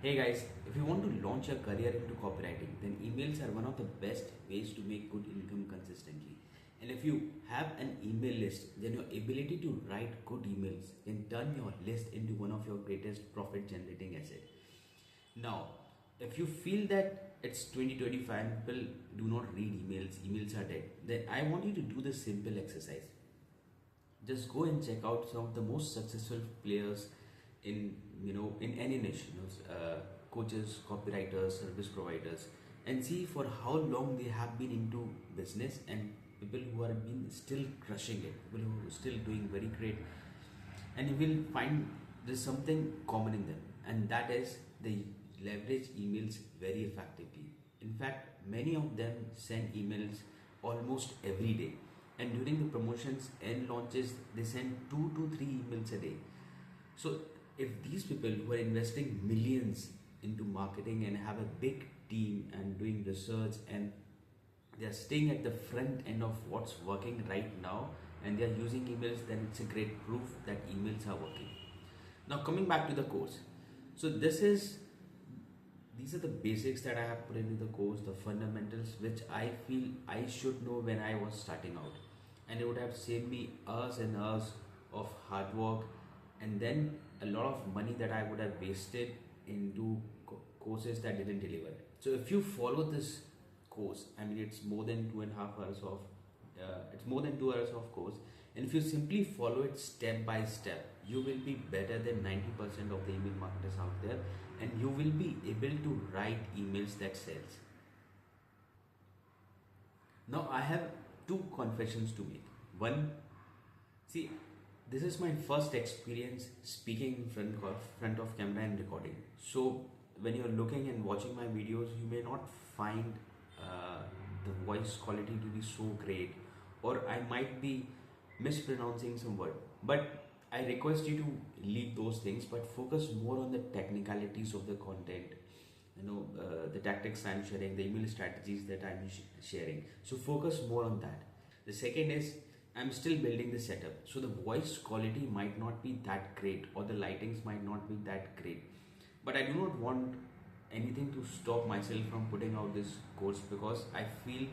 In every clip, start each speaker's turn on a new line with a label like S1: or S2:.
S1: Hey guys, if you want to launch your career into copywriting, then emails are one of the best ways to make good income consistently. And if you have an email list, then your ability to write good emails can turn your list into one of your greatest profit generating assets. Now, if you feel that it's 2025 and people do not read emails are dead, then I want you to do this simple exercise. Just go and check out some of the most successful players in in any niche, coaches, copywriters, service providers, and see for how long they have been into business, and people who are been still crushing it, people who are still doing very great. And you will find there's something common in them, and that is they leverage emails very effectively. In fact, many of them send emails almost every day, and during the promotions and launches they send 2 to 3 emails a day. So if these people who are investing millions into marketing and have a big team and doing research, and they are staying at the front end of what's working right now, and they are using emails, then it's a great proof that emails are working. Now coming back to the course, so these are the basics that I have put into the course, the fundamentals which I feel I should know when I was starting out, and it would have saved me hours and hours of hard work, and then a lot of money that I would have wasted into courses that didn't deliver. So if you follow this course, I mean it's more than 2.5 hours of it's more than 2 hours of course, and if you simply follow it step by step, you will be better than 90% of the email marketers out there, and you will be able to write emails that sells. Now I have two confessions to make. One, see, this is my first experience speaking in front of camera and recording. So when you're looking and watching my videos, you may not find uh, the voice quality to be so great, or I might be mispronouncing some word. But I request you to leave those things, but focus more on the technicalities of the content. The tactics I'm sharing, the email strategies that I'm sharing. So focus more on that. The second is I'm still building the setup. So the voice quality might not be that great, or the lightings might not be that great. But I do not want anything to stop myself from putting out this course, because I feel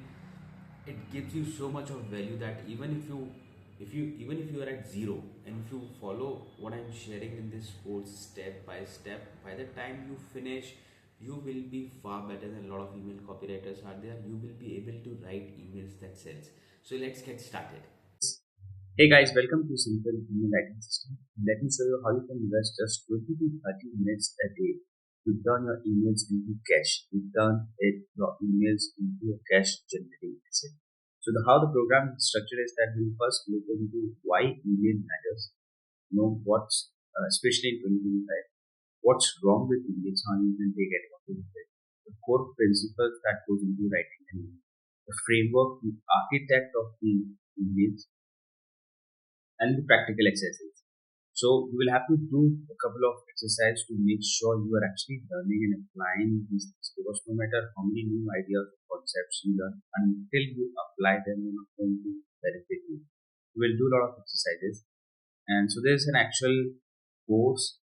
S1: it gives you so much of value that even if you are at zero, and if you follow what I'm sharing in this course step by step, by the time you finish, you will be far better than a lot of email copywriters are there. You will be able to write emails that sells. So let's get started.
S2: Hey guys, welcome to Simple Email Writing System. Let me show you how you can invest just 20 to 30 minutes a day to turn your emails into cash, to turn your emails into a cash generating asset. So how the program is structured is that we'll first look into why email matters, what's, especially in 2025, what's wrong with emails, how you can take advantage of it, the core principles that goes into writing an email, the framework, the architect of the emails, and the practical exercises. So you will have to do a couple of exercises to make sure you are actually learning and applying these things, because no matter how many new ideas or concepts you learn, until you apply them, you're not going to benefit you. You will do a lot of exercises, and so there's an actual course,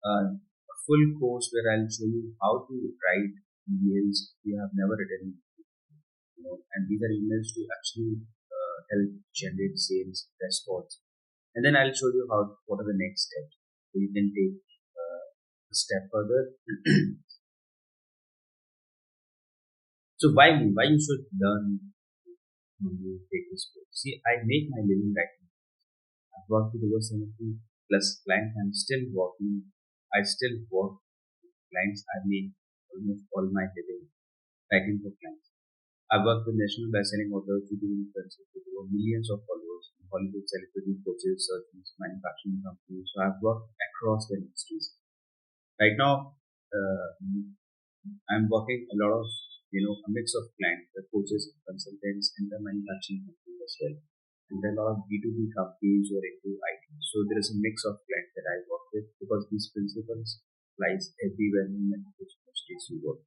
S2: a full course where I'll show you how to write emails you have never written, and these are emails to actually help generate sales response. And then I'll show you what are the next steps, so you can take a step further. So why me? Why you should learn when you take this course? See, I make my living writing. I've worked with over 70 plus clients. I'm still working. I still work with clients. I make almost all my living writing for clients. I work with national best-selling authors, YouTube influencers with over millions of followers, Hollywood celebrity coaches, surgeons, manufacturing companies. So I've worked across the industries. Right now, I'm working a lot of, a mix of clients, the coaches, consultants, and the manufacturing companies as well. And there are a lot of B2B companies who are into IT. So there is a mix of clients that I work with, because these principles applies everywhere in the industries you work.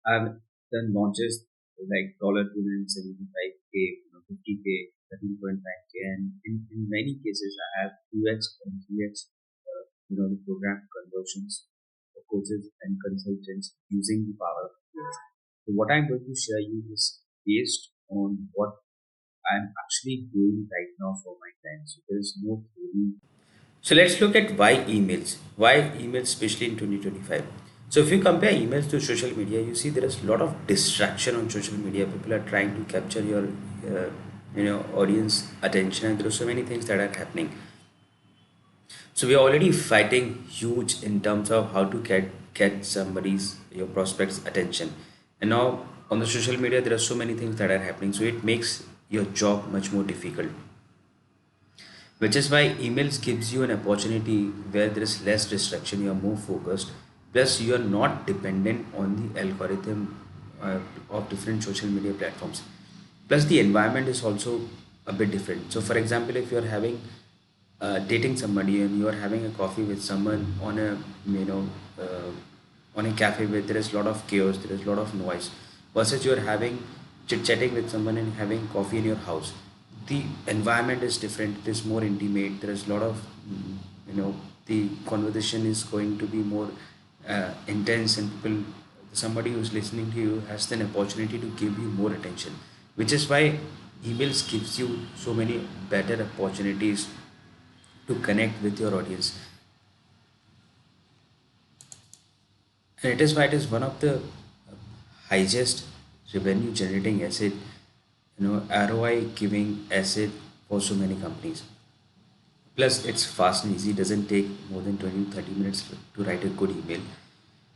S2: I've done launches like $275K, 50K, 13.5K, and in many cases I have 2x and 3x the program conversions for coaches and consultants using the power of emails. So what I'm going to share you is based on what I'm actually doing right now for my clients. So there is no theory.
S1: So let's look at why emails. Why emails, especially in 2025. So if you compare emails to social media, you see there is a lot of distraction on social media. People are trying to capture your, audience attention, and there are so many things that are happening. So we are already fighting huge in terms of how to get somebody's your prospects attention, and now on the social media there are so many things that are happening. So it makes your job much more difficult, which is why emails gives you an opportunity where there is less distraction, you are more focused, plus you are not dependent on the algorithm of different social media platforms, plus the environment is also a bit different. So for example, if you are having dating somebody and you are having a coffee with someone on a you know uh, on a cafe where there is a lot of chaos, there is a lot of noise, versus you are having chit chatting with someone and having coffee in your house. The environment is different, it is more intimate, there is a lot of you know the conversation is going to be more intense, and people, somebody who's listening to you has an opportunity to give you more attention, which is why emails gives you so many better opportunities to connect with your audience, and it is why it is one of the highest revenue generating asset, ROI giving asset for so many companies. Plus, it's fast and easy. Doesn't take more than 20 to 30 minutes to write a good email.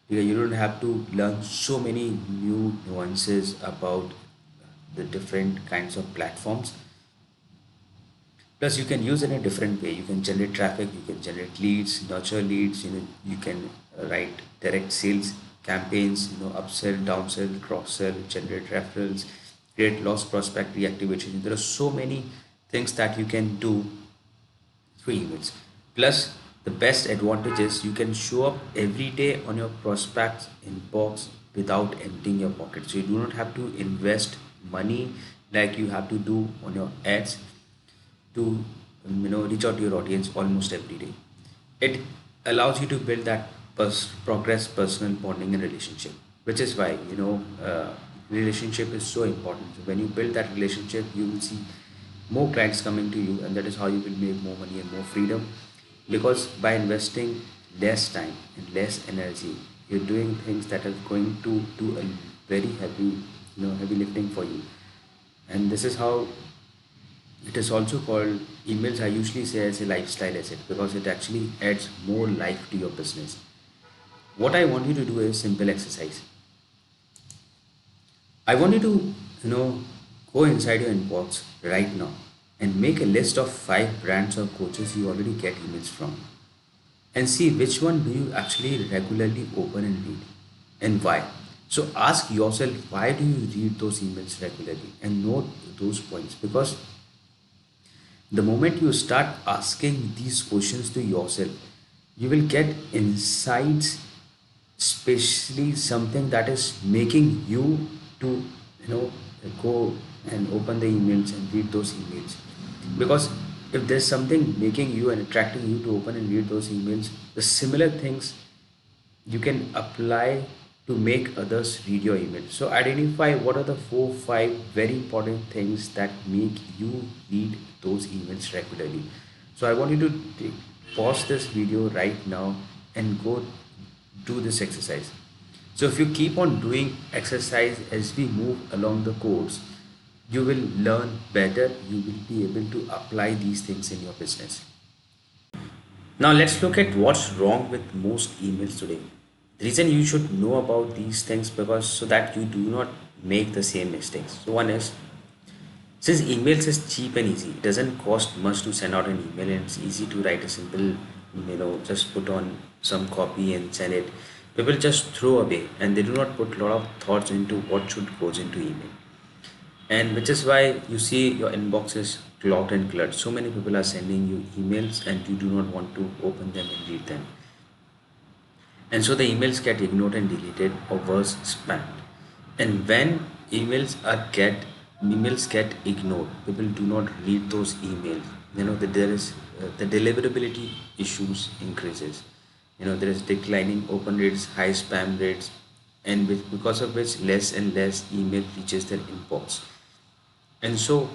S1: You don't have to learn so many new nuances about the different kinds of platforms. Plus, you can use it in a different way. You can generate traffic, you can generate leads, nurture leads. You can write direct sales campaigns. Upsell, downsell, cross sell, generate referrals, create lost prospect reactivation. There are so many things that you can do through emails. Plus, the best advantage is you can show up every day on your prospects inbox without emptying your pocket. So you do not have to invest money like you have to do on your ads to reach out to your audience almost every day. It allows you to build that progress, personal bonding, and relationship, which is why relationship is so important. So when you build that relationship, you will see more clients coming to you, and that is how you will make more money and more freedom. Because by investing less time and less energy, you're doing things that are going to do a very heavy lifting for you. And this is how it is also called emails. I usually say as a lifestyle asset because it actually adds more life to your business. What I want you to do is simple exercise. I want you to, go inside your inbox right now and make a list of 5 brands or coaches you already get emails from, and see which one do you actually regularly open and read, and why. So ask yourself, why do you read those emails regularly, and note those points, because the moment you start asking these questions to yourself, you will get insights, especially something that is making you to, you know, go and open the emails and read those emails. Because if there's something making you and attracting you to open and read those emails, the similar things you can apply to make others read your email. So identify what are the 4 5 very important things that make you read those emails regularly. So I want you to pause this video right now and go do this exercise. So if you keep on doing exercise as we move along the course, you will learn better, you will be able to apply these things in your business. Now let's look at what's wrong with most emails today. The reason you should know about these things, because so that you do not make the same mistakes. So one is, since emails is cheap and easy, it doesn't cost much to send out an email, and it's easy to write a simple, just put on some copy and send it. People just throw away and they do not put a lot of thoughts into what should goes into email. And which is why you see your inbox is clogged and cluttered. So many people are sending you emails and you do not want to open them and read them. And so the emails get ignored and deleted, or worse, spammed. And when emails get ignored, people do not read those emails. that there is the deliverability issues increases. There is declining open rates, high spam rates, and because of which less and less email reaches their inbox. And so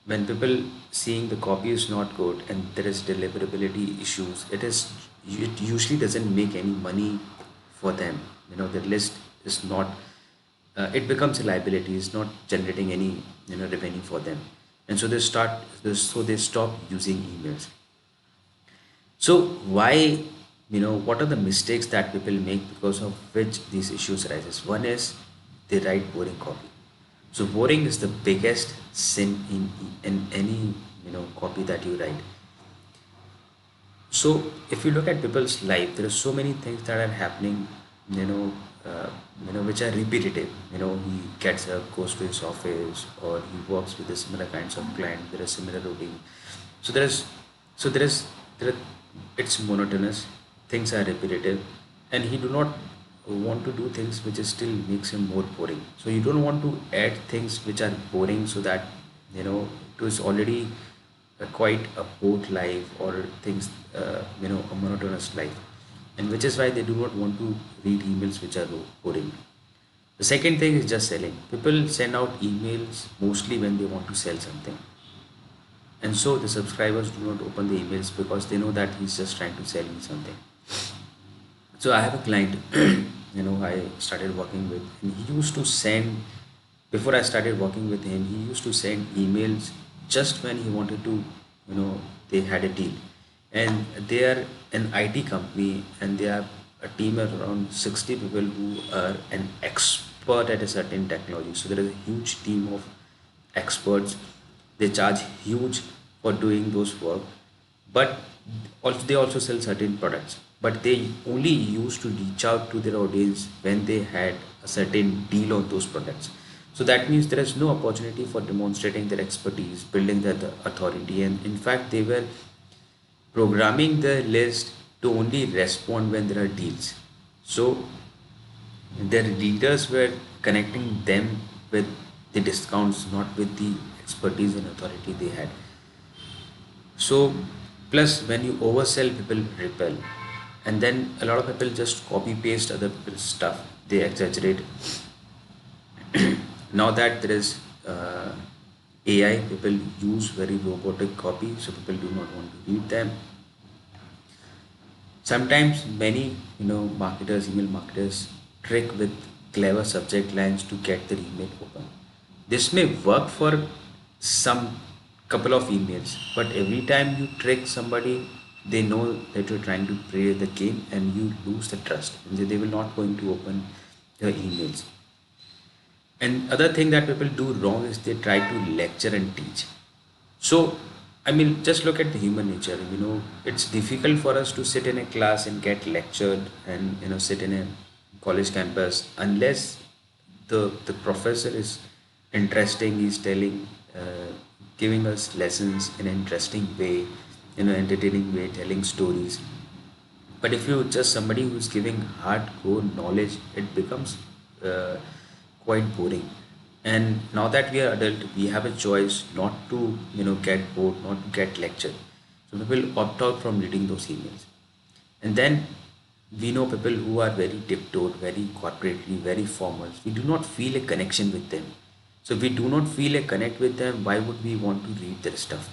S1: when people seeing the copy is not good and there is deliverability issues, it usually doesn't make any money for them. The list is not, it becomes a liability. It's not generating any revenue for them, and so they stop using emails. So why, what are the mistakes that people make because of which these issues arises? One is they write boring copy. So boring is the biggest sin in any copy that you write. So if you look at people's life, there are so many things that are happening, you know, which are repetitive. He gets up, goes to his office, or he works with the similar kinds of client. There is similar routine. So there is, so there are, it's monotonous. Things are repetitive, and he do not want to do things which is still makes him more boring. So you don't want to add things which are boring, so that it was already quite a bored life, or things a monotonous life, and which is why they do not want to read emails which are boring. The second thing is just selling. People send out emails mostly when they want to sell something, and so the subscribers do not open the emails because they know that he's just trying to sell me something. So I have a client, I started working with, and he used to send, before I started working with him, he used to send emails just when he wanted to, they had a deal. And they are an IT company, and they have a team of around 60 people who are an expert at a certain technology. So there is a huge team of experts. They charge huge for doing those work, but also they also sell certain products, but they only used to reach out to their audience when they had a certain deal on those products. So that means there is no opportunity for demonstrating their expertise, building their authority, and in fact they were programming the list to only respond when there are deals. So their leaders were connecting them with the discounts, not with the expertise and authority they had. So, plus when you oversell, people repel, and then a lot of people just copy paste other people's stuff. They exaggerate. Now that there is AI, people use very robotic copy, so people do not want to read them. Sometimes many email marketers trick with clever subject lines to get their email open. This may work for some couple of emails, but every time you trick somebody, they know that you're trying to play the game, and you lose the trust, and they will not going to open your emails. And other thing that people do wrong is they try to lecture and teach. So, I mean, just look at the human nature. It's difficult for us to sit in a class and get lectured, and sit in a college campus, unless the professor is interesting. He's telling, giving us lessons in an interesting way, entertaining way, telling stories. But if you just somebody who's giving hardcore knowledge, it becomes uh, quite boring. And now that we are adult, we have a choice not to get bored, not to get lectured. So people opt out from reading those emails. And then we know people who are very tiptoed, very corporately, very formal. We do not feel a connection with them. So if we do not feel a connect with them, why would we want to read their stuff?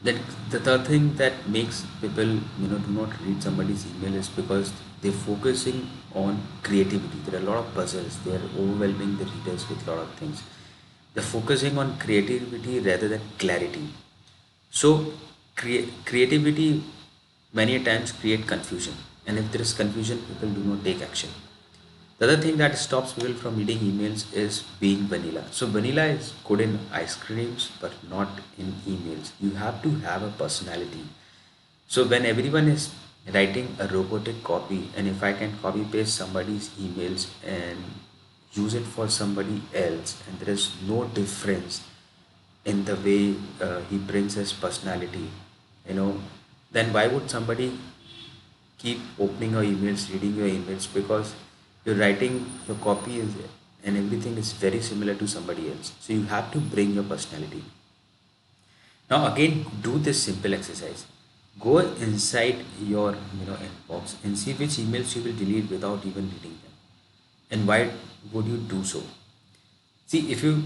S1: That the third thing that makes people do not read somebody's email is because they're focusing on creativity. There are a lot of puzzles. They are overwhelming the readers with a lot of things. They're focusing on creativity rather than clarity. So creativity many times create confusion, and if there is confusion, people do not take action. The other thing that stops people from reading emails is being vanilla. So vanilla is good in ice creams, but not in emails. You have to have a personality. So when everyone is writing a robotic copy, and if I can copy paste somebody's emails and use it for somebody else, and there is no difference in the way he brings his personality, you know, then why would somebody keep opening your emails, reading your emails? Because you're writing your copy and everything is very similar to somebody else. So you have to bring your personality. Now again, do this simple exercise. Go inside your inbox and see which emails you will delete without even reading them. And why would you do so? See, if you,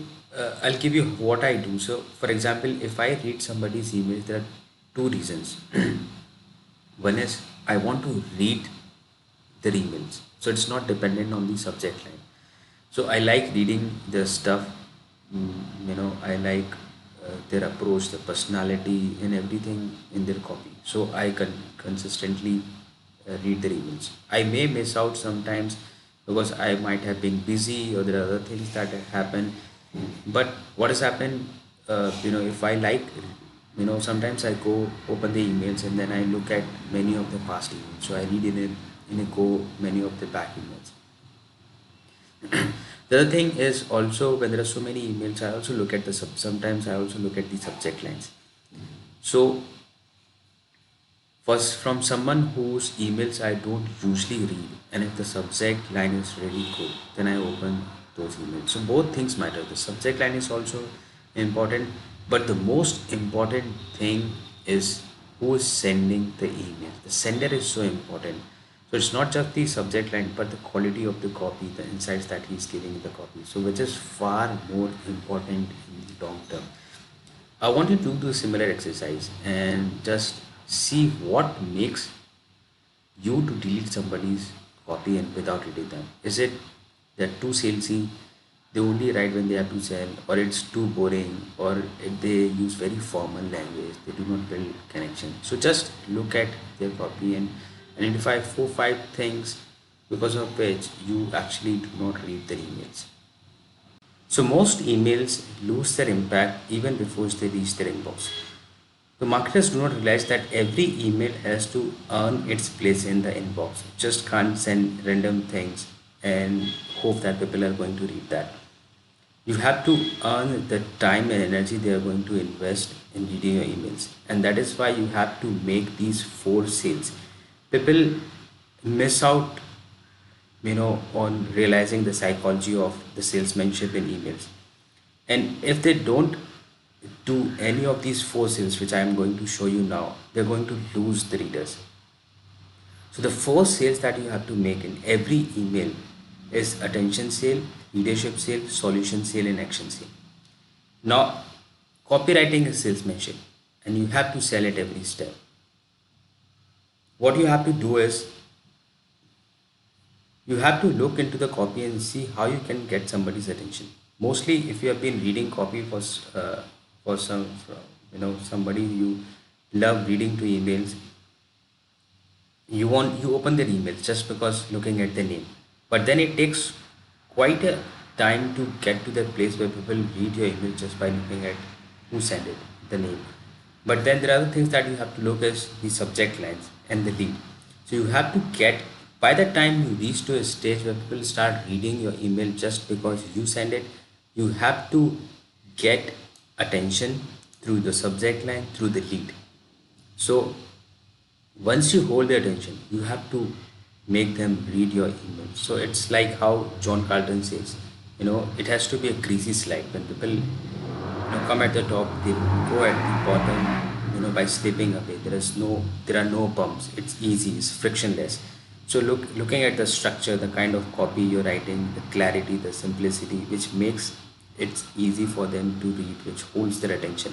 S1: I'll give you what I do. So, for example, if I read somebody's emails, there are two reasons. One is I want to read their emails, so it's not dependent on the subject line. So I like reading their stuff. I like their approach, their personality, and everything in their copy. So I can consistently read their emails. I may miss out sometimes because I might have been busy or there are other things that have happened. But what has happened, if I like, sometimes I go open the emails and then I look at many of the past emails. So I read in a go many of the back emails. The other thing is also when there are so many emails, I also look at sometimes I also look at the subject lines. So first, from someone whose emails I don't usually read, and if the subject line is really good, then I open those emails. So both things matter. The subject line is also important, but the most important thing is who is sending the email. The sender is so important. So it's not just the subject line, but the quality of the copy, the insights that he's giving in the copy. So which is far more important in the long term. I want you to do a similar exercise and just see what makes you to delete somebody's copy and without reading them. Is it they're too salesy, they only write when they have to sell, or it's too boring, or if they use very formal language, they do not build connection. So just look at their copy and identify 4 5 things because of which you actually do not read their emails. So most emails lose their impact even before they reach their inbox. The marketers do not realize that every email has to earn its place in the inbox. Just can't send random things and hope that people are going to read that. You have to earn the time and energy they are going to invest in reading your emails. And that is why you have to make these 4 sales. People miss out on realizing the psychology of the salesmanship in emails. And if they don't do any of these 4 sales, which I am going to show you now, they're going to lose the readers. So the 4 sales that you have to make in every email is attention sale, leadership sale, solution sale, and action sale. Now, copywriting is salesmanship, and you have to sell at every step. What you have to do is you have to look into the copy and see how you can get somebody's attention. Mostly if you have been reading copy for somebody you love reading to emails, you open their emails just because looking at the name, but then it takes quite a time to get to that place where people read your email just by looking at who sent it, the name. But then there are other things that you have to look as the subject lines and the lead. So you have to get, by the time you reach to a stage where people start reading your email just because you send it, you have to get attention through the subject line, through the lead. So once you hold their attention, you have to make them read your email. So it's like how John Carlton says, it has to be a greasy slide. When people come at the top, they go at the bottom by slipping away. There are no bumps. It's easy, it's frictionless. So looking at the structure, the kind of copy you're writing, the clarity, the simplicity, which makes it easy for them to read, which holds their attention.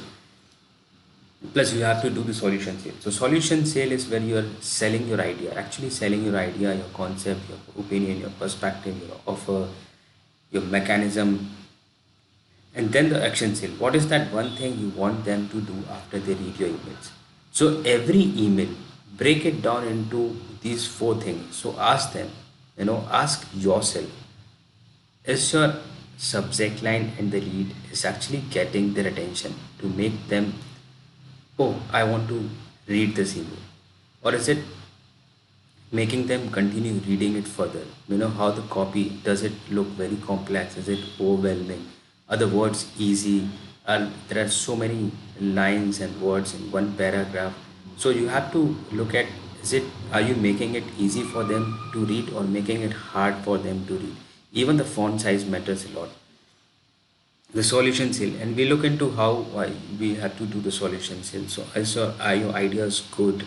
S1: Plus you have to do the solution sale. So solution sale is when you are selling your idea, actually selling your idea, your concept, your opinion, your perspective, your offer, your mechanism. And then the action sale. What is that one thing you want them to do after they read your emails? So every email, break it down into these 4 things. So ask them, ask yourself, is your subject line and the lead is actually getting their attention to make them, oh, I want to read this email? Or is it making them continue reading it further? How the copy, does it look very complex? Is it overwhelming? Are the words easy? There are so many lines and words in one paragraph. So you have to look at, are you making it easy for them to read or making it hard for them to read? Even the font size matters a lot.
S2: the solution sale, and we look into how we have to do the solution sale. So are your ideas good,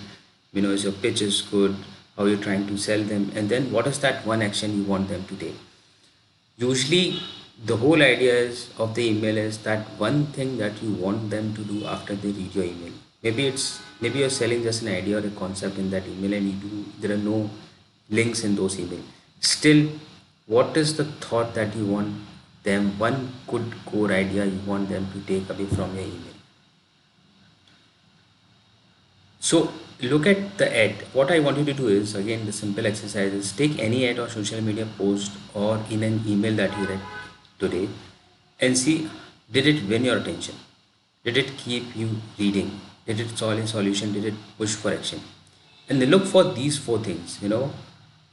S2: is your pitch is good, how you're trying to sell them, and then what is that one action you want them to take. Usually the whole idea is of the email is that one thing that you want them to do after they read your email. Maybe you're selling just an idea or a concept in that email, and there are no links in those email. Still, what is the thought that you want them, one good core idea you want them to take away from your email? So look at the ad. What I want you to do is, again, the simple exercise is take any ad or social media post or in an email that you read today and see, did it win your attention? Did it keep you reading? Did it solve a solution? Did it push for action? And then look for these four things, and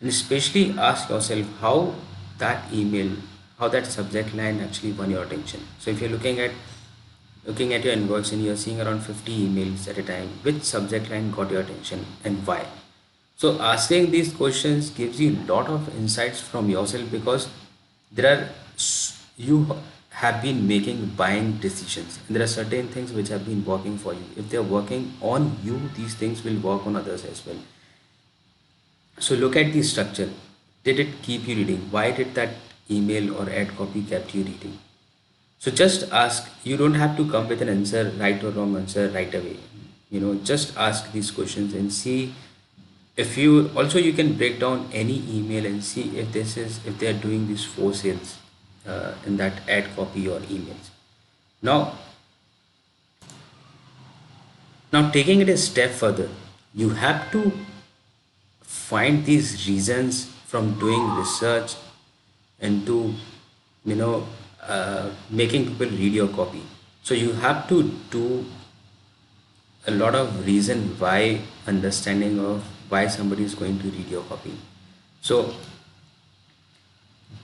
S2: especially ask yourself how that email, how that subject line actually won your attention. So if you're looking at your inbox and you're seeing around 50 emails at a time, which subject line got your attention and why? So asking these questions gives you a lot of insights from yourself, because you have been making buying decisions, and there are certain things which have been working for you. If they're working on you, these things will work on others as well. So look at the structure. Did it keep you reading? Why did that email or ad copy kept you reading? So just ask. You don't have to come with an answer, right or wrong answer right away. Just ask these questions and see. If you can break down any email and see if they are doing these four sales in that ad copy or emails. Now, taking it a step further, you have to find these reasons from doing research into making people read your copy. So you have to do a lot of reason why, understanding of why somebody is going to read your copy. So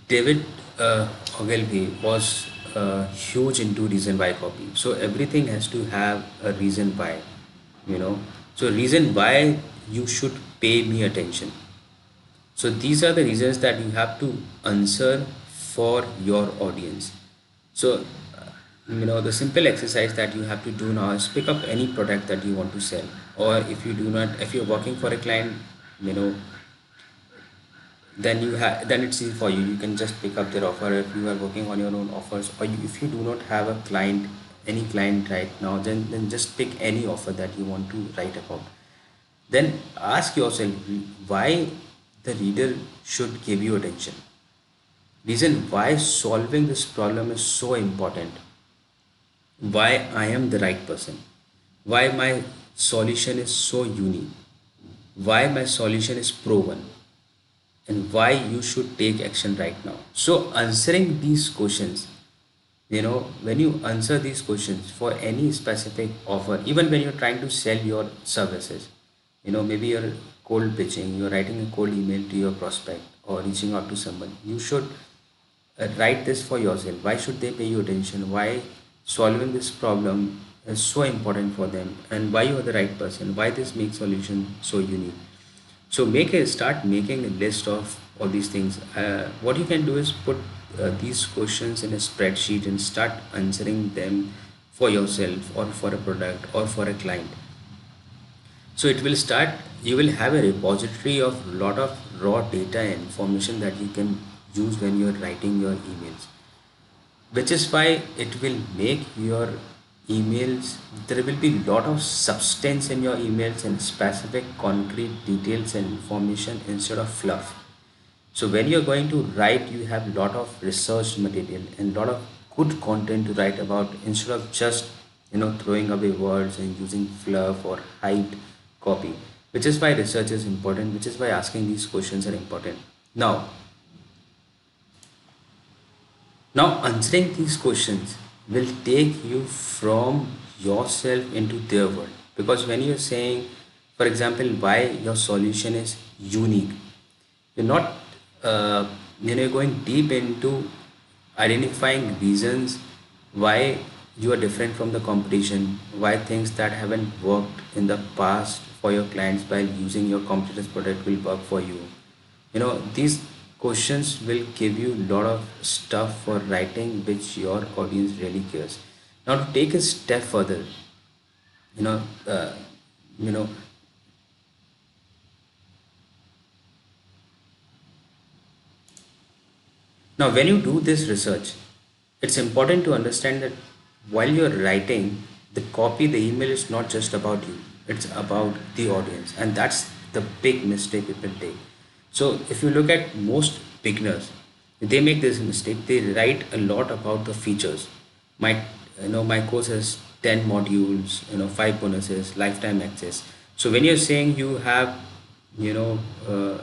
S2: David Ogilvy was huge into reason why copy. So everything has to have a reason why, you know. So reason why you should pay me attention. So these are the reasons that you have to answer for your audience. So the simple exercise that you have to do now is pick up any product that you want to sell, or if you're working for a client, you know then it's easy for you. You can just pick up their offer if you are working on your own offers, or if you do not have a client, any client right now, then just pick any offer that you want to write about. Then ask yourself why the reader should give you attention. Reason why solving this problem is so important, why I am the right person, why my solution is so unique, why my solution is proven, and why you should take action right now. So answering these questions, when you answer these questions for any specific offer, even when you're trying to sell your services, maybe you're cold pitching, you're writing a cold email to your prospect or reaching out to someone, you should write this for yourself. Why should they pay you attention? Why solving this problem is so important for them, and why you are the right person, why this makes solution so unique. So start making a list of all these things. What you can do is put these questions in a spreadsheet and start answering them for yourself or for a product or for a client. So you will have a repository of a lot of raw data and information that you can use when you're writing your emails, which is why it will make your emails, there will be a lot of substance in your emails and specific concrete details and information instead of fluff. So when you're going to write, you have a lot of research material and a lot of good content to write about, instead of just throwing away words and using fluff or hyped copy, which is why research is important, which is why asking these questions are important. Now answering these questions will take you from yourself into their world, because when you're saying, for example, why your solution is unique, you're not you're going deep into identifying reasons why you are different from the competition, why things that haven't worked in the past for your clients by using your competitor's product will work for you. These
S1: questions will give you a lot of stuff for writing which your audience really cares. Now to take a step further, you know, uh, you know, now when you do this research, it's important to understand that while you're writing the copy, the email is not just about you; it's about the audience, and that's the big mistake people take. So if you look at most beginners, they make this mistake. They write a lot about the features. My my course has 10 modules, 5 bonuses, lifetime access. So when you're saying you have, you know uh,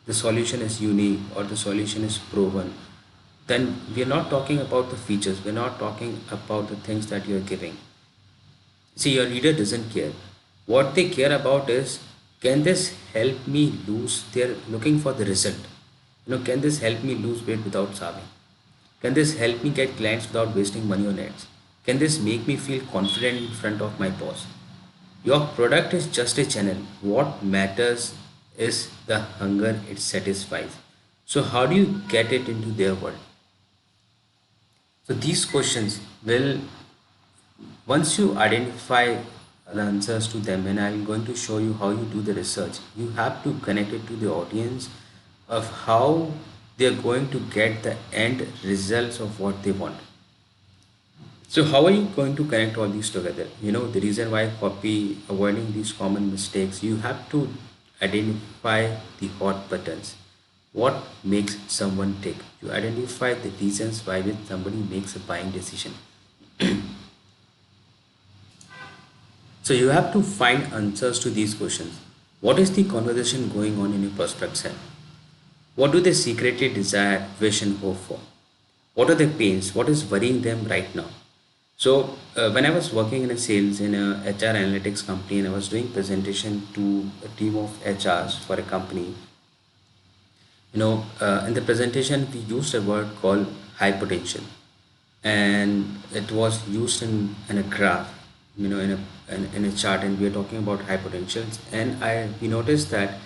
S1: the solution is unique or the solution is proven, then we're not talking about the features, we're not talking about the things that you're giving. See, your reader doesn't care. What they care about is, can this help me lose? They're looking for the result. Can this help me lose weight without starving? Can this help me get clients without wasting money on ads? Can this make me feel confident in front of my boss? Your product is just a channel. What matters is the hunger it satisfies. So, how do you get it into their world? So, these questions will, once you identify the answers to them, and I'm going to show you how you do the research, you have to connect it to the audience of how they're going to get the end results of what they want. So how are you going to connect all these together? The reason why copy avoiding these common mistakes, you have to identify the hot buttons. What makes someone tick? You identify the reasons why which somebody makes a buying decision. So you have to find answers to these questions. What is the conversation going on in your prospect's head? What do they secretly desire, wish, and hope for? What are their pains? What is worrying them right now? So when I was working in a sales in a HR analytics company, and I was doing presentation to a team of HRs for a company, in the presentation we used a word called high potential, and it was used in a graph, in a chart, and we are talking about high potentials. And we noticed that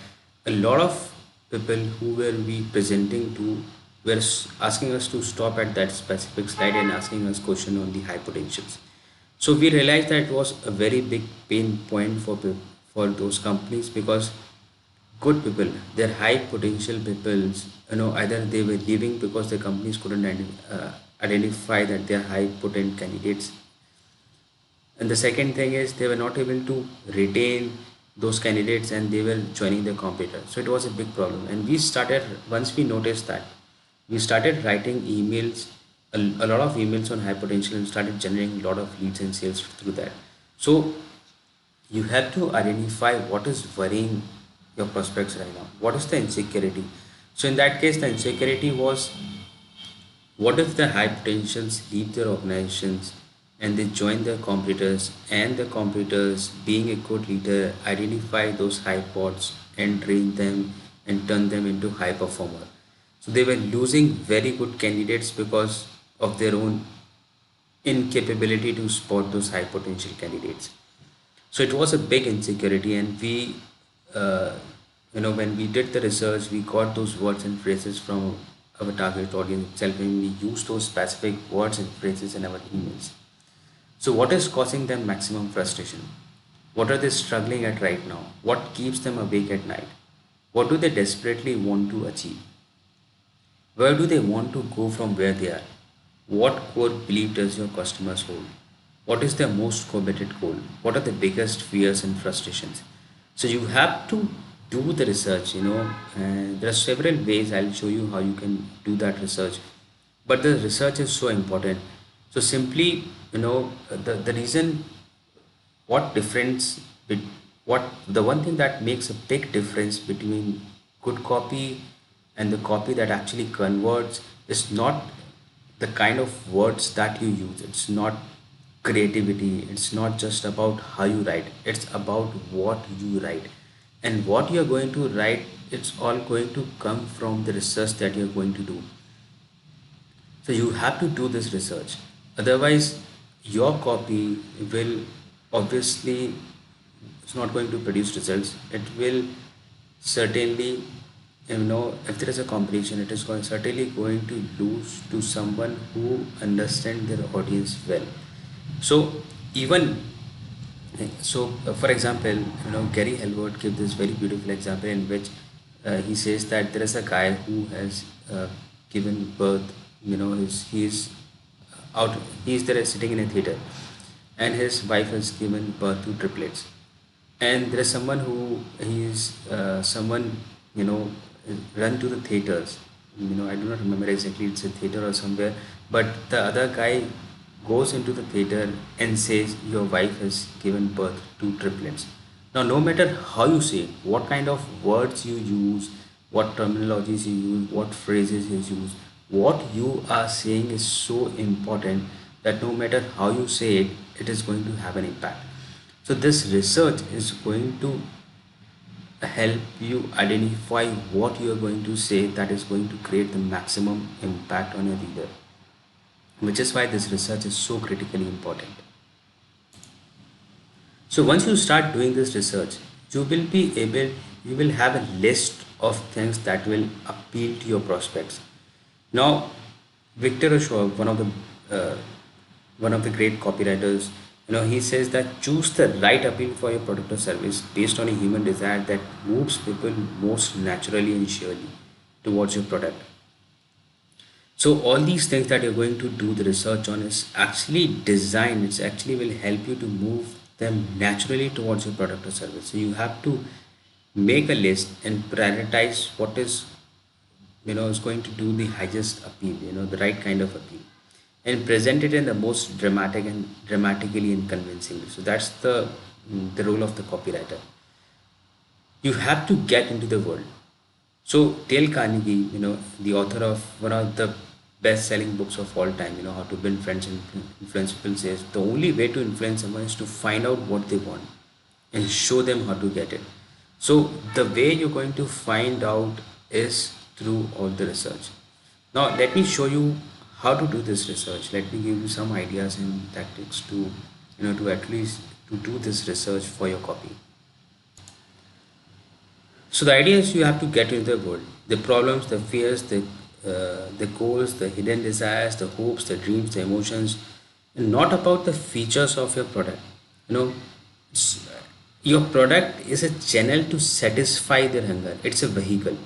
S1: a lot of people who were we presenting to were asking us to stop at that specific slide and asking us question on the high potentials. So we realized that it was a very big pain point for those companies, because good people, they're high potential people, either they were leaving because the companies couldn't identify that they're high potent candidates, and the second thing is they were not able to retain those candidates and they were joining their competitors. So it was a big problem, and once we noticed that, we started writing emails, a lot of emails on high potential, and started generating a lot of leads and sales through that. So you have to identify what is worrying your prospects right now. What is the insecurity? So in that case, the insecurity was, what if the high potentials leave their organizations and they join their competitors, and the competitors, being a good leader, identify those high pods and train them and turn them into high performer. So they were losing very good candidates because of their own incapability to spot those high potential candidates. So it was a big insecurity, and we when we did the research, we got those words and phrases from our target audience itself, and we used those specific words and phrases in our emails. So what is causing them maximum frustration? What are they struggling at right now? What keeps them awake at night? What do they desperately want to achieve? Where do they want to go from where they are? What core belief does your customers hold? What is their most coveted goal? What are the biggest fears and frustrations? So you have to do the research, and there are several ways. I'll show you how you can do that research. But the research is so important. So simply, the reason, what difference, what the one thing that makes a big difference between good copy and the copy that actually converts is not the kind of words that you use. It's not creativity, it's not just about how you write, it's about what you write. And what you're going to write, it's all going to come from the research that you're going to do. So you have to do this research. Otherwise, your copy will obviously, it's not going to produce results. It will certainly if there is a competition, it is certainly going to lose to someone who understands their audience well. So even for example, Gary Halbert gives this very beautiful example in which he says that there is a guy who has given birth. He's out. He's there sitting in a theater, and his wife has given birth to triplets. And there is someone who he's someone you know run to the theaters. I do not remember exactly, it's a theater or somewhere, but the other guy goes into the theater and says your wife has given birth to triplets. Now no matter how you say it, what kind of words you use, what terminologies you use, what phrases you use, what you are saying is so important that no matter how you say it, it is going to have an impact. So this research is going to help you identify what you are going to say that is going to create the maximum impact on your reader, which is why this research is so critically important. So once you start doing this research, you will have a list of things that will appeal to your prospects. Now, Victor Osho, one of the great copywriters, he says that choose the right appeal for your product or service based on a human desire that moves people most naturally and surely towards your product. So all these things that you're going to do the research on is actually designed, it's actually will help you to move them naturally towards your product or service. So you have to make a list and prioritize what is going to do the highest appeal, the right kind of appeal, and present it in the most dramatic and dramatically and convincingly. So that's the role of the copywriter. You have to get into the world. So Dale Carnegie, the author of one of the best-selling books of all time, How to Build Friends and Influence People, says the only way to influence someone is to find out what they want and show them how to get it. So the way you're going to find out is through all the research. Now let me show you how to do this research. Let me give you some ideas and tactics to at least to do this research for your copy. So the idea is you have to get into the world, the problems, the fears, the goals, the hidden desires, the hopes, the dreams, the emotions, and not about the features of your product. You know, it's- your product is a channel to satisfy their hunger. It's a vehicle.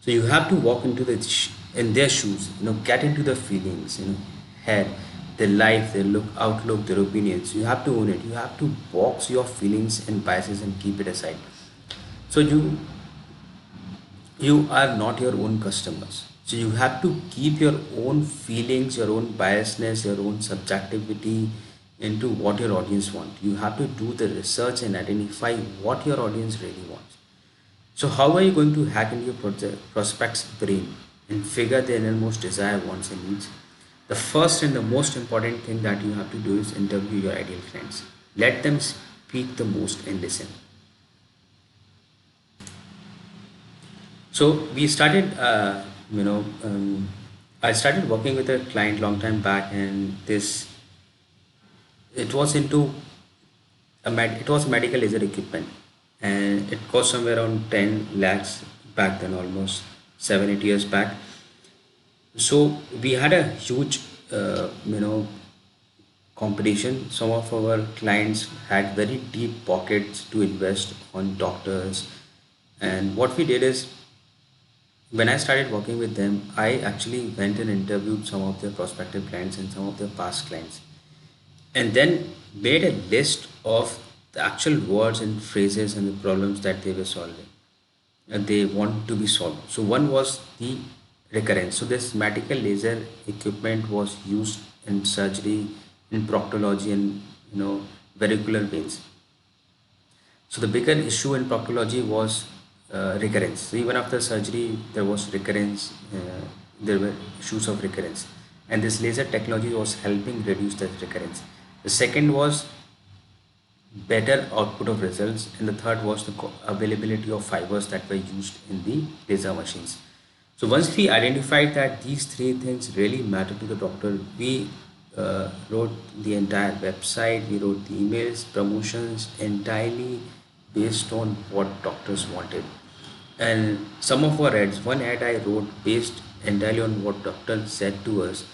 S1: So you have to walk into in their shoes. Get into the feelings. Head, their life, their outlook, their opinions. You have to own it. You have to box your feelings and biases and keep it aside. So you are not your own customers, so you have to keep your own feelings, your own biasness, your own subjectivity into what your audience wants. You have to do the research and identify what your audience really wants. So how are you going to hack into your prospect's brain and figure their innermost desire, wants and needs? The first and the most important thing that you have to do is interview your ideal clients. Let them speak the most and listen. So we started, I started working with a client long time back, and it was into it was medical laser equipment, and it cost somewhere around 10 lakhs back then, almost 7 8 years back. So we had a huge, competition. Some of our clients had very deep pockets to invest on doctors, and what we did is when I started working with them, I actually went and interviewed some of their prospective clients and some of their past clients, and then made a list of the actual words and phrases and the problems that they were solving and they want to be solved. So one was the recurrence. So this medical laser equipment was used in surgery, in proctology, and varicular veins. So the bigger issue in proctology was recurrence. So even after surgery, there was recurrence. There were issues of recurrence, and this laser technology was helping reduce that recurrence. The second was better output of results, and the third was the availability of fibers that were used in the laser machines. So once we identified that these three things really matter to the doctor, we wrote the entire website, we wrote the emails, promotions entirely based on what doctors wanted. And some of our ads, one ad I wrote based entirely on what doctor said to us.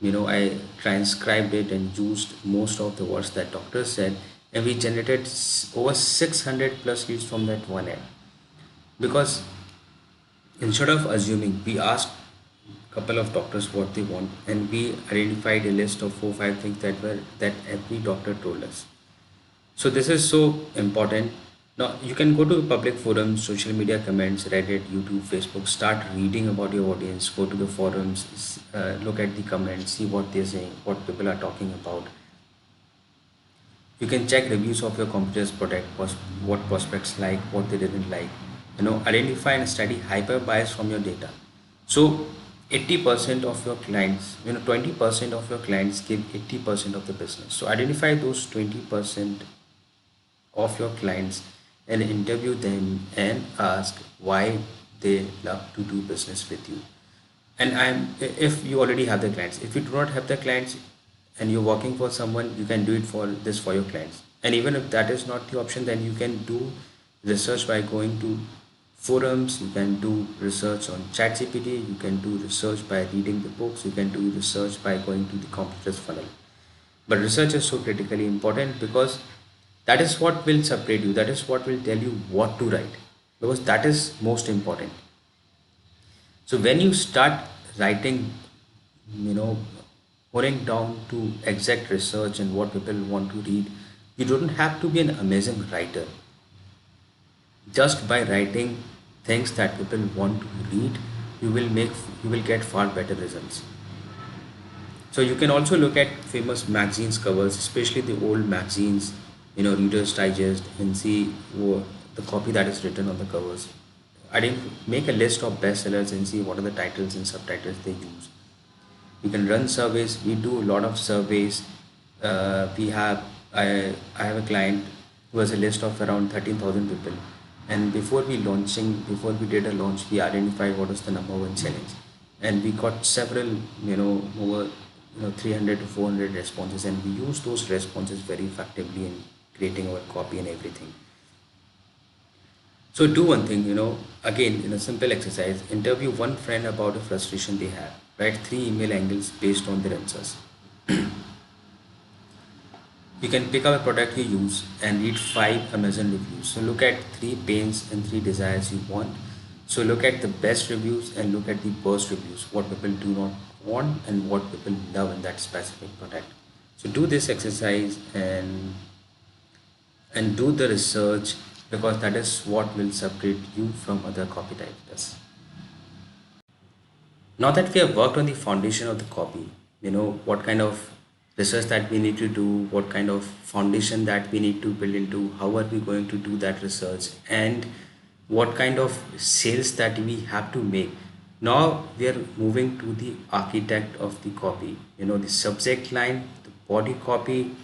S1: I transcribed it and used most of the words that doctor said, and we generated over 600 plus leads from that one ad. Because instead of assuming, we asked a couple of doctors what they want, and we identified a list of 4 5 things that every doctor told us. So this is so important. Now you can go to public forums, social media comments, Reddit, YouTube, Facebook, start reading about your audience, go to the forums, look at the comments, see what they're saying, what people are talking about. You can check reviews of your competitors' product, what prospects like, what they didn't like. Identify and study hyper bias from your data. So 80% of your clients, 20% of your clients give 80% of the business. So identify those 20% of your clients and interview them and ask why they love to do business with you. And if you already have the clients, if you do not have the clients and you're working for someone, you can do it for your clients. And even if that is not the option, then you can do research by going to forums, you can do research on ChatGPT, you can do research by reading the books, you can do research by going to the competitors funnel. But research is so critically important, because that is what will separate you, that is what will tell you what to write, because that is most important. So when you start writing, you know, pouring down to exact research and what people want to read, you don't have to be an amazing writer. Just by writing things that people want to read, you will get far better results. So you can also look at famous magazines covers, especially the old magazines, Reader's Digest, and see the copy that is written on the covers. I didn't make a list of bestsellers and see what are the titles and subtitles they use. You can run surveys. We do a lot of surveys. We have I have a client who has a list of around 13,000 people, and before we did a launch, we identified what was the number one challenge, and we got several, over 300 to 400 responses, and we use those responses very effectively in creating our copy and everything. So do one thing, again, in a simple exercise, interview one friend about a frustration they have. Write 3 email angles based on their answers. You can pick up a product you use and read 5 Amazon reviews. So look at 3 pains and 3 desires you want. So look at the best reviews and look at the worst reviews, what people do not want and what people love in that specific product. So do this exercise and do the research, because that is what will separate you from other copywriters. Now that we have worked on the foundation of the copy, what kind of research that we need to do, what kind of foundation that we need to build into, how are we going to do that research, and what kind of sales that we have to make. Now we are moving to the architect of the copy, the subject line, the body copy,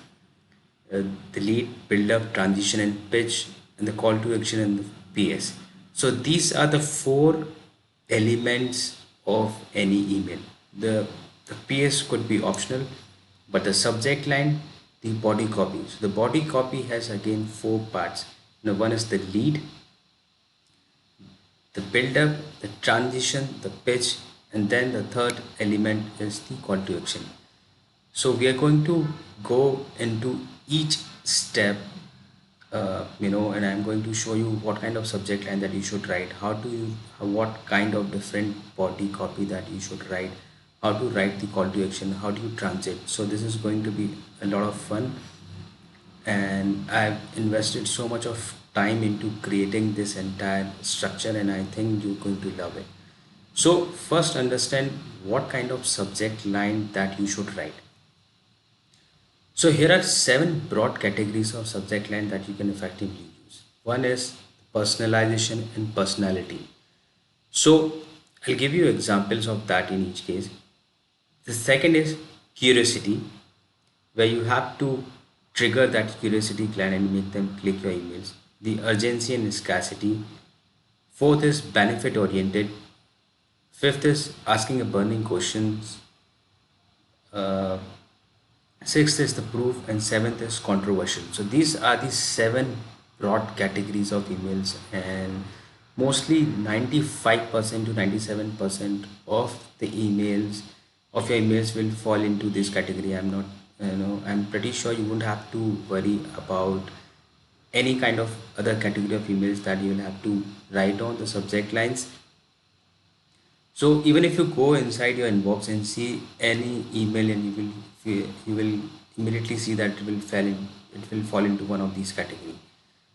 S1: the lead, build up, transition and pitch, and the call to action and the PS. So these are the 4 elements of any email. The PS could be optional, but the subject line, the body copy. So the body copy has again 4 parts. One is the lead, the build up, the transition, the pitch, and then the third element is the call to action. So we are going to go into each step, and I'm going to show you what kind of subject line that you should write, what kind of different body copy that you should write, how to write the call to action, how do you transit. So this is going to be a lot of fun, and I've invested so much of time into creating this entire structure, and I think you're going to love it. So first understand what kind of subject line that you should write. So here are 7 broad categories of subject line that you can effectively use. One is personalization and personality. So I'll give you examples of that in each case. The second is curiosity, where you have to trigger that curiosity client and make them click your emails. The urgency and scarcity. Fourth is benefit oriented. Fifth is asking a burning questions. Sixth is the proof, and seventh is controversial. So these are the 7 broad categories of emails, and mostly 95% to 97% of the emails of your emails will fall into this category. I'm not, I'm pretty sure you won't have to worry about any kind of other category of emails that you will have to write on the subject lines. So even if you go inside your inbox and see any email, and you will immediately see that it will fall into one of these categories.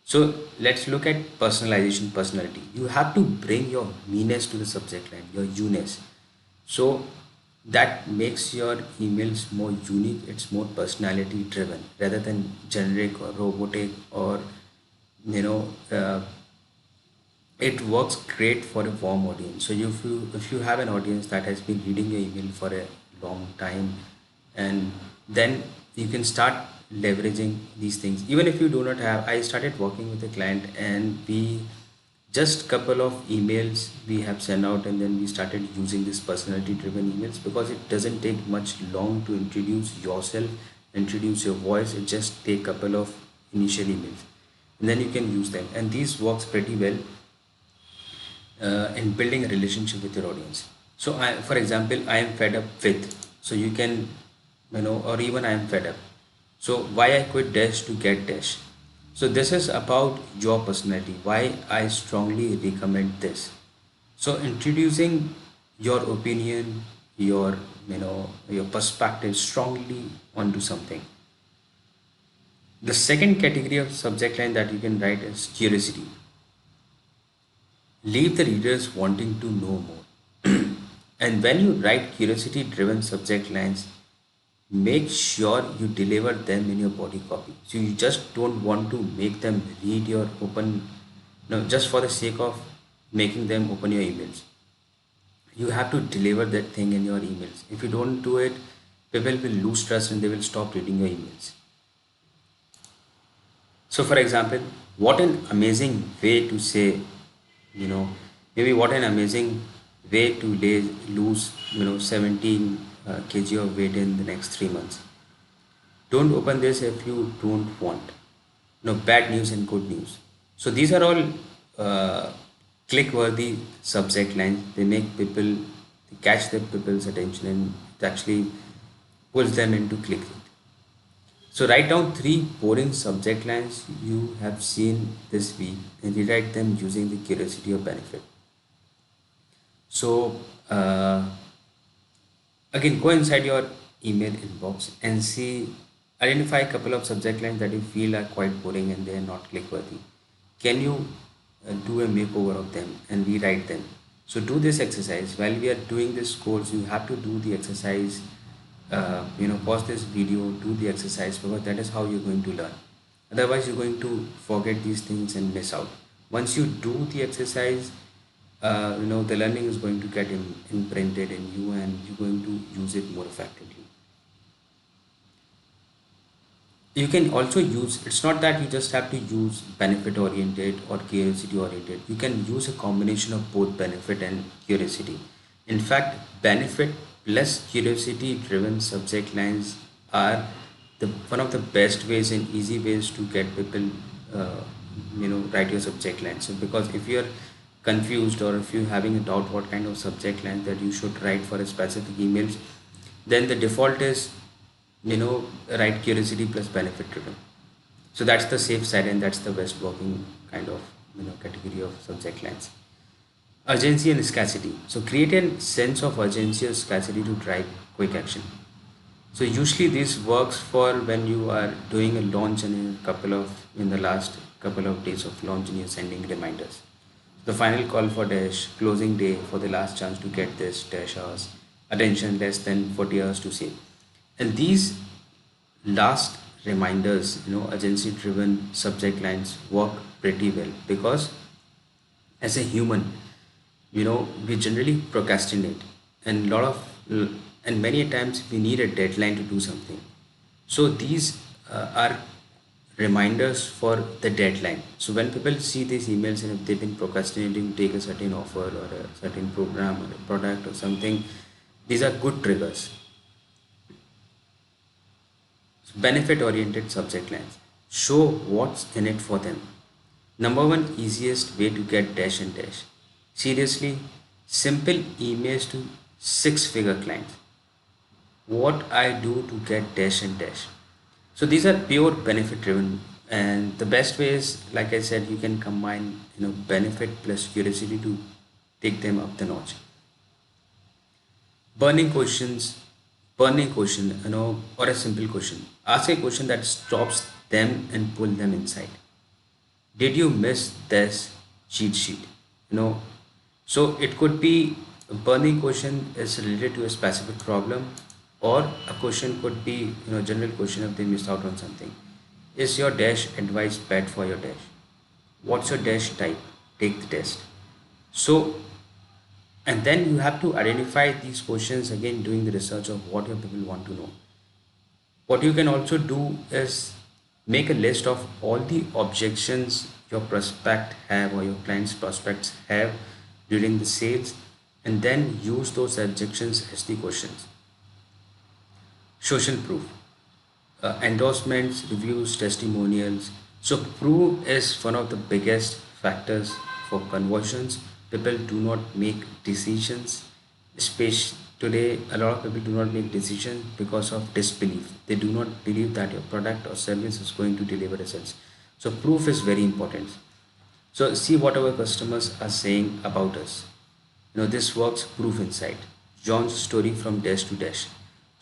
S1: So let's look at personalization, personality. You have to bring your meanness to the subject line, your you-ness. So that makes your emails more unique. It's more personality driven rather than generic or robotic, or you know uh, it works great for a warm audience. So if you have an audience that has been reading your email for a long time, and then you can start leveraging these things. Even if you do not have, I started working with a client, and we just couple of emails we have sent out, and then we started using this personality driven emails, because it doesn't take much long to introduce yourself, introduce your voice. It just take couple of initial emails, and then you can use them, and these works pretty well in building a relationship with your audience. So for example, I am fed up with, so you can, or even I am fed up, so why I quit dash to get dash. So this is about your personality, why I strongly recommend this. So introducing your opinion, your perspective strongly onto something. The second category of subject line that you can write is curiosity. Leave the readers wanting to know more. And when you write curiosity driven subject lines, make sure you deliver them in your body copy. So you just don't want to make them read your open, no, just for the sake of making them open your emails. You have to deliver that thing in your emails. If you don't do it, people will lose trust and they will stop reading your emails. So, for example, what an amazing way to say, you know, maybe what an amazing way to lose, 17 kg of weight in the next 3 months. Don't open this if you don't want. Bad news and good news. So these are all click-worthy subject lines. They make people, they catch the people's attention, and it actually pulls them into click. So write down 3 boring subject lines you have seen this week and rewrite them using the curiosity or benefit. So again, go inside your email inbox and see, identify a couple of subject lines that you feel are quite boring and they are not click worthy. Can you do a makeover of them and rewrite them? So do this exercise while we are doing this course. You have to do the exercise. Pause this video, do the exercise, because that is how you're going to learn. Otherwise, you're going to forget these things and miss out. Once you do the exercise, the learning is going to get imprinted in you, and you're going to use it more effectively. You can also use, it's not that you just have to use benefit oriented or curiosity oriented. You can use a combination of both benefit and curiosity. In fact, benefit plus curiosity driven subject lines are one of the best ways and easy ways to get people write your subject lines. So because if you're confused, or if you're having a doubt what kind of subject line that you should write for a specific emails, then the default is write curiosity plus benefit driven. So that's the safe side, and that's the best working kind of category of subject lines. Urgency and scarcity. So create a sense of urgency or scarcity to drive quick action. So usually this works for when you are doing a launch, and in the last couple of days of launch, and you're sending reminders. The final call for dash, closing day for the last chance to get this dash hours, attention less than 40 hours to save. And these last reminders, urgency driven subject lines work pretty well, because as a human, we generally procrastinate, and and many times we need a deadline to do something. So these are reminders for the deadline. So when people see these emails, and if they've been procrastinating to take a certain offer or a certain program or a product or something, these are good triggers. Benefit oriented subject lines show what's in it for them. Number one easiest way to get dash and dash. Seriously, simple emails to six-figure clients. What I do to get dash and dash. So these are pure benefit driven, and the best way is, like I said, you can combine benefit plus curiosity to take them up the notch. Burning questions, burning question, or a simple question. Ask a question that stops them and pull them inside. Did you miss this cheat sheet? You know, so it could be a burning question is related to a specific problem, or a question could be general question if they missed out on something. Is your dash advice bad for your dash? What's your dash type? Take the test. So, and then you have to identify these questions again doing the research of what your people want to know. What you can also do is make a list of all the objections your prospect have or your client's prospects have during the sales, and then use those objections as the questions. Social proof, endorsements, reviews, testimonials. So proof is one of the biggest factors for conversions. People do not make decisions, especially today. A lot of people do not make decisions because of disbelief. They do not believe that your product or service is going to deliver results. So proof is very important. So see what our customers are saying about us. This works proof insight. John's story from dash to dash.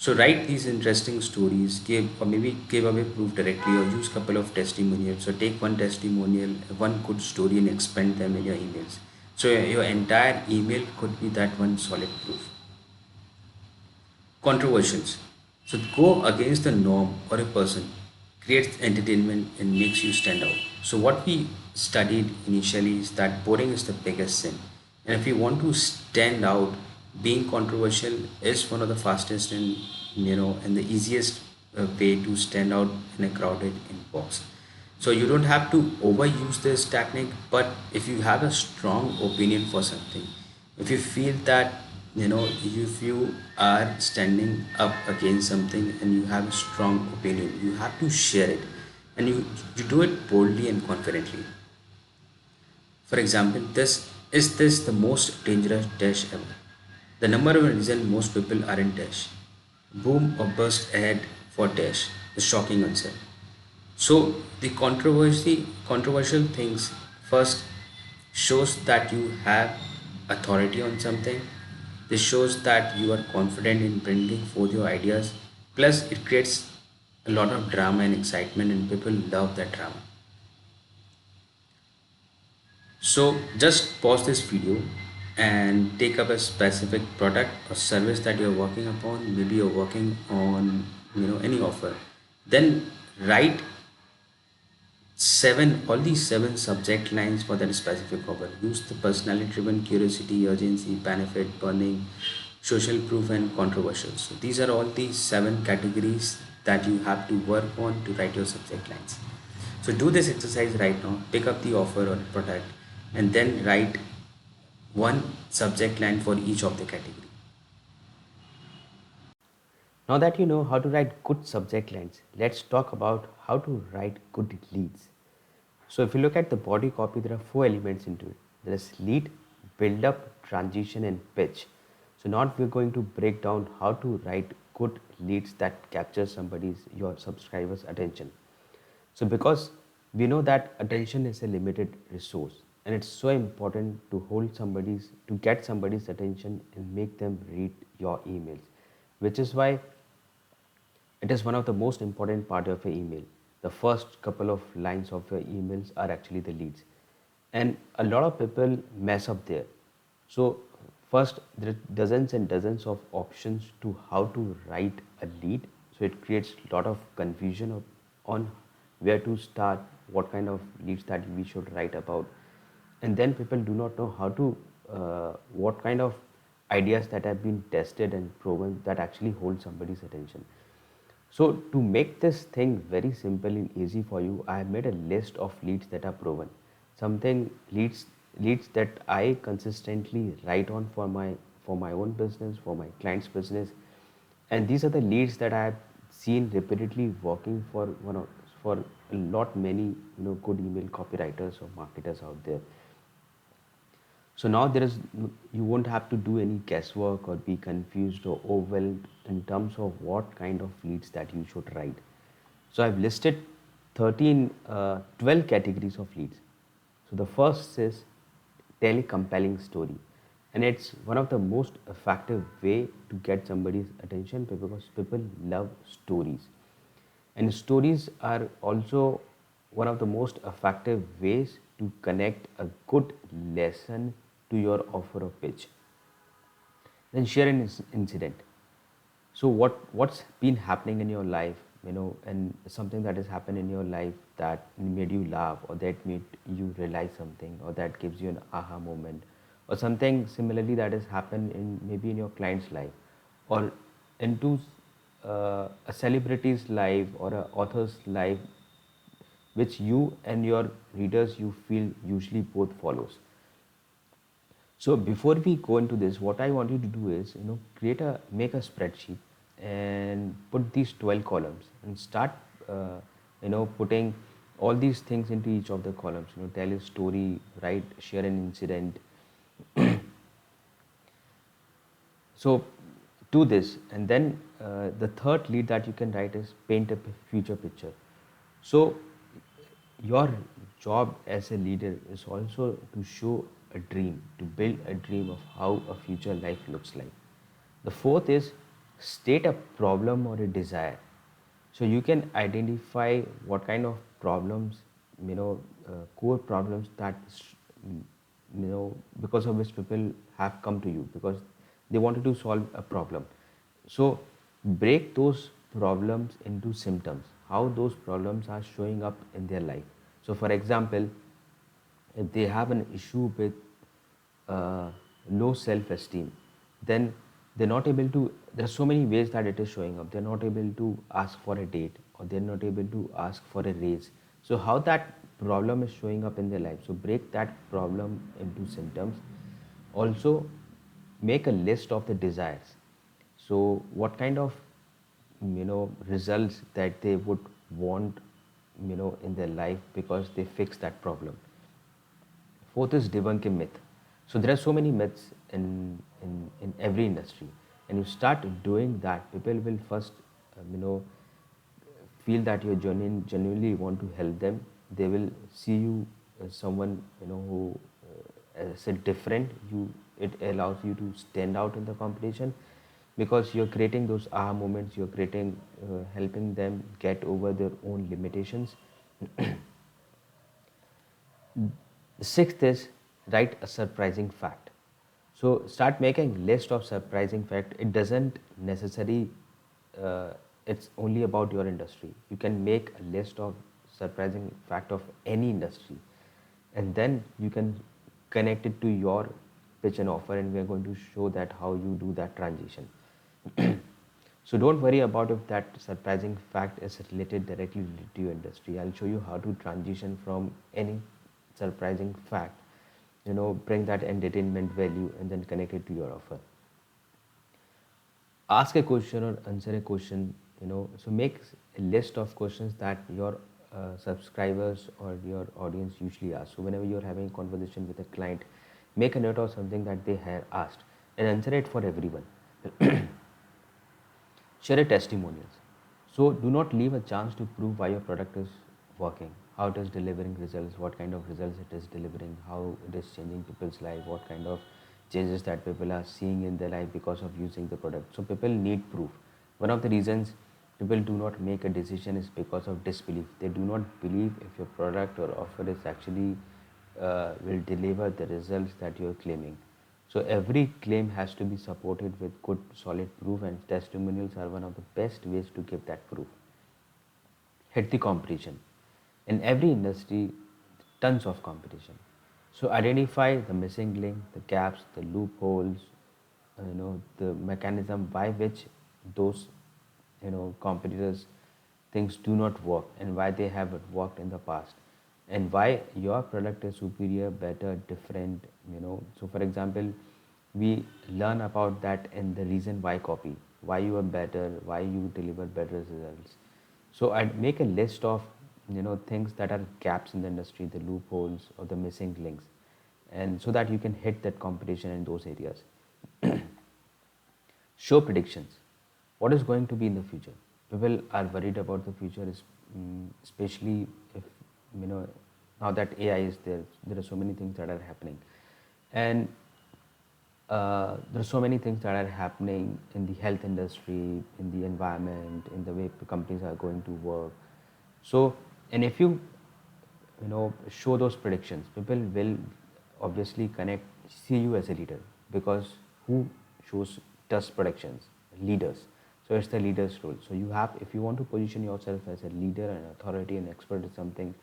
S1: So write these interesting stories, give or maybe give away proof directly, or use couple of testimonials. So take one testimonial, one good story, and expand them in your emails. So your entire email could be that one solid proof. Controversials. So go against the norm or a person, creates entertainment and makes you stand out. So what we studied initially is that boring is the biggest sin. And if you want to stand out, being controversial is one of the fastest and the easiest way to stand out in a crowded inbox. So you don't have to overuse this technique, but if you have a strong opinion for something, if you feel that if you are standing up against something and you have a strong opinion, you have to share it, and you do it boldly and confidently. For example, this the most dangerous dash ever. The number one reason most people aren't dash. Boom or bust ahead for dash. The shocking answer. So the controversial things first shows that you have authority on something. This shows that you are confident in bringing forth your ideas. Plus, it creates a lot of drama and excitement, and people love that drama. So just pause this video and take up a specific product or service that you're working upon. Maybe you're working on any offer. Then write all these seven subject lines for that specific offer. Use the personality driven, curiosity, urgency, benefit, burning, social proof, and controversial. So these are all the seven categories that you have to work on to write your subject lines. So do this exercise right now. Pick up the offer or product and then write one subject line for each of the category. Now that you know how to write good subject lines, let's talk about how to write good leads. So if you look at the body copy, there are four elements into it. There is lead, build up, transition, and pitch. So now we're going to break down how to write good leads that capture your subscribers' attention. So because we know that attention is a limited resource, and it's so important to get somebody's attention and make them read your emails, which is why it is one of the most important part of your email. The first couple of lines of your emails are actually the leads. And a lot of people mess up there. So first, there are dozens and dozens of options to how to write a lead. So it creates a lot of confusion on where to start, what kind of leads that we should write about. And then people do not know what kind of ideas that have been tested and proven that actually hold somebody's attention. So to make this thing very simple and easy for you, I have made a list of leads that are proven. Something leads that I consistently write on for my own business, for my client's business, and these are the leads that I have seen repeatedly working for a lot many good email copywriters or marketers out there. So now you won't have to do any guesswork or be confused or overwhelmed in terms of what kind of leads that you should write. So I've listed 12 categories of leads. So the first is tell a compelling story. And it's one of the most effective way to get somebody's attention because people love stories. And stories are also one of the most effective ways to connect a good lesson to your offer or pitch. Then share an incident. So what's been happening in your life, and something that has happened in your life that made you laugh or that made you realize something or that gives you an aha moment or something similarly that has happened in maybe in your client's life or into a celebrity's life or a author's life which you and your readers you feel usually both follows. So before we go into this, what I want you to do is, make a spreadsheet and put these 12 columns and start, putting all these things into each of the columns. Tell a story, write, share an incident. So do this, and then the third lead that you can write is paint a future picture. So your job as a leader is also to show a dream, to build a dream of how a future life looks like. The fourth is state a problem or a desire. So you can identify what kind of problems, core problems that, because of which people have come to you because they wanted to solve a problem. So break those problems into symptoms, how those problems are showing up in their life. So for example, if they have an issue with low self-esteem, then they're not able to, there are so many ways that it is showing up. They're not able to ask for a date or they're not able to ask for a raise. So how that problem is showing up in their life. So break that problem into symptoms. Also make a list of the desires. So what kind of results that they would want in their life because they fix that problem. Fourth is debunk a myth. So there are so many myths in every industry, and you start doing that, people will first, feel that you genuinely want to help them. They will see you as someone who as a different. It allows you to stand out in the competition because you're creating those aha moments. You're creating, helping them get over their own limitations. The sixth is write a surprising fact. So start making list of surprising fact. It doesn't necessarily, it's only about your industry. You can make a list of surprising fact of any industry, and then you can connect it to your pitch and offer, and we are going to show that how you do that transition. So don't worry about if that surprising fact is related directly to your industry. I'll show you how to transition from any surprising fact, bring that entertainment value and then connect it to your offer. Ask a question or answer a question, so make a list of questions that your subscribers or your audience usually ask. So whenever you're having a conversation with a client, make a note of something that they have asked and answer it for everyone. Share a testimonials. So do not leave a chance to prove why your product is working, how it is delivering results, what kind of results it is delivering, how it is changing people's life, what kind of changes that people are seeing in their life because of using the product. So people need proof. One of the reasons people do not make a decision is because of disbelief. They do not believe if your product or offer is actually will deliver the results that you're claiming. So every claim has to be supported with good solid proof, and testimonials are one of the best ways to give that proof. Hit the competition. In every industry, tons of competition. So identify the missing link, the gaps, the loopholes, the mechanism by which those competitors things do not work and why they haven't worked in the past and why your product is superior, better, different. So for example, we learn about that in the reason why copy, why you are better, why you deliver better results. So I'd make a list of things that are gaps in the industry, the loopholes or the missing links, and so that you can hit that competition in those areas. Show predictions. What is going to be in the future? People are worried about the future, especially if you know now that AI is there. There are so many things that are happening, and there are so many things that are happening in the health industry, in the environment, in the way companies are going to work. So, and if you show those predictions, people will obviously connect, see you as a leader, because who shows does predictions? Leaders. So it's the leader's role. So you have, if you want to position yourself as a leader, an authority, an expert in something,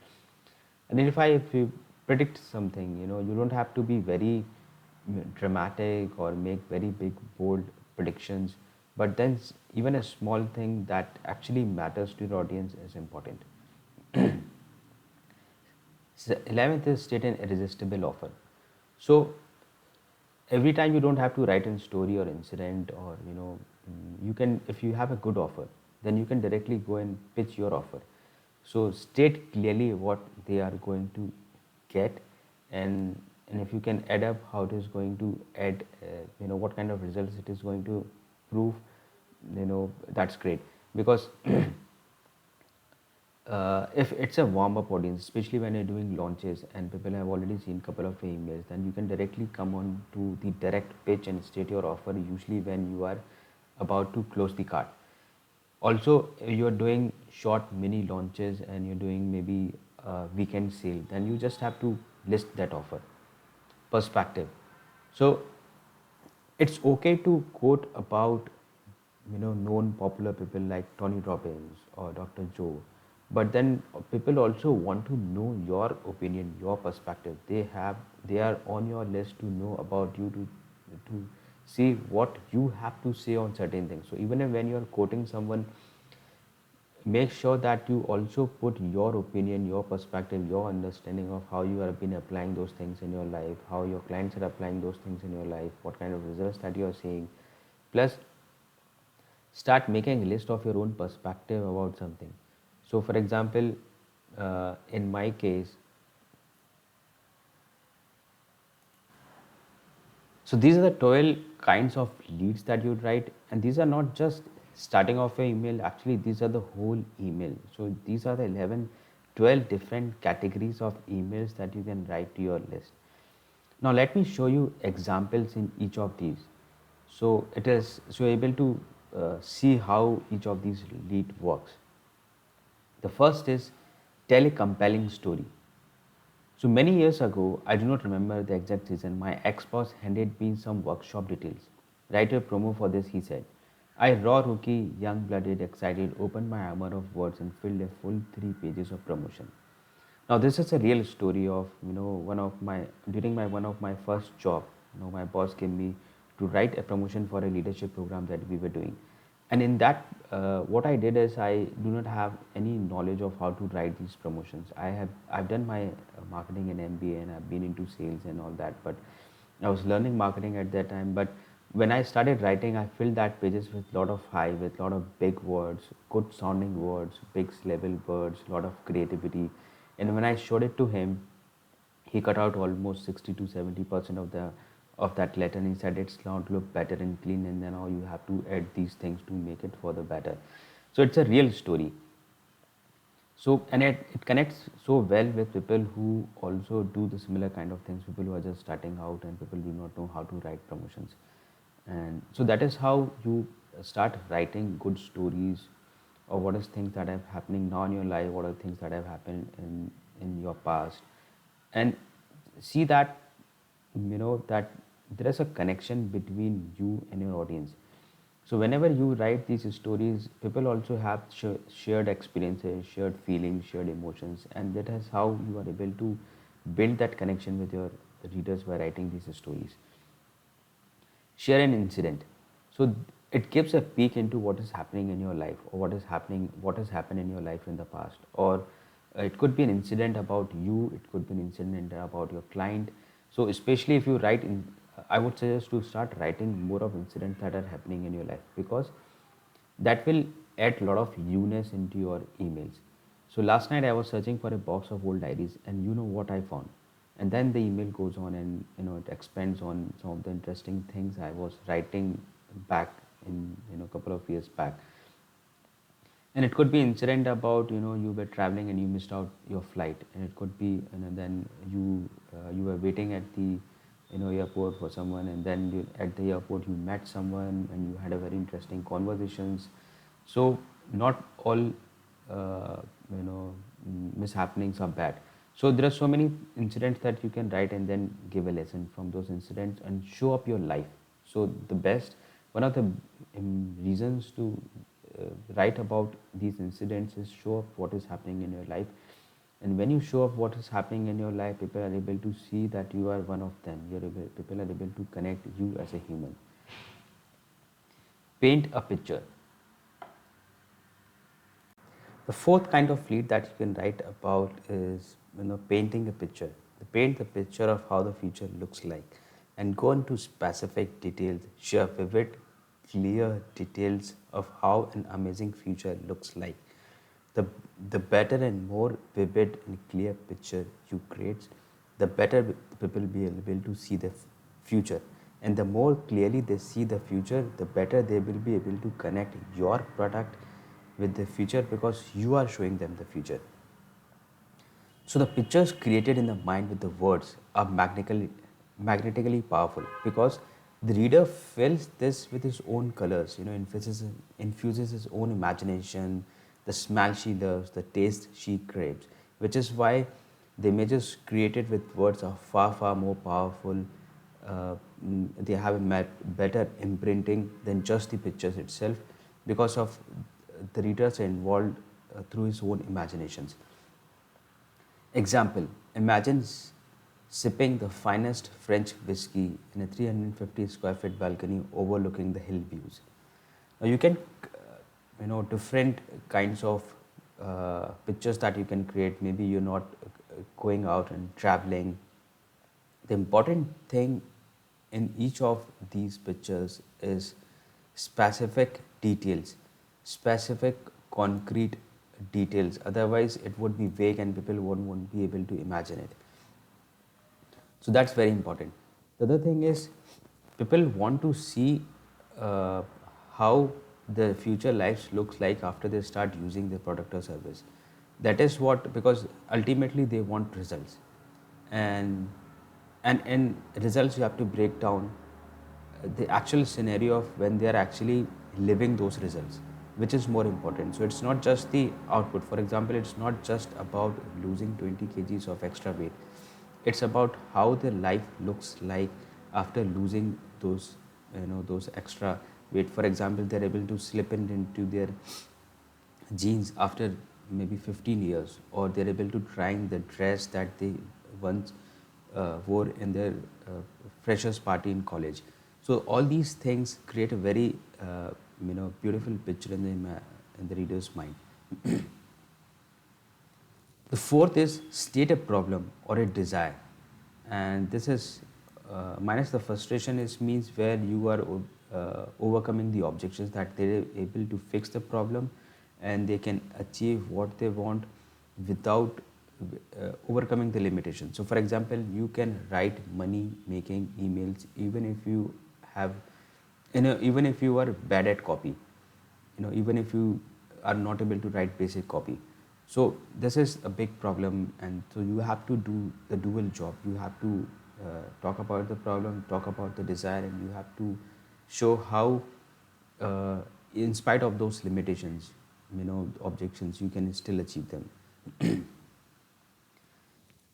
S1: identify, if you predict something, you don't have to be very dramatic or make very big bold predictions, but then even a small thing that actually matters to your audience is important. 11th is state an irresistible offer. So every time you don't have to write a story or incident, or you can, if you have a good offer, then you can directly go and pitch your offer. So state clearly what they are going to get, and if you can add up how it is going to add, what kind of results it is going to prove, that's great. Because if it's a warm-up audience, especially when you're doing launches and people have already seen a couple of emails, then you can directly come on to the direct pitch and state your offer, usually when you are about to close the card. Also, if you're doing short mini launches and you're doing maybe a weekend sale, then you just have to list that offer. Perspective. So it's okay to quote about known popular people like Tony Robbins or Dr. Joe, but then people also want to know your opinion, your perspective. They are on your list to know about you, to see what you have to say on certain things. So even if when you are quoting someone, make sure that you also put your opinion, your perspective, your understanding of how you have been applying those things in your life, how your clients are applying those things in your life, what kind of results that you are seeing. Plus, start making a list of your own perspective about something. So for example, in my case, so these are the 12 kinds of leads that you write, and these are not just starting off your email. Actually, these are the whole email. So these are the 11, 12 different categories of emails that you can write to your list. Now let me show you examples in each of these. So it is, so you're able to see how each of these lead works. The first is tell a compelling story. So many years ago, I do not remember the exact season, my ex-boss handed me some workshop details. Write a promo for this, he said. I, raw rookie, young-blooded, excited, opened my armor of words and filled a full 3 pages of promotion. Now this is a real story of one of my, during my one of my first job. My boss gave me to write a promotion for a leadership program that we were doing, and in that, what I did is, I do not have any knowledge of how to write these promotions. I've done my marketing and MBA, and I've been into sales and all that, but I was learning marketing at that time. But when I started writing, I filled that pages with lot of high, with lot of big words, good sounding words, big level words, lot of creativity. And when I showed it to him, he cut out almost 60 to 70% of that letter, and he said it's not look better and clean, and then now you have to add these things to make it further better. So it's a real story. So, and it connects so well with people who also do the similar kind of things, people who are just starting out and people do not know how to write promotions. And so that is how you start writing good stories, or what is things that are happening now in your life, what are things that have happened in your past, and see that that there is a connection between you and your audience. So whenever you write these stories, people also have shared experiences, shared feelings, shared emotions, and that is how you are able to build that connection with your readers by writing these stories. Share an incident. So it gives a peek into what is happening in your life, or what has happened in your life in the past, or it could be an incident about you, it could be an incident about your client. So especially if you write in, I would suggest to start writing more of incidents that are happening in your life, because that will add a lot of newness into your emails. So last night I was searching for a box of old diaries, and you know what I found? And then the email goes on, and it expands on some of the interesting things I was writing back in a couple of years back. And it could be incident about you were traveling and you missed out your flight, and it could be then you were waiting at the airport for someone, and then at the airport you met someone and you had a very interesting conversations. So not all uh, mishappenings are bad. So there are so many incidents that you can write and then give a lesson from those incidents and show up your life. So the best one of the reasons to write about these incidents is show up what is happening in your life. And when you show up what is happening in your life, people are able to see that you are one of them. People are able to connect you as a human. Paint a picture. The fourth kind of lead that you can write about is painting a picture. Paint the picture of how the future looks like, and go into specific details. Share vivid, clear details of how an amazing future looks like. The the better and more vivid and clear picture you create, the better people will be able to see the future. And the more clearly they see the future, the better they will be able to connect your product with the future, because you are showing them the future. So the pictures created in the mind with the words are magnetically powerful, because the reader fills this with his own colors, infuses his own imagination, the smell she loves, the taste she craves, which is why the images created with words are far, far more powerful. They have a better imprinting than just the pictures itself, because of the readers are involved through his own imaginations. Example: imagine sipping the finest French whiskey in a 350 square feet balcony overlooking the hill views. Now you can, different kinds of pictures that you can create. Maybe you're not going out and traveling. The important thing in each of these pictures is specific details, specific concrete details. Otherwise, it would be vague and people won't be able to imagine it. So that's very important. The other thing is, people want to see uh, how the future lives looks like after they start using the product or service. That is what, because ultimately they want results, and in results you have to break down the actual scenario of when they are actually living those results, which is more important. So it's not just the output. For example, it's not just about losing 20 kgs of extra weight. It's about how their life looks like after losing those extra weight. For example, they're able to slip into their jeans after maybe 15 years, or they're able to trying the dress that they once wore in their freshers party in college. So all these things create a very beautiful picture in the reader's mind. The fourth is state a problem or a desire, and this is minus the frustration is means where you are overcoming the objections, that they're able to fix the problem and they can achieve what they want without overcoming the limitations. So, for example, you can write money making emails even if you have, even if you are bad at copy, even if you are not able to write basic copy. So this is a big problem, and so you have to do the dual job. You have to talk about the problem, talk about the desire, and you have to show how in spite of those limitations, objections, you can still achieve them.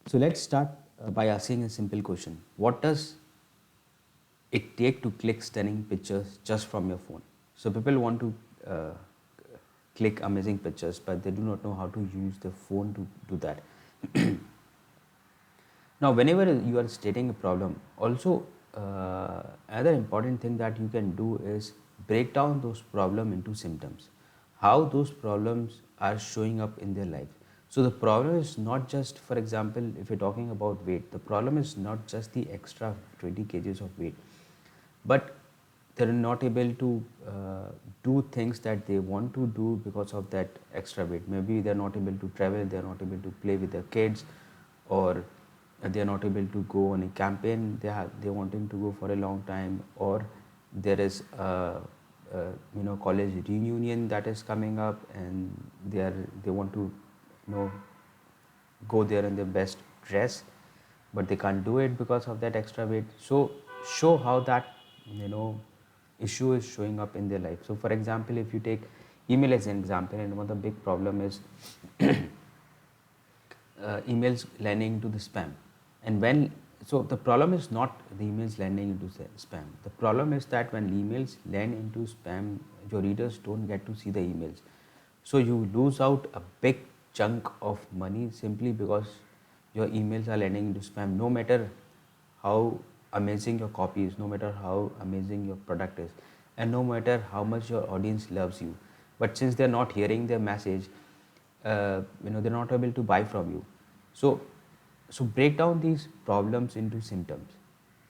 S1: So let's start by asking a simple question: what does it take to click stunning pictures just from your phone? So people want to click amazing pictures, but they do not know how to use the phone to do that. Now, whenever you are stating a problem, also another important thing that you can do is break down those problem into symptoms, how those problems are showing up in their life. So the problem is not just, for example, if you're talking about weight, the problem is not just the extra 20 kgs of weight, but they're not able to do things that they want to do because of that extra weight. Maybe they're not able to travel, they're not able to play with their kids, or they're not able to go on a campaign they're wanting to go for a long time, or there is college reunion that is coming up, and they want to you know go there in their best dress, but they can't do it because of that extra weight. So show how that you know issue is showing up in their life. So for example, if you take email as an example, and one of the big problem is emails landing into the spam. And when so the problem is not the emails landing into spam. The problem is that when emails land into spam, your readers don't get to see the emails. So you lose out a big chunk of money simply because your emails are landing into spam. No matter how amazing your copy is, no matter how amazing your product is, and no matter how much your audience loves you, but since they're not hearing their message, they're not able to buy from you. So break down these problems into symptoms,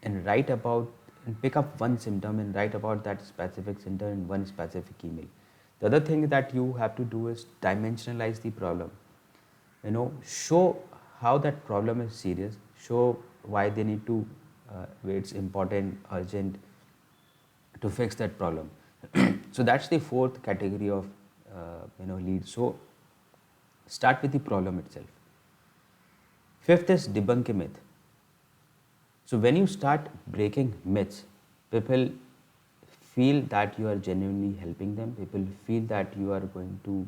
S1: and write about and pick up one symptom and write about that specific symptom in one specific email. The other thing that you have to do is dimensionalize the problem. Show how that problem is serious, show why they need to why it's important, urgent to fix that problem. So that's the fourth category of lead. So start with the problem itself. Fifth is debunk a myth. So when you start breaking myths, people feel that you are genuinely helping them. People feel that you are going to,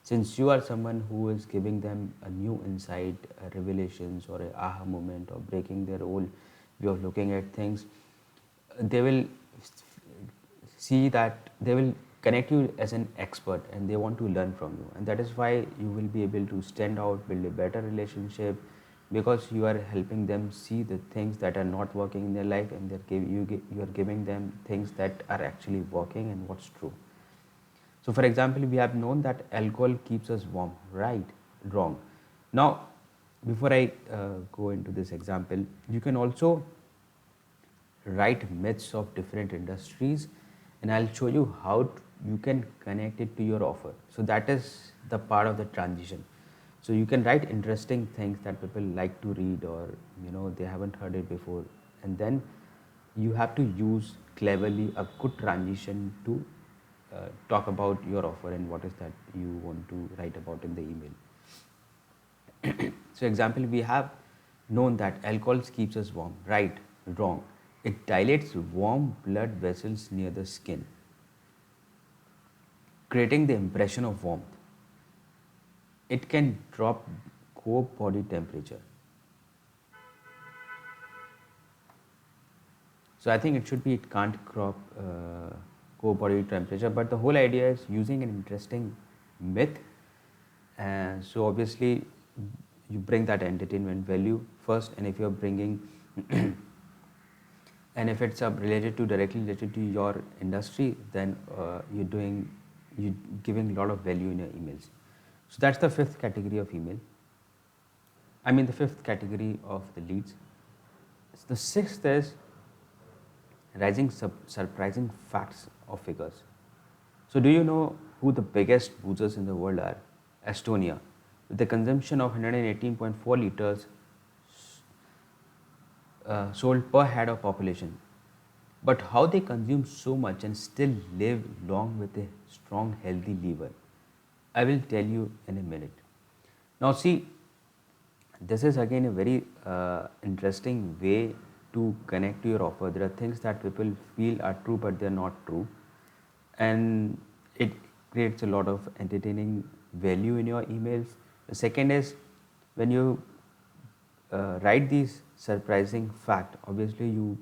S1: since you are someone who is giving them a new insight, revelations, or a aha moment, or breaking their old way of looking at things, they will see that they will connect you as an expert, and they want to learn from you, and that is why you will be able to stand out, build a better relationship, because you are helping them see the things that are not working in their life, and you are giving them things that are actually working and what's true. So for example, we have known that alcohol keeps us warm, right? Wrong. Now, before I go into this example, you can also write myths of different industries, and I'll show you how you can connect it to your offer. So that is the part of the transition. So you can write interesting things that people like to read, or they haven't heard it before, and then you have to use cleverly a good transition to talk about your offer and what is that you want to write about in the email. So example, we have known that alcohol keeps us warm, right? Wrong. It dilates warm blood vessels near the skin, creating the impression of warmth. It can drop core body temperature. So I think it should be it can't drop core body temperature, but the whole idea is using an interesting myth. And so obviously you bring that entertainment value first, and if you're bringing and if it's directly related to your industry, then you're giving a lot of value in your emails. So that's the fifth category of email. I mean the fifth category of the leads. The sixth is rising surprising facts or figures. So do you know who the biggest boozers in the world are? Estonia, with a consumption of 118.4 liters sold per head of population. But how they consume so much and still live long with a strong, healthy liver, I will tell you in a minute. Now, see, this is again a very interesting way to connect to your offer. There are things that people feel are true, but they're not true, and it creates a lot of entertaining value in your emails. The second is when you write these surprising fact, obviously you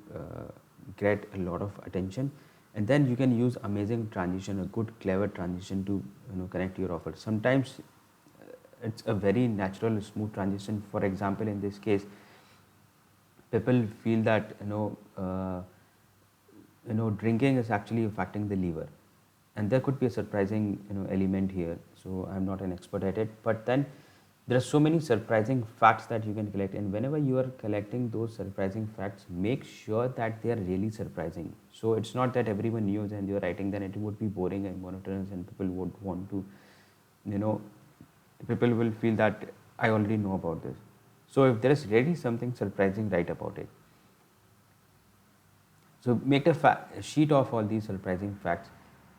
S1: get a lot of attention, and then you can use amazing transition, a good clever transition to connect to your offer. Sometimes it's a very natural smooth transition. For example, in this case, people feel that drinking is actually affecting the liver, and there could be a surprising element here. So I'm not an expert at it, but then There are so many surprising facts that you can collect, and whenever you are collecting those surprising facts, make sure that they are really surprising. So it's not that everyone knows and you're writing, then it would be boring and monotonous, and people would want to, you know, people will feel that I already know about this. So if there is really something surprising, write about it. So make a sheet of all these surprising facts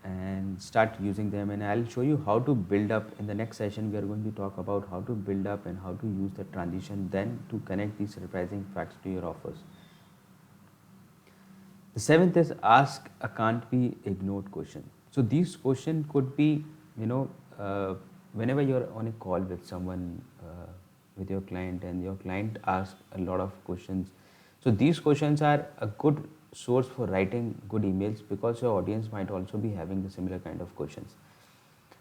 S1: and start using them, and I'll show you how to build up. In the next session we are going to talk about how to build up and how to use the transition then to connect these surprising facts to your offers. The seventh is ask a can't be ignored question. So these questions could be, whenever you're on a call with someone, with your client, and your client asks a lot of questions. So these questions are a good source for writing good emails, because your audience might also be having the similar kind of questions.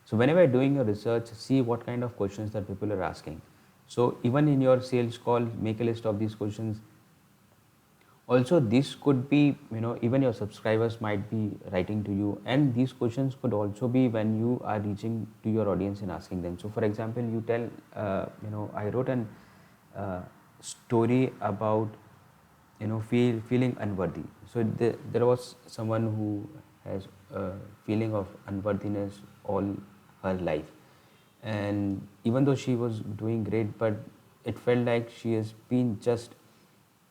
S1: So whenever you're doing your research, see what kind of questions that people are asking. So even in your sales call, make a list of these questions. Also, this could be, even your subscribers might be writing to you, and these questions could also be when you are reaching to your audience and asking them. So for example, you tell, I wrote an story about, feeling unworthy. So there was someone who has a feeling of unworthiness all her life, and even though she was doing great, but it felt like she has been just,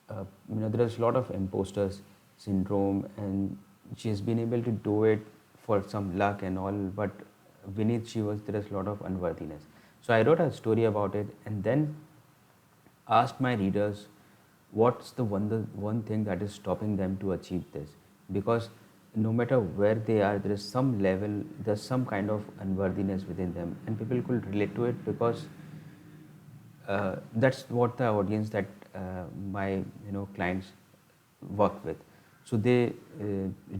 S1: there is a lot of imposters syndrome, and she has been able to do it for some luck and all, but beneath there is a lot of unworthiness. So I wrote a story about it, and then asked my readers what's the one thing that is stopping them to achieve this, because no matter where they are, there is some level, there's some kind of unworthiness within them, and people could relate to it, because that's what the audience that my clients work with. So they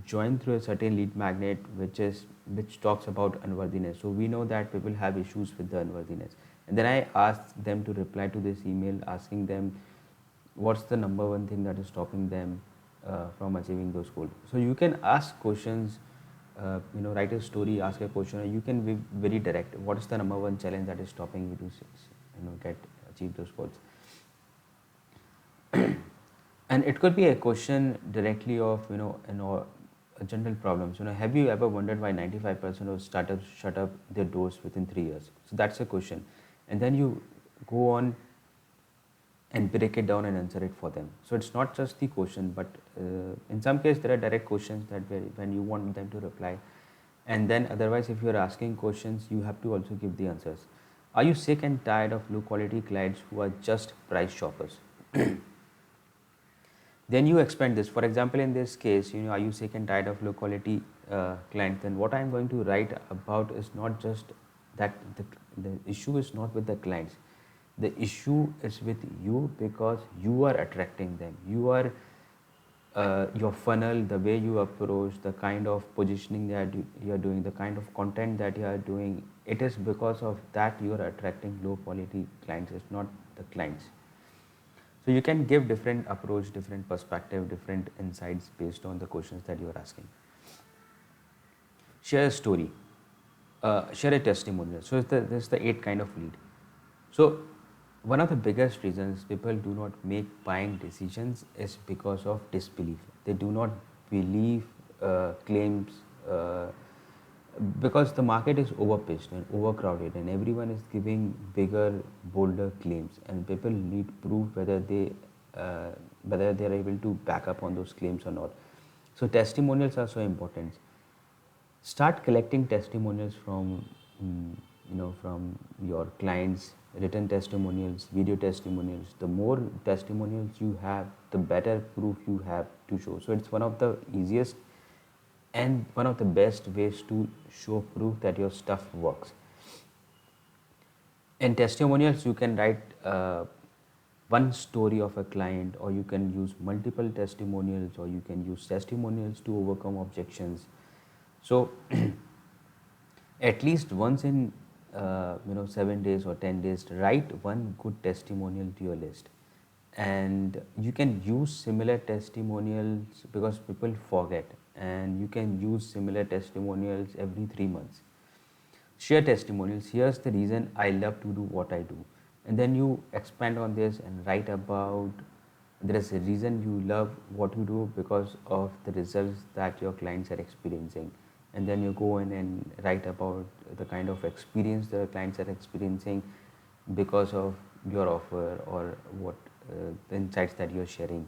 S1: join through a certain lead magnet which talks about unworthiness. So we know that people have issues with the unworthiness, and then I asked them to reply to this email asking them what's the number one thing that is stopping them from achieving those goals. So you can ask questions, write a story, ask a question, or you can be very direct. What is the number one challenge that is stopping you to get achieve those goals? And it could be a question directly of, a general problems. Have you ever wondered why 95% of startups shut up their doors within 3 years? So that's a question, and then you go on and break it down and answer it for them. So it's not just the question, but in some case there are direct questions that when you want them to reply, and then otherwise if you're asking questions, you have to also give the answers. Are you sick and tired of low quality clients who are just price shoppers? Then you expand this. For example, in this case, are you sick and tired of low quality clients? Then what I'm going to write about is not just that the issue is not with the clients. The issue is with you, because you are attracting them. You are your funnel, the way you approach, the kind of positioning that you are doing, the kind of content that you are doing. It is because of that you are attracting low quality clients. It's not the clients. So you can give different approach, different perspective, different insights based on the questions that you are asking. Share a story, share a testimonial. So this is the 8 kind of lead. So one of the biggest reasons people do not make buying decisions is because of disbelief. They do not believe claims, because the market is overpitched and overcrowded, and everyone is giving bigger, bolder claims, and people need proof whether they are able to back up on those claims or not. So testimonials are so important. Start collecting testimonials from from your clients, written testimonials, video testimonials. The more testimonials you have, the better proof you have to show. So it's one of the easiest and one of the best ways to show proof that your stuff works. In testimonials, you can write one story of a client, or you can use multiple testimonials, or you can use testimonials to overcome objections. So at least once in 7 days or 10 days, write one good testimonial to your list. And you can use similar testimonials, because people forget, and you can use similar testimonials every 3 months. Share testimonials. Here's the reason I love to do what I do. and then you expand on this and write about there is a reason you love what you do because of the results that your clients are experiencing, and then you go in and write about the kind of experience the clients are experiencing because of your offer or what the insights that you're sharing.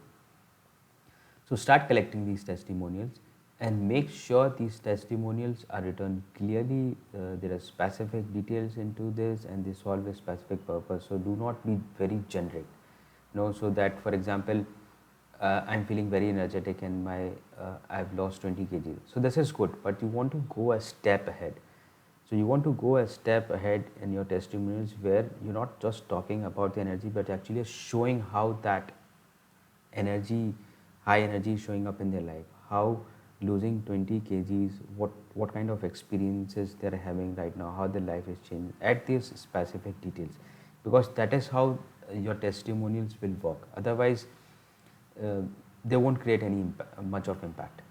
S1: So start collecting these testimonials and make sure these testimonials are written clearly. There are specific details into this and they solve a specific purpose. So do not be very generic. So that for example, I'm feeling very energetic and I've lost 20 kg. So this is good, but you want to go a step ahead. So you want to go a step ahead in your testimonials where you're not just talking about the energy, but actually showing how that energy, high energy is showing up in their life, how losing 20 kgs, what kind of experiences they're having right now, how their life is changed, add these specific details, because that is how your testimonials will work. Otherwise, uh, they won't create any much of impact.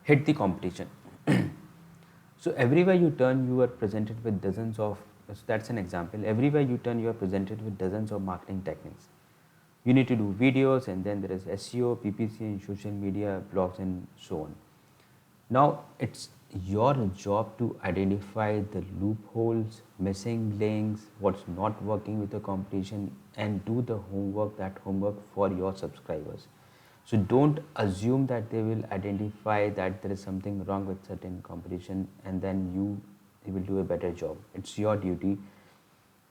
S1: Hit the competition. So everywhere you turn, you are presented with dozens of, so that's an example. Everywhere you turn, you are presented with dozens of marketing techniques. You need to do videos, and then there is SEO, PPC, and social media, blogs, and so on. Now it's your job to identify the loopholes, missing links, what's not working with the competition, and do the homework for your subscribers. So don't assume that they will identify that there is something wrong with certain competition and then you will do a better job. It's your duty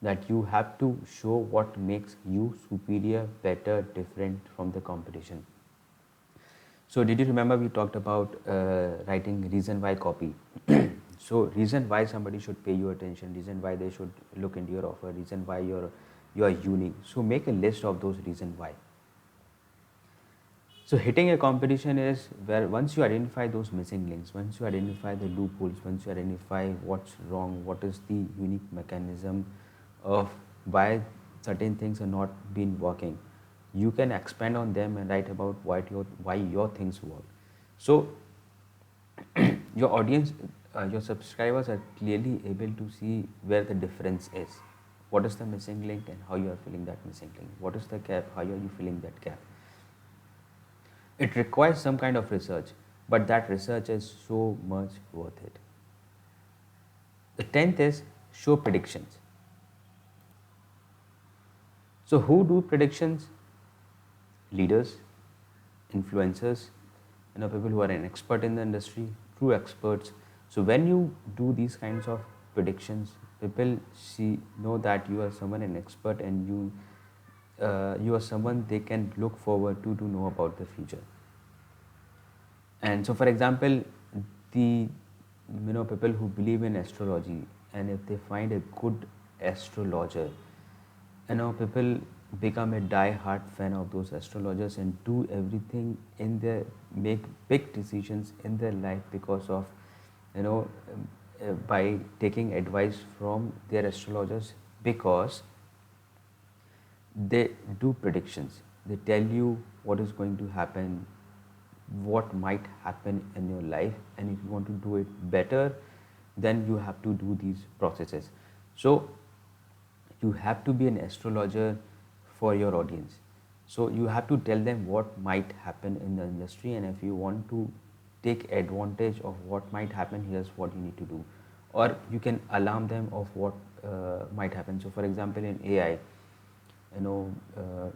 S1: that you have to show what makes you superior, better, different from the competition. So did you remember we talked about writing reason why copy? So reason why somebody should pay you attention, reason why they should look into your offer, reason why you are unique. So make a list of those reason why. So hitting a competition is where once you identify those missing links, once you identify the loopholes, once you identify what's wrong, what is the unique mechanism of why certain things are not been working, you can expand on them and write about why your things work. So your audience, your subscribers are clearly able to see where the difference is. What is the missing link and how you are filling that missing link? What is the gap? How are you filling that gap? It requires some kind of research, but that research is so much worth it. The 10th is show predictions. So, who do predictions? Leaders, influencers, people who are an expert in the industry, true experts. So, when you do these kinds of predictions, people know that you are someone an expert and you are someone they can look forward to know about the future. And so, for example, the people who believe in astrology, and if they find a good astrologer, people become a die-hard fan of those astrologers and do everything in their make big decisions in their life because of by taking advice from their astrologers, because they do predictions. They tell you what is going to happen, what might happen in your life, and if you want to do it better, then you have to do these processes. So you have to be an astrologer for your audience. So you have to tell them what might happen in the industry, and if you want to take advantage of what might happen, here's what you need to do. Or you can alarm them of what might happen. So for example, in AI,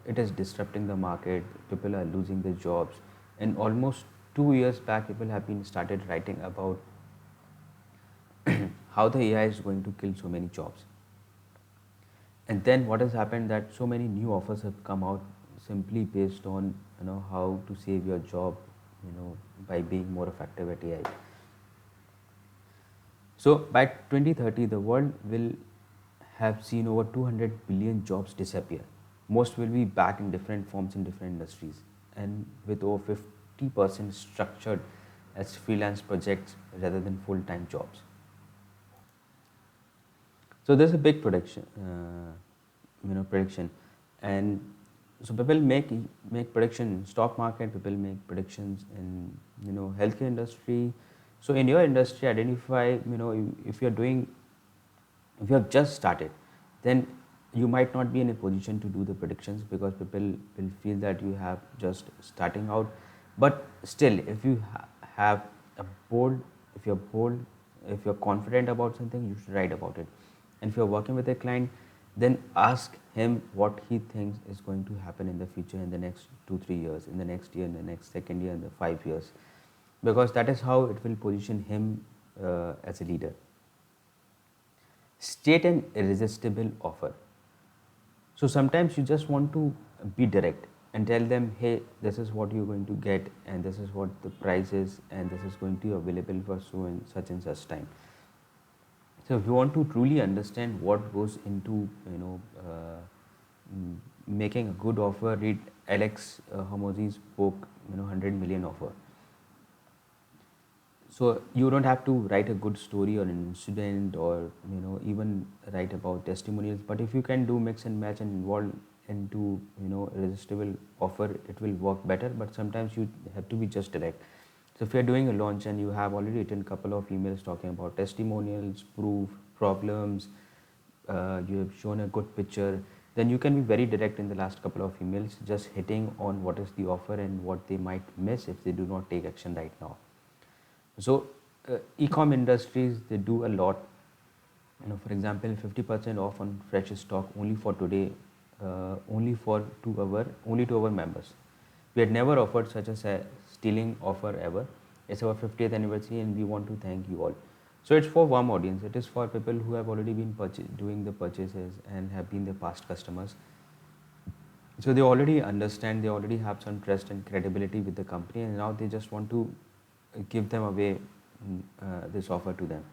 S1: it is disrupting the market, people are losing their jobs, and almost 2 years back people have been started writing about how the AI is going to kill so many jobs. And then what has happened that so many new offers have come out simply based on how to save your job by being more effective at AI. So by 2030 the world will have seen over 200 billion jobs disappear. Most will be back in different forms in different industries, and with over 50% structured as freelance projects rather than full-time jobs. So there's a big prediction, and so people make prediction in stock market. People make predictions in healthcare industry. So in your industry, identify if you're doing, if you have just started, then you might not be in a position to do the predictions because people will feel that you have just starting out. But still, if you have a bold, if you're bold, if you're confident about something, you should write about it. And if you're working with a client, then ask him what he thinks is going to happen in the future, in the next 2 3 years, in the next year, in the next second year, in the 5 years, because that is how it will position him as a leader. State an irresistible offer. So sometimes you just want to be direct and tell them, hey, this is what you're going to get, and this is what the price is, and this is going to be available for so and such time. So if you want to truly understand what goes into, making a good offer, read Alex Hormozy's book, 100 Million Offer. So you don't have to write a good story or an incident, or even write about testimonials, but if you can do mix and match and involve into irresistible offer, it will work better. But sometimes you have to be just direct. So if you're doing a launch and you have already written a couple of emails talking about testimonials, proof, problems, you have shown a good picture, then you can be very direct in the last couple of emails, just hitting on what is the offer and what they might miss if they do not take action right now. So e-com industries, they do a lot. For example, 50% off on fresh stock only for today, only to our members. We had never offered such a stealing offer ever. It's our 50th anniversary and we want to thank you all. So it's for warm audience. It is for people who have already been doing the purchases and have been the past customers. So they already understand, they already have some trust and credibility with the company, and now they just want to give them away this offer to them.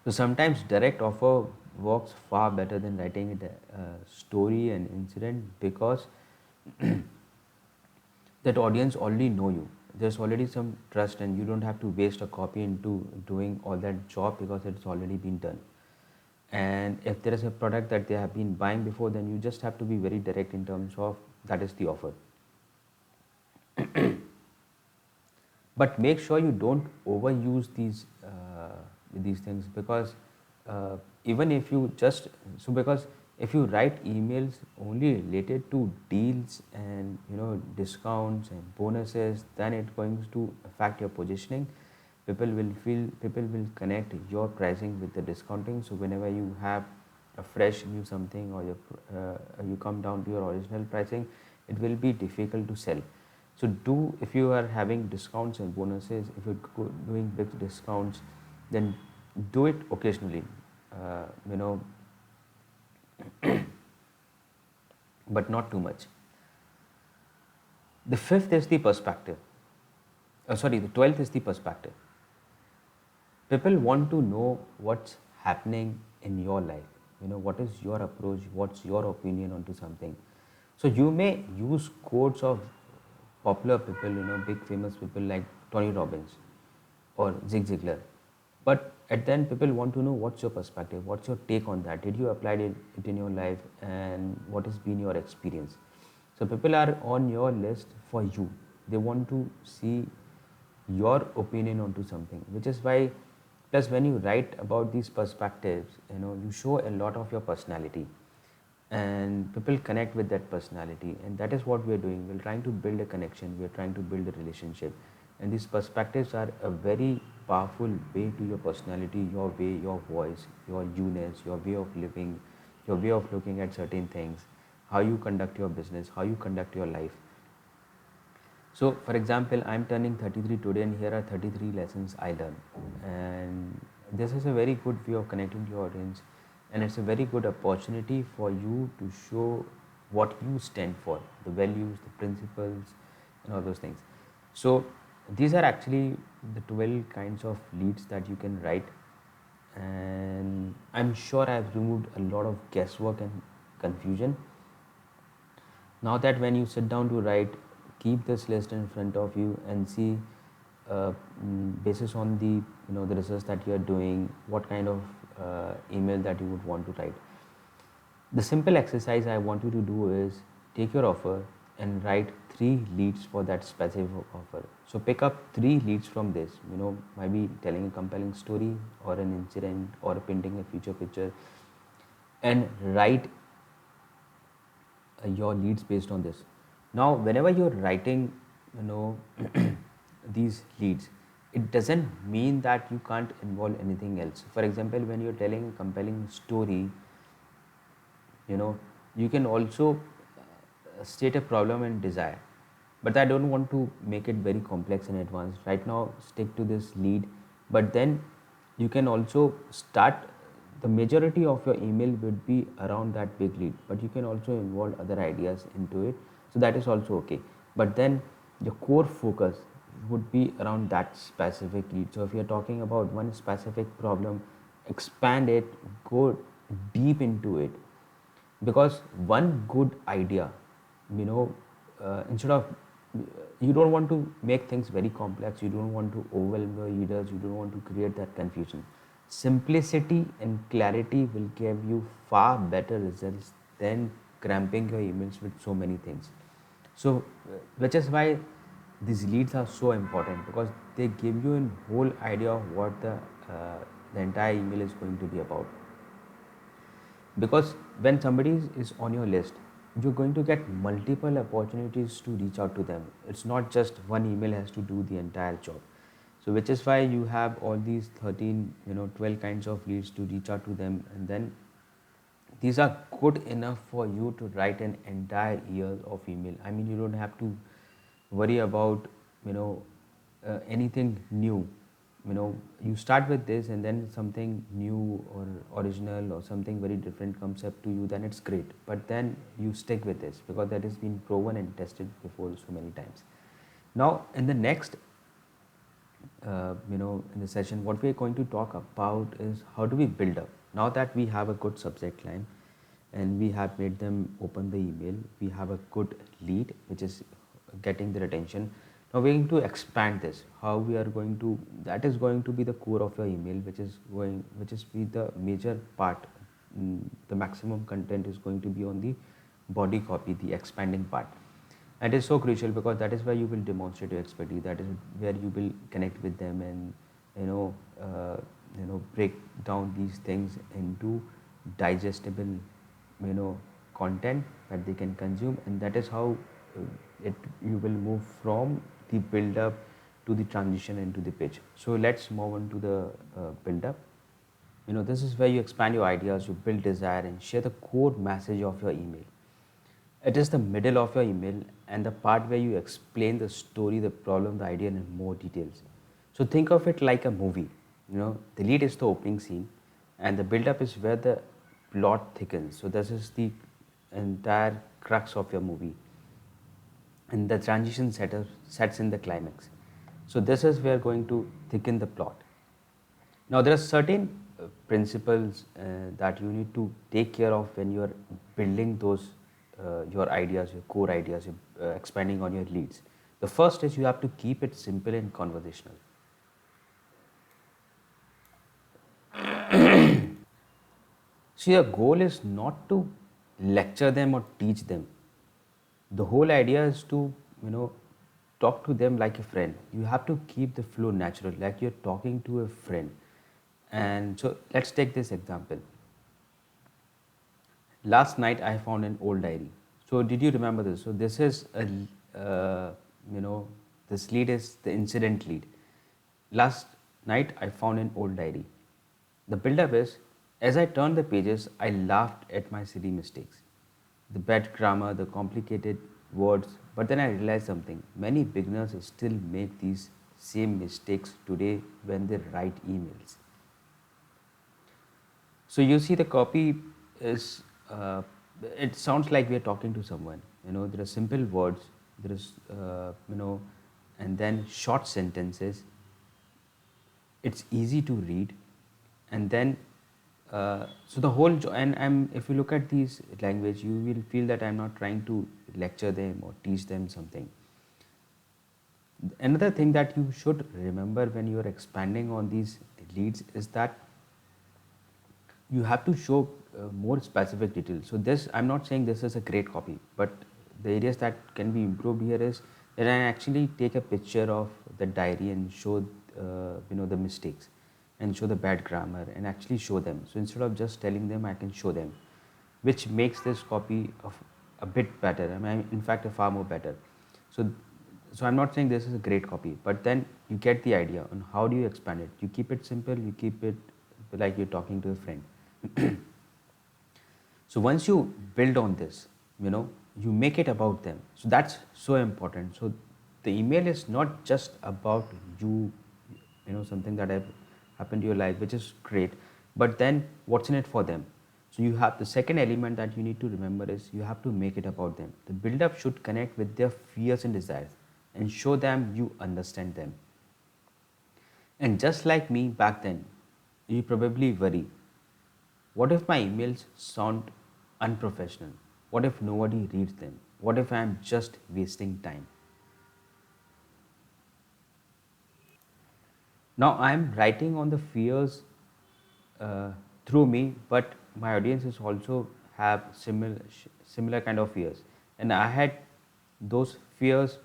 S1: So sometimes direct offer works far better than writing a story and incident, because that audience already know you. There's already some trust and you don't have to waste a copy into doing all that job because it's already been done. And if there is a product that they have been buying before, then you just have to be very direct in terms of that is the offer. But make sure you don't overuse these things, because even if you just because if you write emails only related to deals and discounts and bonuses, then it's going to affect your positioning. People will connect your pricing with the discounting. So whenever you have a fresh new something, or you come down to your original pricing, it will be difficult to sell. So if you are having discounts and bonuses, if you're doing big discounts, then do it occasionally, but not too much. The 12th is the perspective. The 12th is the perspective. People want to know what's happening in your life. What is your approach? What's your opinion onto something? So you may use quotes of popular people, big famous people like Tony Robbins or Zig Ziglar. But at the end, people want to know what's your perspective, what's your take on that. Did you apply it in your life, and what has been your experience? So people are on your list for you. They want to see your opinion onto something, which is why, plus when you write about these perspectives, you show a lot of your personality, and people connect with that personality. And that is what we're doing. We're trying to build a connection, we're trying to build a relationship, and these perspectives are a very powerful way to your personality, your way, your voice, your uniqueness, your way of living, your way of looking at certain things, how you conduct your business, how you conduct your life. So for example, I'm turning 33 today, and here are 33 lessons I learned, and this is a very good way of connecting to your audience, and it's a very good opportunity for you to show what you stand for, the values, the principles, and all those things. So these are actually the 12 kinds of leads that you can write, and I'm sure I've removed a lot of guesswork and confusion. Now that when you sit down to write, keep this list in front of you and see, basis on the research that you are doing, what kind of email that you would want to write. The simple exercise I want you to do is take your offer and write 3 leads for that specific offer. So pick up 3 leads from this, might be telling a compelling story, or an incident, or painting a future picture. and write your leads based on this. Now, whenever you're writing, you know, these leads, it doesn't mean that you can't involve anything else. For example, when you're telling a compelling story, you know, you can also state a problem and desire, but I don't want to make it very complex in advance right now. Stick to this lead, but then you can also start. The majority of your email would be around that big lead, but you can also involve other ideas into it, so that is also okay. But then your core focus would be around that specific lead. So if you're talking about one specific problem, expand it, go deep into it, because one good idea, you know, instead of, you don't want to make things very complex, you don't want to overwhelm your readers, you don't want to create that confusion. Simplicity and clarity will give you far better results than cramping your emails with so many things. So which is why these leads are so important, because they give you a whole idea of what the entire email is going to be about. Because when somebody is on your list, you're going to get multiple opportunities to reach out to them. It's not just one email has to do the entire job. So which is why you have all these 13, 12 kinds of leads to reach out to them, and then these are good enough for you to write an entire year of email. I mean, you don't have to worry about, anything new. You start with this, and then something new or original or something very different comes up to you, then it's great. But then you stick with this, because that has been proven and tested before so many times. Now, in the next in the session, what we're going to talk about is how do we build up. Now that we have a good subject line and we have made them open the email, we have a good lead which is getting their attention. Now we're going to expand this. How we are going to, that is going to be the core of your email, which is be the major part. The maximum content is going to be on the body copy, the expanding part. And it's so crucial, because that is where you will demonstrate your expertise, that is where you will connect with them, and you know break down these things into digestible content that they can consume. And that is how it you will move from the build up to the transition into the pitch. So let's move on to the build up. This is where you expand your ideas, you build desire, and share the core message of your email. It is the middle of your email and the part where you explain the story, the problem, the idea in more details. So think of it like a movie. The lead is the opening scene, and the build-up is where the plot thickens. So this is the entire crux of your movie, and the transition sets in the climax. So this is where going to thicken the plot. Now there are certain principles that you need to take care of when you are building those your ideas, your core ideas, expanding on your leads. The first is you have to keep it simple and conversational. So your goal is not to lecture them or teach them. The whole idea is to talk to them like a friend. You have to keep the flow natural, like you're talking to a friend. And so let's take this example. Last night I found an old diary. So did you remember this? So this is you know this lead is the incident lead. Last night I found an old diary. The build-up is, as I turned the pages, I laughed at my silly mistakes, the bad grammar, the complicated words. But then I realized something. Many beginners still make these same mistakes today when they write emails. So you see, the copy is, it sounds like we are talking to someone. There are simple words, there is, and then short sentences. It's easy to read, and then, so the whole, and if you look at these language, you will feel that I'm not trying to lecture them or teach them something. Another thing that you should remember when you are expanding on these leads is that you have to show more specific details. So this, I'm not saying this is a great copy, but the areas that can be improved here is that I actually take a picture of the diary and show the mistakes, and show the bad grammar, and actually show them. So instead of just telling them, I can show them. which makes this copy of a bit better. I mean, in fact, a far more better. So, so I'm not saying this is a great copy, but then you get the idea on how do you expand it. You keep it simple. You keep it like you're talking to a friend. So once you build on this, you make it about them. So that's so important. So the email is not just about you, something that have happened to your life, which is great, but then what's in it for them? So you have the second element that you need to remember is you have to make it about them. The build up should connect with their fears and desires and show them you understand them. And just like me back then, you probably worry, what if my emails sound unprofessional? What if nobody reads them? What if I'm just wasting time? Now I'm writing on the fears uh, through me, but my audiences also have similar kind of fears, and I had those fears,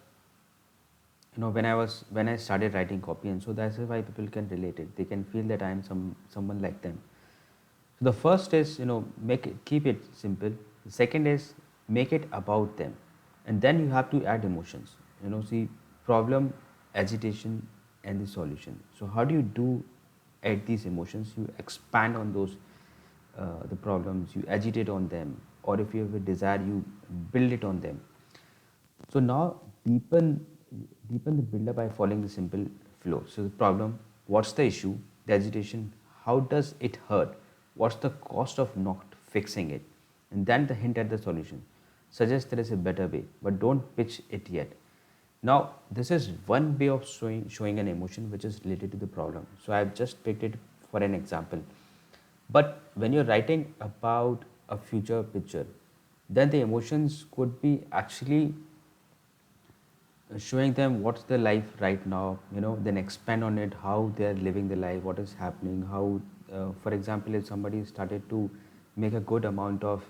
S1: when I started writing copy, and so that's why people can relate it. They can feel that I am someone like them. So the first is, keep it simple. The second is make it about them, and then you have to add emotions. See, problem, agitation, and the solution. So how do you do add these emotions? You expand on those, the problems. You agitate on them, or if you have a desire, you build it on them. So now deepen the builder by following the simple flow. So the problem, what's the issue, the agitation, how does it hurt, what's the cost of not fixing it, and then the hint at the solution. Suggest there is a better way, but don't pitch it yet. Now this is one way of showing an emotion which is related to the problem. So I've just picked it for an example. But when you're writing about a future picture, then the emotions could be actually showing them what's their life right now, then expand on it, how they're living their life, what is happening, how, for example, if somebody started to make a good amount of,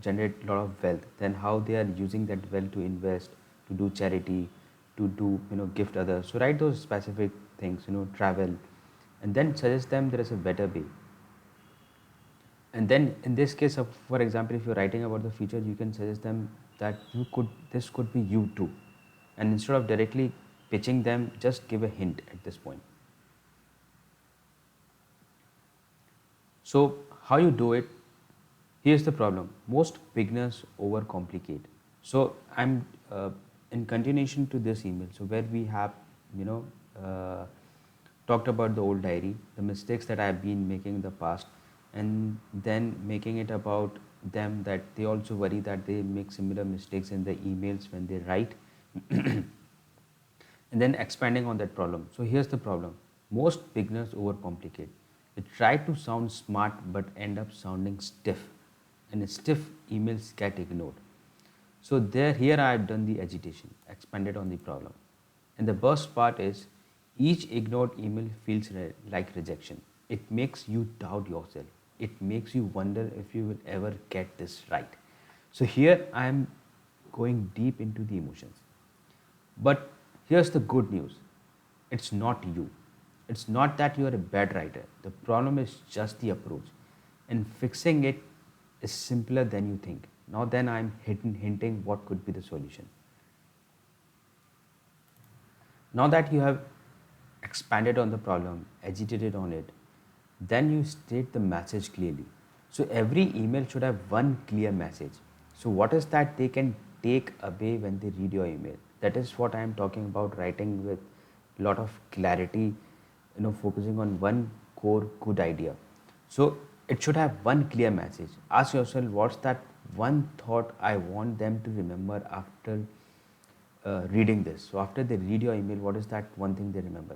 S1: generate a lot of wealth, then how they are using that wealth to invest, to do charity, to do, gift others. So write those specific things, travel, and then suggest them there is a better way. And then in this case of, for example, if you're writing about the future, you can suggest them that this could be you too, and instead of directly pitching them, just give a hint at this point. So how you do it, here's the problem: most beginners overcomplicate. So I'm in continuation to this email, so where we have, you know uh, talked about the old diary, the mistakes that I've been making in the past, and then making it about them, that they also worry that they make similar mistakes in the emails when they write, and then expanding on that problem. So here's the problem: most beginners overcomplicate. They try to sound smart but end up sounding stiff, and stiff emails get ignored. So here I have done the agitation, expanded on the problem. And the worst part is each ignored email feels like rejection. It makes you doubt yourself. It makes you wonder if you will ever get this right. So here I am going deep into the emotions. But here's the good news: it's not you. It's not that you are a bad writer. The problem is just the approach. And fixing it is simpler than you think. Now, then I'm hinting what could be the solution. Now that you have expanded on the problem, agitated on it, then you state the message clearly. So every email should have one clear message. So what is that they can take away when they read your email? That is what I am talking about, writing with a lot of clarity, focusing on one core good idea. So it should have one clear message. Ask yourself, what's that one thought I want them to remember after reading this? So after they read your email, what is that one thing they remember?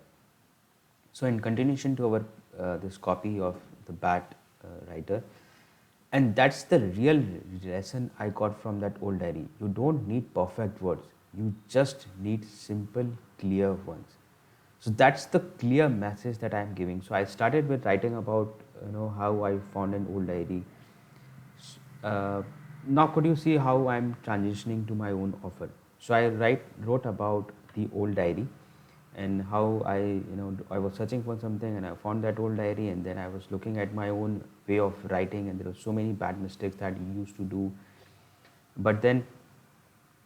S1: So in continuation to our this copy of the bad writer, and that's the real lesson I got from that old diary. You don't need perfect words. You just need simple, clear ones. So that's the clear message that I'm giving. So I started with writing about, how I found an old diary. uh, Now could you see how I'm transitioning to my own offer? So I wrote about the old diary, and how I was searching for something and I found that old diary, and then I was looking at my own way of writing, and there were so many bad mistakes that you used to do. But then,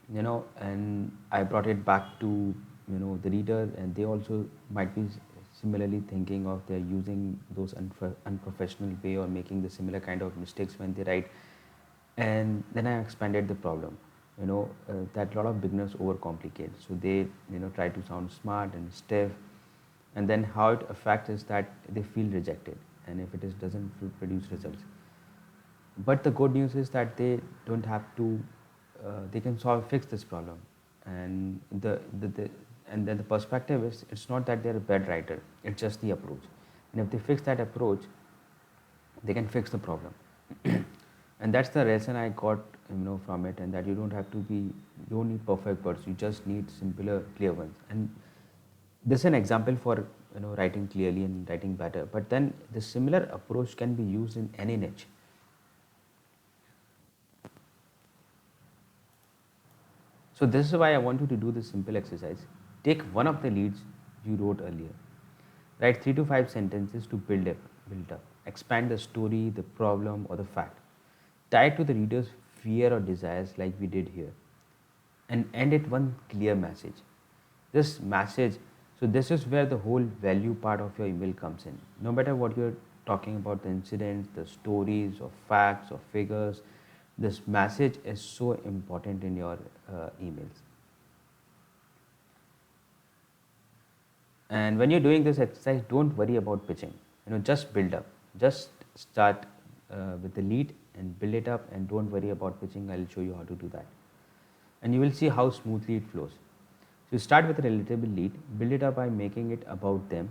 S1: and I brought it back to the reader, and they also might be similarly thinking of they're using those unprofessional way or making the similar kind of mistakes when they write. And then I expanded the problem, that a lot of beginners overcomplicate, so they try to sound smart and stiff, and then how it affects is that they feel rejected, and if it is doesn't produce results. But the good news is that they don't have to, they can fix this problem. And and then the perspective is, it's not that they're a bad writer, it's just the approach. And if they fix that approach, they can fix the problem. And that's the lesson I got from it, and that you don't have to be, you don't need perfect words, you just need simpler, clear ones. And this is an example for writing clearly and writing better, but then the similar approach can be used in any niche. So this is why I want you to do this simple exercise. Take one of the leads you wrote earlier. Write 3 to 5 sentences to build up. Expand the story, the problem, or the fact. Tie it to the reader's fear or desires, like we did here, and end it one clear message. This message, so this is where the whole value part of your email comes in. No matter what you're talking about, the incidents, the stories, or facts, or figures, this message is so important in your emails. And when you're doing this exercise, don't worry about pitching. Just build up. Just start with the lead and build it up, and don't worry about pitching. I'll show you how to do that, and you will see how smoothly it flows. So you start with a relatable lead, build it up by making it about them.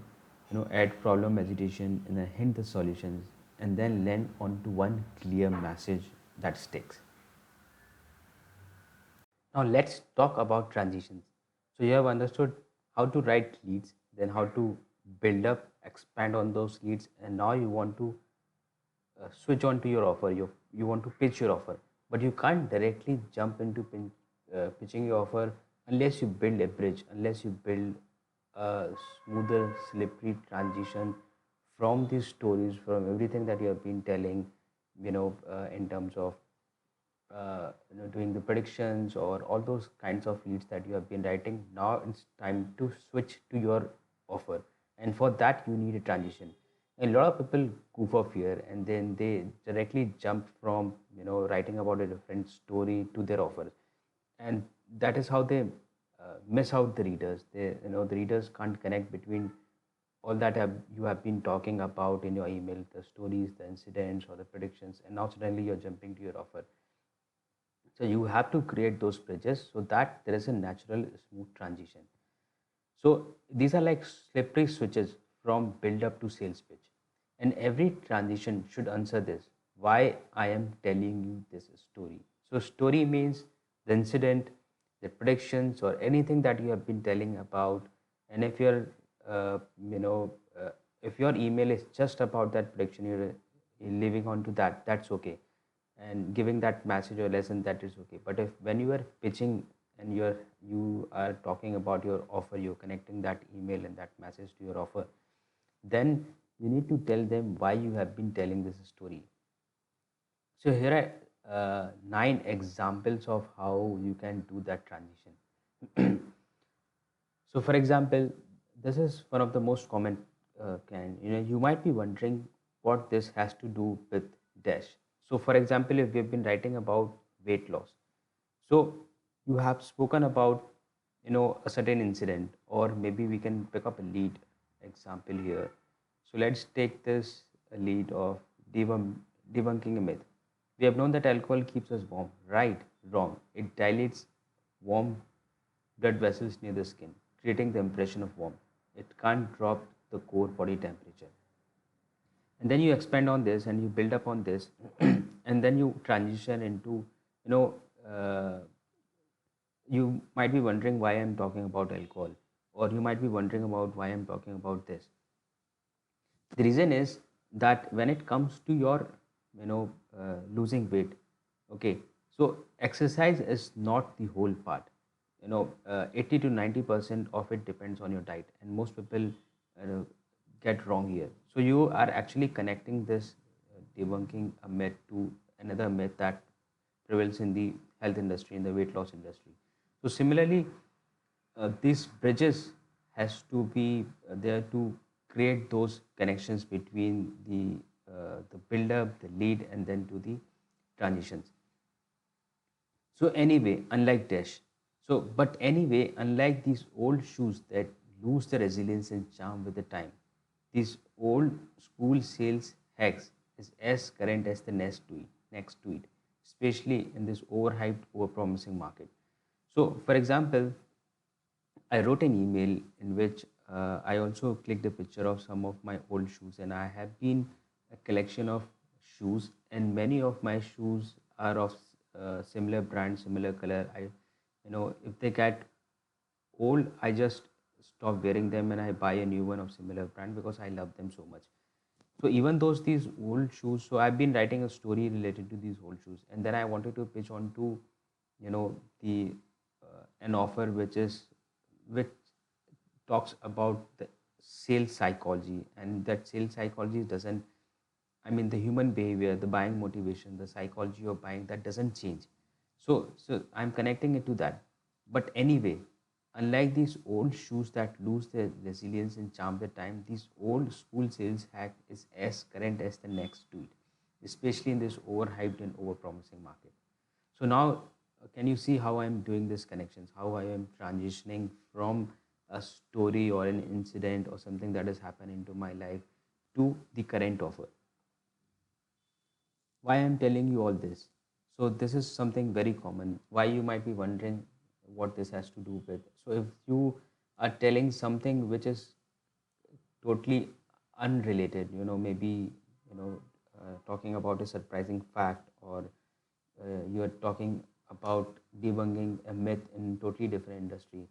S1: Add problem, agitation, and then hint the solutions, and then land onto one clear message that sticks. Now let's talk about transitions. So you have understood how to write leads, then how to build up, expand on those leads, and now you want to switch on to your offer. You want to pitch your offer, but you can't directly jump into pitching your offer unless you build a bridge, unless you build a smoother, slippery transition from these stories, from everything that you have been telling, in terms of doing the predictions or all those kinds of leads that you have been writing. Now it's time to switch to your offer, and for that you need a transition. A lot of people goof off here, and then they directly jump from writing about a different story to their offers, and that is how they miss out the readers. The readers can't connect between all that you have been talking about in your email, the stories, the incidents, or the predictions, and now suddenly you're jumping to your offer. So you have to create those bridges so that there is a natural, smooth transition. So these are like slippery switches from build up to sales pitch. And every transition should answer this: why I am telling you this story. So story means the incident, the predictions, or anything that you have been telling about. And if you're, if your email is just about that prediction, you're living on to that, that's okay, and giving that message or lesson, that is okay. But if when you are pitching and you are talking about your offer, you're connecting that email and that message to your offer, then you need to tell them why you have been telling this story. So here are 9 examples of how you can do that transition. So for example, this is one of the most common kind. You might be wondering what this has to do with dash. So for example, if we've been writing about weight loss, so you have spoken about a certain incident, or maybe we can pick up a lead example here. So let's take this lead of debunking a myth. We have known that alcohol keeps us warm. Right? Wrong. It dilates warm blood vessels near the skin, creating the impression of warmth. It can't drop the core body temperature. And then you expand on this and you build up on this, and then you transition into, you know, uh, you might be wondering why I'm talking about alcohol, or you might be wondering about why I'm talking about this. The reason is that when it comes to your, losing weight, okay, so exercise is not the whole part. 80 to 90% of it depends on your diet, and most people get wrong here. So you are actually connecting this debunking a myth to another myth that prevails in the health industry, in the weight loss industry. So similarly, these bridges has to be there to create those connections between the build-up, the lead, and then to the transitions. So anyway, unlike Dash, but anyway, unlike these old shoes that lose the resilience and charm with the time, these old school sales hacks is as current as the next tweet, especially in this overhyped, overpromising market. So, for example, I wrote an email in which I also clicked a picture of some of my old shoes, and I have been a collection of shoes, and many of my shoes are of similar brand, similar color. If they get old, I just stop wearing them and I buy a new one of similar brand because I love them so much. So even those these old shoes, so I've been writing a story related to these old shoes, and then I wanted to pitch on to, the an offer which talks about the sales psychology, and that sales psychology doesn't, I mean, the human behavior, the buying motivation, the psychology of buying, that doesn't change. So I'm connecting it to that. But anyway, unlike these old shoes that lose their resilience and charm the time, this old school sales hack is as current as the next tweet, especially in this overhyped and overpromising market. So now, can you see how I'm doing these connections? How I am transitioning from a story or an incident or something that has happened into my life to the current offer? Why I'm telling you all this? So this is something very common. Why, you might be wondering what this has to do with. So if you are telling something which is totally unrelated, maybe talking about a surprising fact, or you are talking about debunking a myth in totally different industry,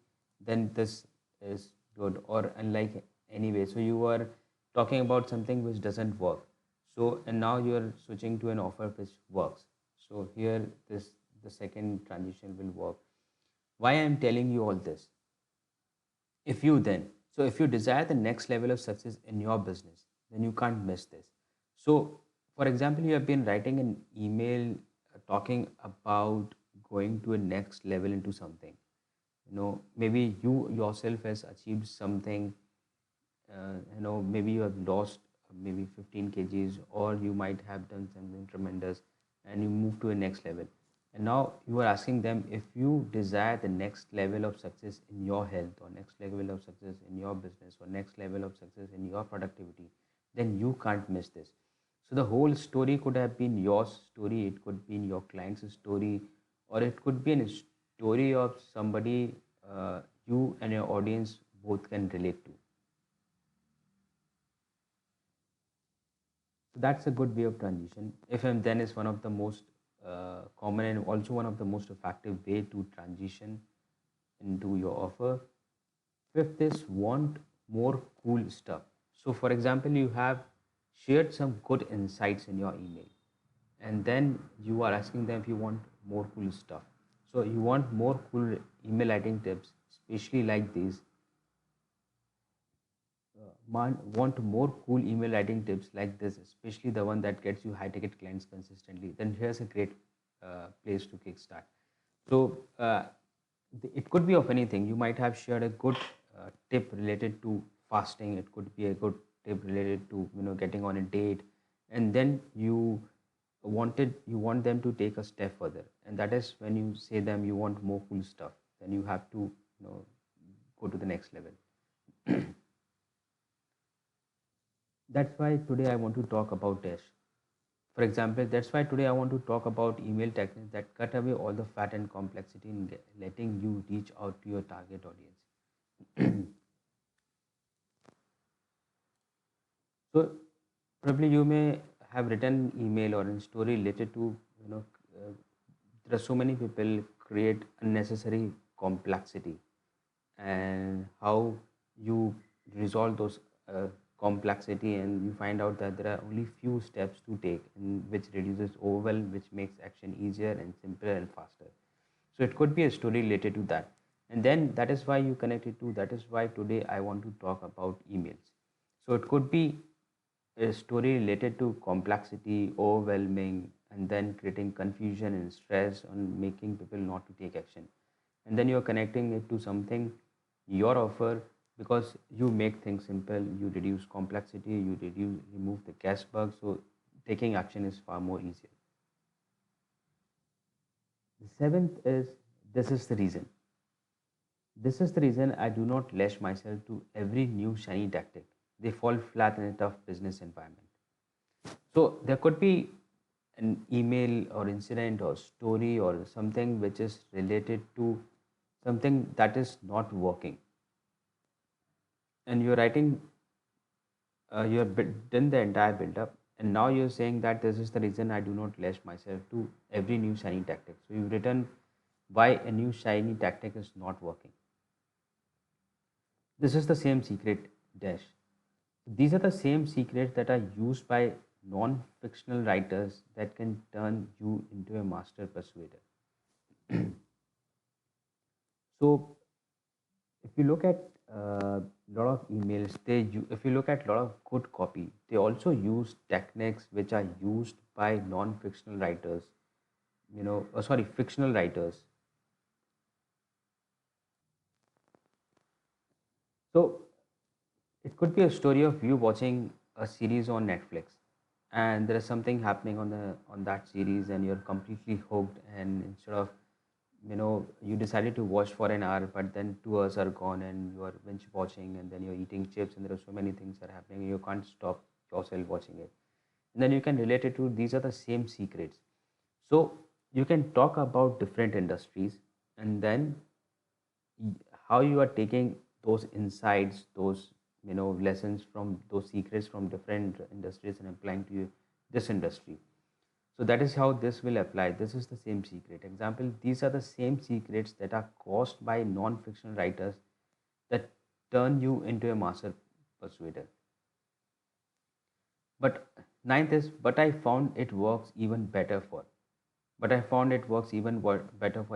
S1: then this is good. Or unlike, anyway, so you are talking about something which doesn't work, so and now you are switching to an offer which works. So here, this the second transition will work. Why I'm telling you all this? If you desire the next level of success in your business, then you can't miss this. So for example, you have been writing an email talking about going to a next level into something. Maybe you yourself has achieved something. Maybe you have lost maybe 15 kgs, or you might have done something tremendous and you move to a next level. And now you are asking them, if you desire the next level of success in your health, or next level of success in your business, or next level of success in your productivity, then you can't miss this. So the whole story could have been your story, it could be your client's story, or it could be a story of somebody you and your audience both can relate to. So that's a good way of transition. FM then is one of the most common and also one of the most effective way to transition into your offer. Fifth is want more cool stuff. So for example, you have shared some good insights in your email, and then you are asking them if you want more cool stuff. So you want more cool email writing tips, especially like these. Want more cool email writing tips like this, especially the one that gets you high ticket clients consistently, then here's a great place to kickstart. So it could be of anything. You might have shared a good tip related to fasting. It could be a good tip related to getting on a date, and then you want them to take a step further, and that is when you say them you want more cool stuff. Then you have to go to the next level. That's why today I want to talk about Dash. For example, that's why today I want to talk about email techniques that cut away all the fat and complexity in letting you reach out to your target audience. So probably you may have written email or a story related to, uh, there are so many people create unnecessary complexity, and how you resolve those complexity, and you find out that there are only few steps to take, and which reduces overwhelm, which makes action easier and simpler and faster. So it could be a story related to that. And then that is why you connect it to, that is why today I want to talk about emails. So it could be a story related to complexity, overwhelming, and then creating confusion and stress on making people not to take action. And then you're connecting it to something, your offer, because you make things simple, you reduce complexity, remove the guesswork, so taking action is far more easier. The seventh is, this is the reason. This is the reason I do not lash myself to every new shiny tactic. They fall flat in a tough business environment. So there could be an email or incident or story or something which is related to something that is not working. And you're writing, done the entire build up, and now you're saying that this is the reason I do not lash myself to every new shiny tactic. So you've written why a new shiny tactic is not working. This is the same secret dash. These are the same secrets that are used by non-fictional writers that can turn you into a master persuader. So, if you look at a lot of emails, if you look at a lot of good copy, they also use techniques which are used by non-fictional writers. Fictional writers. So, it could be a story of you watching a series on Netflix, and there is something happening on that series, and you're completely hooked. And instead of, you decided to watch for an hour, but then 2 hours are gone, and you are binge watching, and then you're eating chips, and there are so many things that are happening. You can't stop yourself watching it. And then you can relate it to, these are the same secrets. So you can talk about different industries, and then how you are taking those insights, those lessons from those secrets from different industries and applying to this industry. So that is how this will apply. This is the same secret. Example, these are the same secrets that are caused by non-fictional writers that turn you into a master persuader. But ninth is, but I found it works even better for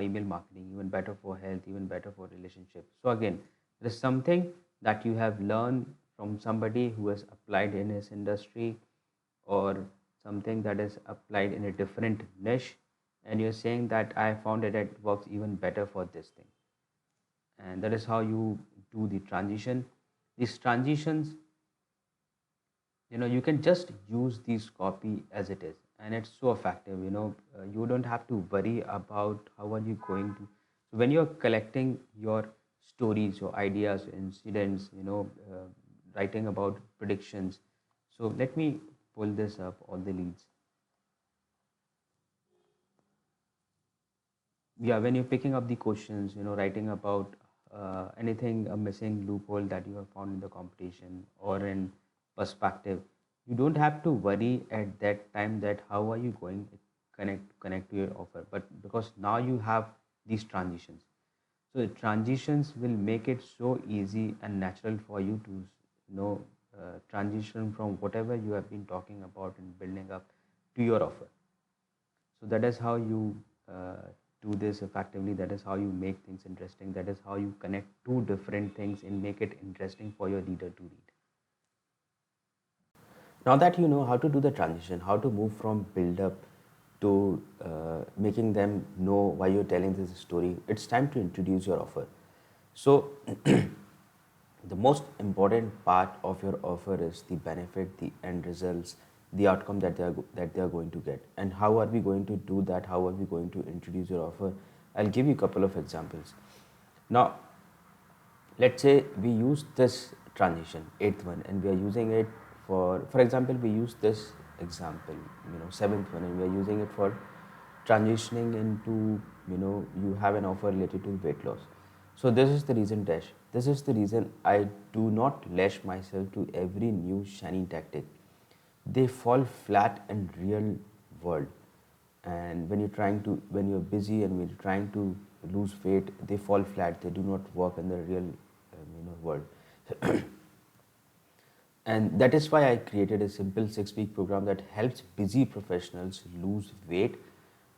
S1: email marketing, even better for health, even better for relationships. So again, there is something that you have learned from somebody who has applied in his industry, or something that is applied in a different niche, and you're saying that I found that it works even better for this thing. And that is how you do the transition. These transitions, you can just use this copy as it is, and it's so effective. You don't have to worry about how are you going to, so when you're collecting your stories, your ideas, incidents, writing about predictions. So let me pull this up, all the leads. Yeah, when you're picking up the questions, writing about anything, a missing loophole that you have found in the competition or in perspective, you don't have to worry at that time that how are you going to connect to your offer. But because now you have these transitions, so the transitions will make it so easy and natural for you to transition from whatever you have been talking about and building up to your offer. So that is how you do this effectively. That is how you make things interesting. That is how you connect two different things and make it interesting for your reader to read. Now that you know how to do the transition, how to move from build up to making them know why you're telling this story, it's time to introduce your offer. So the most important part of your offer is the benefit, the end results, the outcome that they are going to get. And how are we going to do that? How are we going to introduce your offer? I'll give you a couple of examples. Now, let's say we use this transition, eighth one, and we are using it for example, we use this example, seventh one, and we are using it for transitioning into, you have an offer related to weight loss. So this is the reason dash. This is the reason I do not lash myself to every new shiny tactic. They fall flat in real world. And when you're busy and when you're trying to lose weight, they fall flat. They do not work in the real, world. And that is why I created a simple 6-week program that helps busy professionals lose weight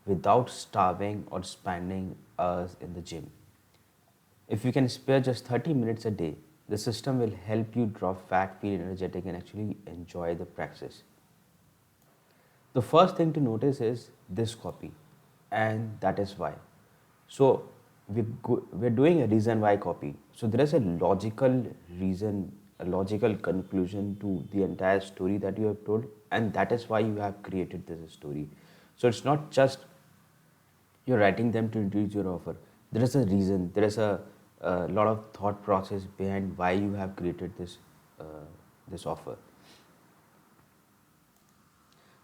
S1: without starving or spending hours in the gym. If you can spare just 30 minutes a day, the system will help you drop fat, feel energetic, and actually enjoy the practice. The first thing to notice is this copy, and that is why. So we're doing a reason why copy. So there is a logical reason, a logical conclusion to the entire story that you have told, and that is why you have created this story. So it's not just you're writing them to introduce your offer. There is a reason. There is a lot of thought process behind why you have created this offer.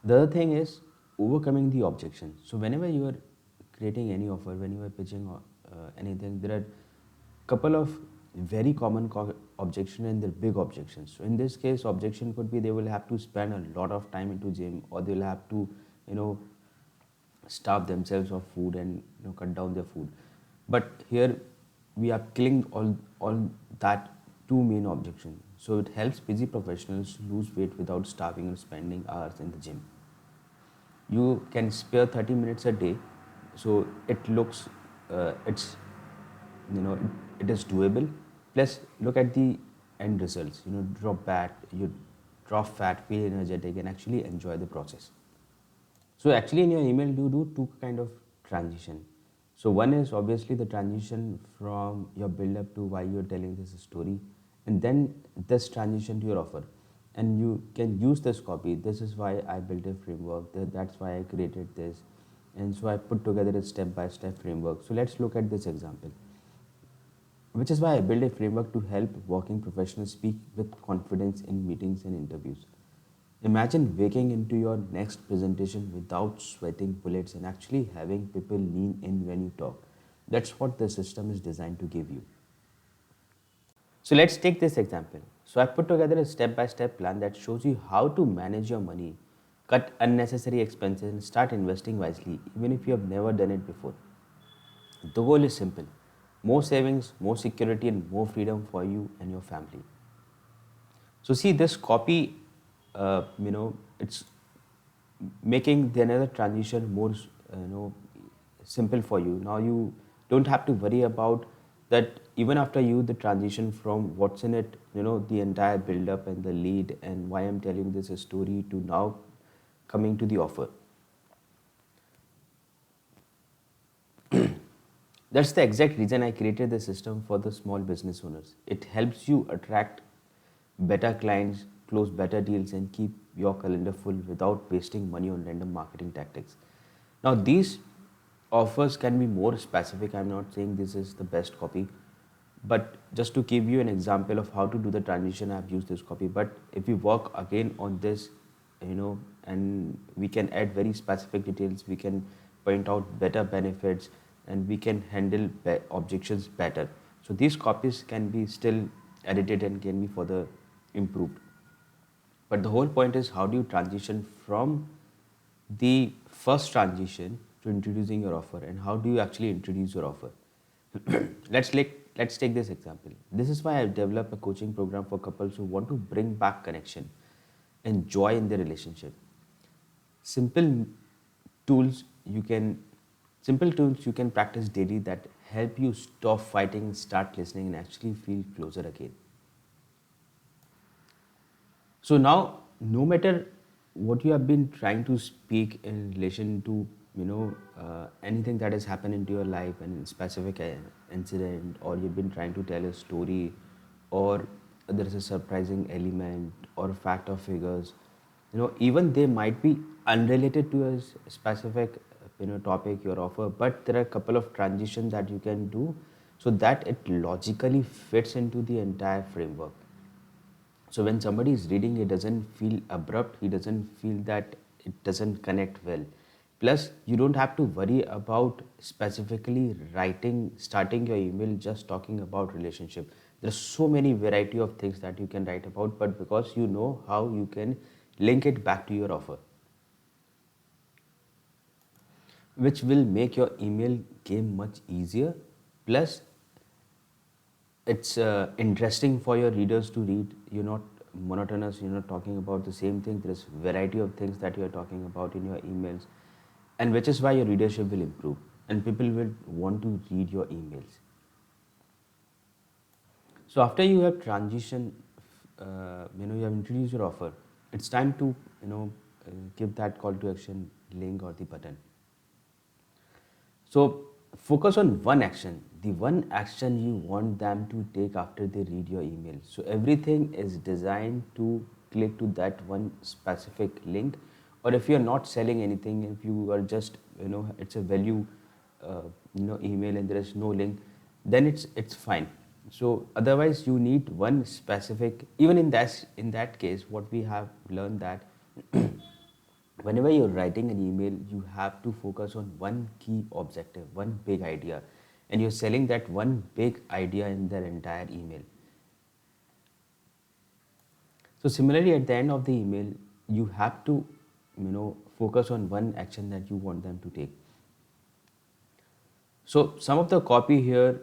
S1: The other thing is overcoming the objection. So whenever you are creating any offer, when you are pitching anything, there are couple of very common objection and the big objections. So in this case, objection could be they will have to spend a lot of time into gym, or they will have to, you know, starve themselves of food and cut down their food. But here we are killing all that two main objections. So it helps busy professionals lose weight without starving or spending hours in the gym. You can spare 30 minutes a day, so it looks it's it is doable. Plus look at the end results. You drop fat, feel energetic, and actually enjoy the process. So actually in your email you do two kind of transition. So one is obviously the transition from your build up to why you're telling this story, and then this transition to your offer. And you can use this copy. This is why I built a framework. That's why I created this. And so I put together a step by step framework. So let's look at this example, which is why I built a framework to help working professionals speak with confidence in meetings and interviews. Imagine waking into your next presentation without sweating bullets and actually having people lean in when you talk. That's what the system is designed to give you. So let's take this example. So I put together a step-by-step plan that shows you how to manage your money, cut unnecessary expenses, and start investing wisely, even if you have never done it before. The goal is simple: more savings, more security, and more freedom for you and your family. So see this copy, it's making the another transition more, simple for you. Now you don't have to worry about that. Even after you the transition from what's in it, the entire build up and the lead and why I'm telling this story to now coming to the offer. That's the exact reason I created the system for the small business owners. It helps you attract better clients, close better deals, and keep your calendar full without wasting money on random marketing tactics. Now, these offers can be more specific. I'm not saying this is the best copy, but just to give you an example of how to do the transition, I've used this copy. But if we work again on this, and we can add very specific details, we can point out better benefits, and we can handle objections better. So these copies can be still edited and can be further improved. But the whole point is, how do you transition from the first transition to introducing your offer, and how do you actually introduce your offer? Let's take this example. This is why I've developed a coaching program for couples who want to bring back connection and joy in their relationship. Simple tools you can simple tools you can practice daily that help you stop fighting, start listening, and actually feel closer again. So now, no matter what you have been trying to speak in relation to, anything that has happened into your life and specific incident, or you've been trying to tell a story, or there is a surprising element or fact or figures, even they might be unrelated to a specific, topic your offer, but there are a couple of transitions that you can do so that it logically fits into the entire framework. So when somebody is reading, it doesn't feel abrupt, he doesn't feel that it doesn't connect well. Plus, you don't have to worry about specifically starting your email just talking about relationship. There's so many variety of things that you can write about, but because you know how you can link it back to your offer, which will make your email game much easier. Plus, it's interesting for your readers to read. You're not monotonous, you're not talking about the same thing. There's variety of things that you're talking about in your emails, and which is why your readership will improve and people will want to read your emails. So after you have you have introduced your offer. It's time to give that call to action link or the button. So focus on one action, the one action you want them to take after they read your email. So everything is designed to click to that one specific link. Or if you're not selling anything, if you are just it's a value email and there is no link, then it's fine. So otherwise you need one specific, even in that case what we have learned that whenever you're writing an email, you have to focus on one key objective, one big idea, and you're selling that one big idea in their entire email. So similarly, at the end of the email, you have to, focus on one action that you want them to take. So some of the copy here,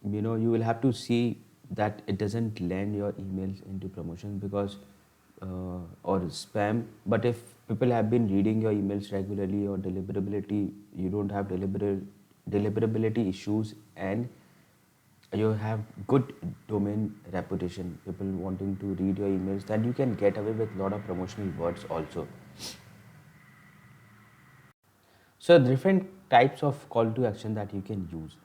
S1: you will have to see that it doesn't land your emails into promotion because or spam. But if people have been reading your emails regularly or deliverability, you don't have deliverability issues and you have good domain reputation, people wanting to read your emails, then you can get away with a lot of promotional words also. So different types of call to action that you can use,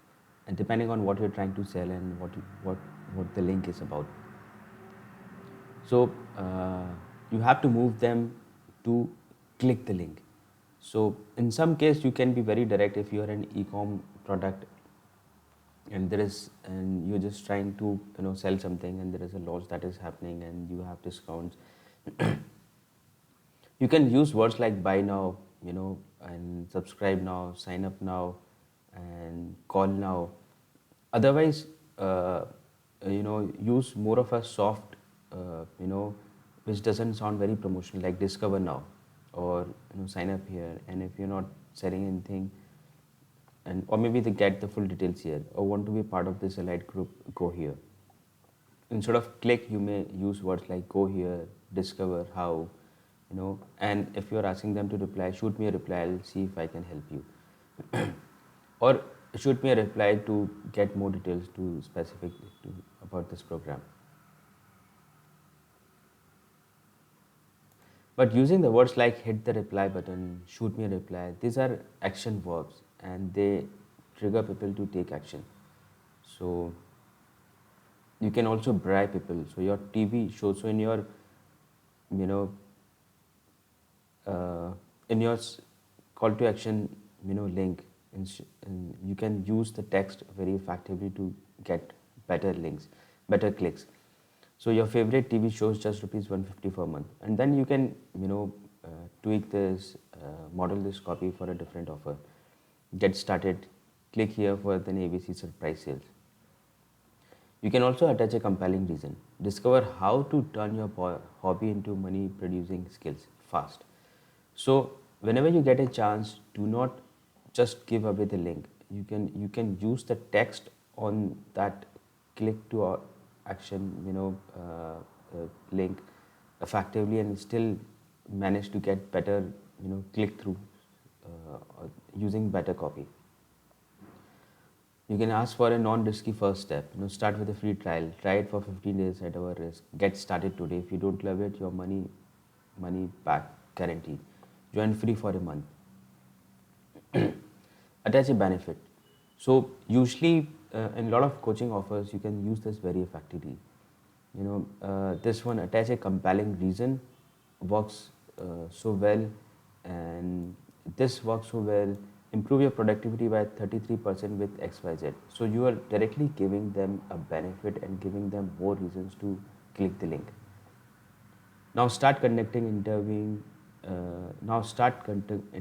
S1: and depending on what you're trying to sell and what the link is about. So you have to move them to click the link. So in some case you can be very direct if you are an e-com product and you're just trying to sell something and there is a launch that is happening and you have discounts. You can use words like buy now, and subscribe now, sign up now, and call now. Otherwise, use more of a soft, which doesn't sound very promotional, like discover now, or sign up here. And if you're not selling anything, and or maybe they get the full details here, or want to be part of this allied group, go here. Instead of click, you may use words like go here, discover how, and if you're asking them to reply, shoot me a reply, I'll see if I can help you. Or shoot me a reply to get more details to specific to, about this program. But using the words like hit the reply button, shoot me a reply, these are action verbs and they trigger people to take action. So you can also bribe people. So your TV show, so you know, uh, in your call to action, link, and you can use the text very effectively to get better links, better clicks. So your favorite TV shows just rupees 150 per month, and then you can tweak this, model this copy for a different offer. Get started. Click here for the ABC surprise sales. You can also attach a compelling reason. Discover how to turn your hobby into money producing skills fast. So whenever you get a chance, do not just give away the link. You can use the text on that click to action link effectively and still manage to get better click through using better copy. You can ask for a non-risky first step. Start with a free trial. Try it for 15 days at our risk. Get started today. If you don't love it, your money back guaranteed. Join free for a month. Attach a benefit. So usually in a lot of coaching offers, you can use this very effectively. This one, attach a compelling reason, works so well, and this works so well. Improve your productivity by 33% with XYZ. So you are directly giving them a benefit and giving them more reasons to click the link. Now start conducting interviewing.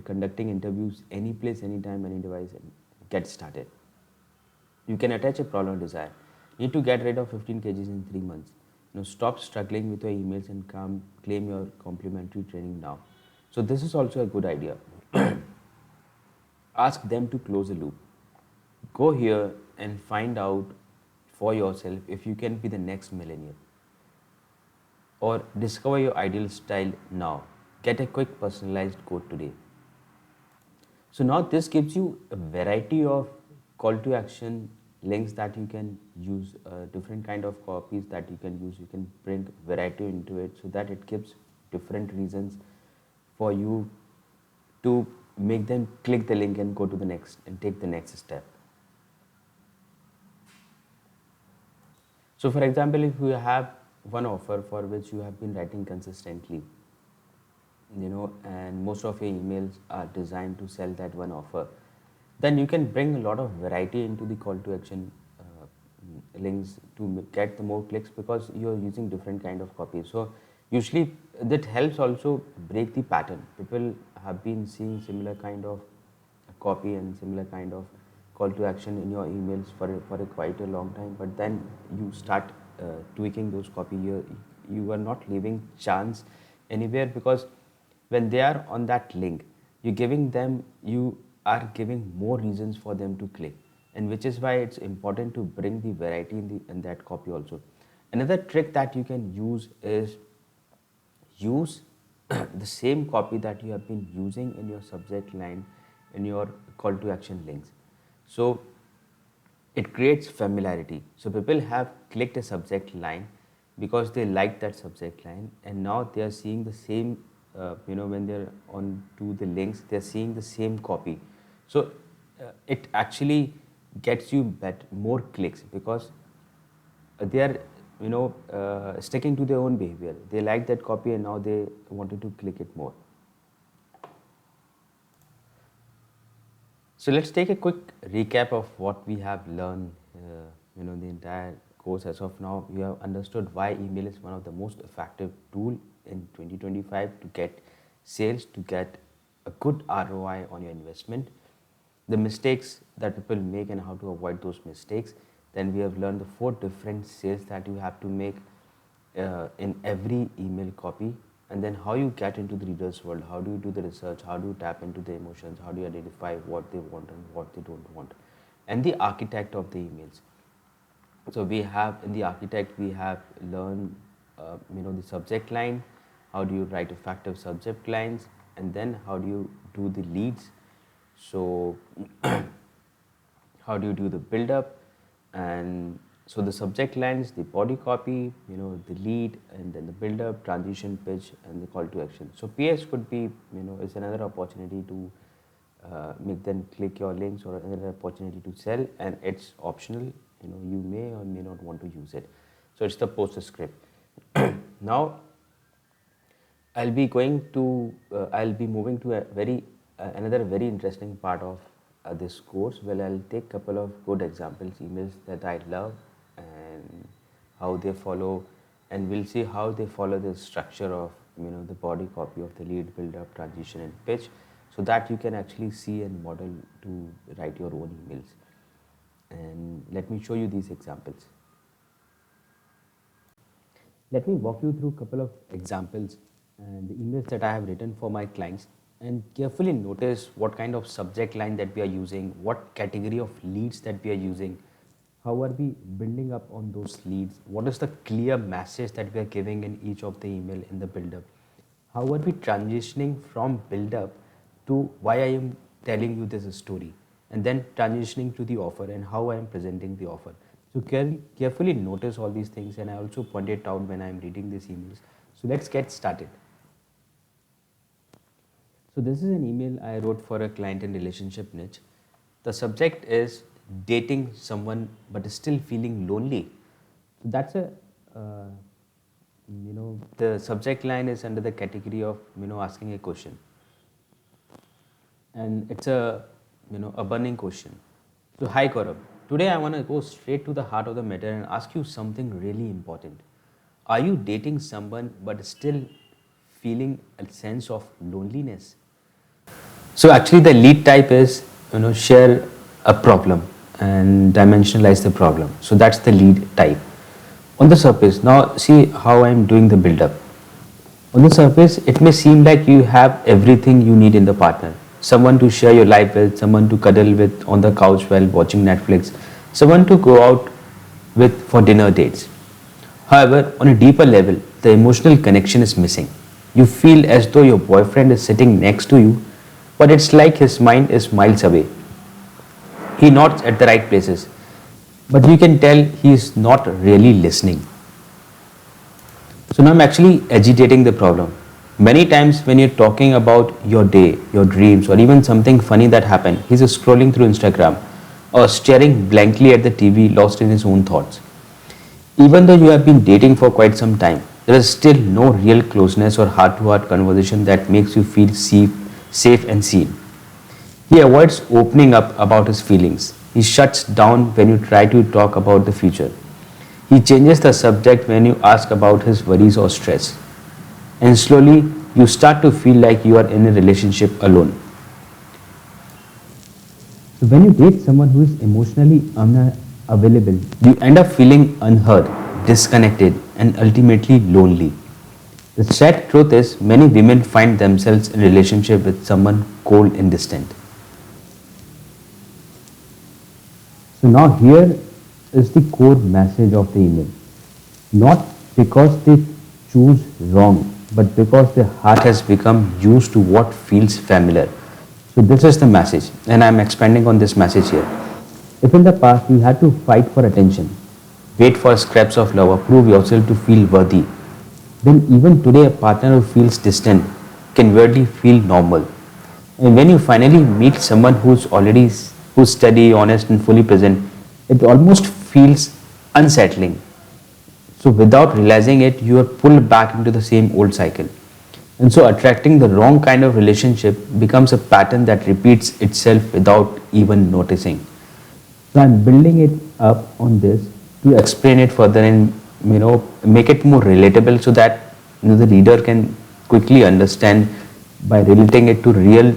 S1: Conducting interviews any place, anytime, any device, and get started. You can attach a problem desire. Need to get rid of 15 kgs in 3 months. Stop struggling with your emails and claim your complimentary training now. So this is also a good idea. Ask them to close the loop. Go here and find out for yourself if you can be the next millennial. Or discover your ideal style now. Get a quick personalized quote today. So now this gives you a variety of call to action links that you can use, different kind of copies that you can use. You can bring variety into it so that it gives different reasons for you to make them click the link and go to the next and take the next step. So for example, if you have one offer for which you have been writing consistently, and most of your emails are designed to sell that one offer, then you can bring a lot of variety into the call to action links to get the more clicks, because you're using different kind of copies. So usually that helps also break the pattern. People have been seeing similar kind of copy and similar kind of call to action in your emails for a quite a long time, but then you start tweaking those copy. You are not leaving chance anywhere, because when they are on that link, you are giving more reasons for them to click, and which is why it's important to bring the variety in that copy also. Another trick that you can use is use the same copy that you have been using in your subject line in your call to action links. So it creates familiarity. So people have clicked a subject line because they like that subject line, and now they are seeing the same, when they're on to the links, they're seeing the same copy. So it actually gets you more clicks, because they are sticking to their own behavior. They like that copy and now they wanted to click it more. So let's take a quick recap of what we have learned, the entire course. As of now, we have understood why email is one of the most effective tool in 2025 to get sales, to get a good ROI on your investment, the mistakes that people make and how to avoid those mistakes. Then we have learned the 4 different sales that you have to make in every email copy, and then how you get into the reader's world, how do you do the research, how do you tap into the emotions, how do you identify what they want and what they don't want, and the architect of the emails. So we have, in the architect, we have learned the subject line, how do you write effective subject lines, and then how do you do the leads. So how do you do the build up, and so the subject lines, the body copy, the lead, and then the build up, transition, pitch, and the call to action. So PS could be, is another opportunity to make them click your links, or another opportunity to sell, and it's optional. You may or may not want to use it. So it's the poster script. Now I'll be moving to another very interesting part of this course. Well, I'll take a couple of good examples, emails that I love, and how they follow, and we'll see how they follow the structure of the body copy of the lead, build up, transition, and pitch, so that you can actually see and model to write your own emails. And let me show you these examples. Let me walk you through a couple of examples and the emails that I have written for my clients, and carefully notice what kind of subject line that we are using, what category of leads that we are using, how are we building up on those leads, what is the clear message that we are giving in each of the email in the build up, how are we transitioning from build up to why I am telling you this story, and then transitioning to the offer and how I am presenting the offer. So carefully notice all these things, and I also point it out when I am reading these emails. So let's get started. So this is an email I wrote for a client in relationship niche. The subject is dating someone but still feeling lonely. So that's the subject line is under the category of asking a question, and it's a burning question. So hi Gaurav, today I want to go straight to the heart of the matter and ask you something really important. Are you dating someone but still feeling a sense of loneliness? So actually the lead type is share a problem and dimensionalize the problem. So that's the lead type. On the surface, now see how I'm doing the build up. On the surface, it may seem like you have everything you need in the partner. Someone to share your life with, someone to cuddle with on the couch while watching Netflix, someone to go out with for dinner dates. However, on a deeper level, the emotional connection is missing. You feel as though your boyfriend is sitting next to you, but it's like his mind is miles away. He nods at the right places, but you can tell he is not really listening. So now I'm actually agitating the problem. Many times when you're talking about your day, your dreams, or even something funny that happened, he's just scrolling through Instagram or staring blankly at the TV, lost in his own thoughts. Even though you have been dating for quite some time, there is still no real closeness or heart to heart conversation that makes you feel safe and seen. He avoids opening up about his feelings. He shuts down when you try to talk about the future. He changes the subject when you ask about his worries or stress. And slowly, you start to feel like you are in a relationship alone. So when you date someone who is emotionally unavailable, you end up feeling unheard, disconnected, and ultimately lonely. The sad truth is, many women find themselves in a relationship with someone cold and distant. So now here is the core message of the email. Not because they choose wrong, but because their heart has become used to what feels familiar. So this is the message, and I'm expanding on this message here. If in the past you had to fight for attention, wait for scraps of love, or prove yourself to feel worthy, then even today a partner who feels distant can weirdly feel normal. And when you finally meet someone who's steady, honest, and fully present, it almost feels unsettling. So without realizing it, you are pulled back into the same old cycle. And so attracting the wrong kind of relationship becomes a pattern that repeats itself without even noticing. So I'm building it up on this to explain it further and make it more relatable so that the reader can quickly understand by relating it to real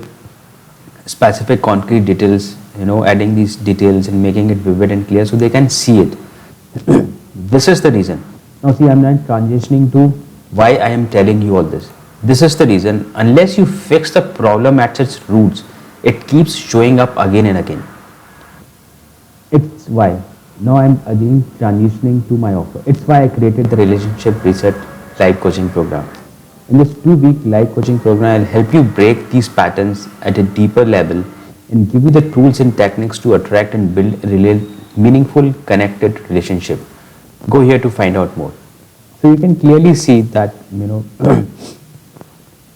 S1: specific concrete details, adding these details and making it vivid and clear so they can see it. This is the reason. Now see, I'm not transitioning to why I am telling you all this. This is the reason. Unless you fix the problem at its roots, it keeps showing up again and again. It's why. Now I'm again transitioning to my offer. It's why I created the Relationship Reset live coaching program. In this 2-week live coaching program, I'll help you break these patterns at a deeper level and give you the tools and techniques to attract and build a meaningful, connected relationship. Go here to find out more. So you can clearly see that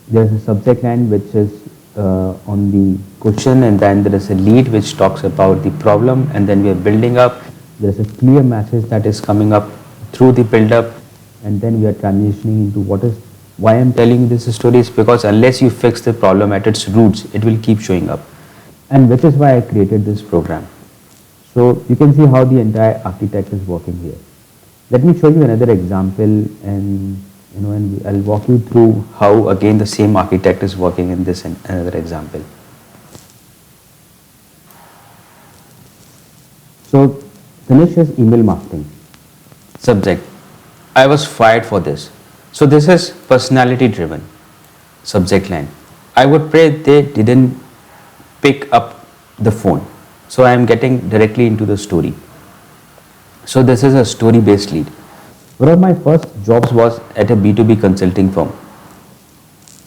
S1: there's a subject line which is on the question, and then there is a lead which talks about the problem, and then we are building up. There's a clear message that is coming up through the build up, and then we are transitioning into why I'm telling you this story is because unless you fix the problem at its roots, it will keep showing up, and which is why I created this program. So you can see how the entire architect is working here. Let me show you another example, and I'll walk you through how again the same architect is working in this and another example. So finish his email marketing. Subject: I was fired for this. So this is personality driven. Subject line: I would pray they didn't pick up the phone. So I am getting directly into the story. So this is a story based lead. One of my first jobs was at a B2B consulting firm.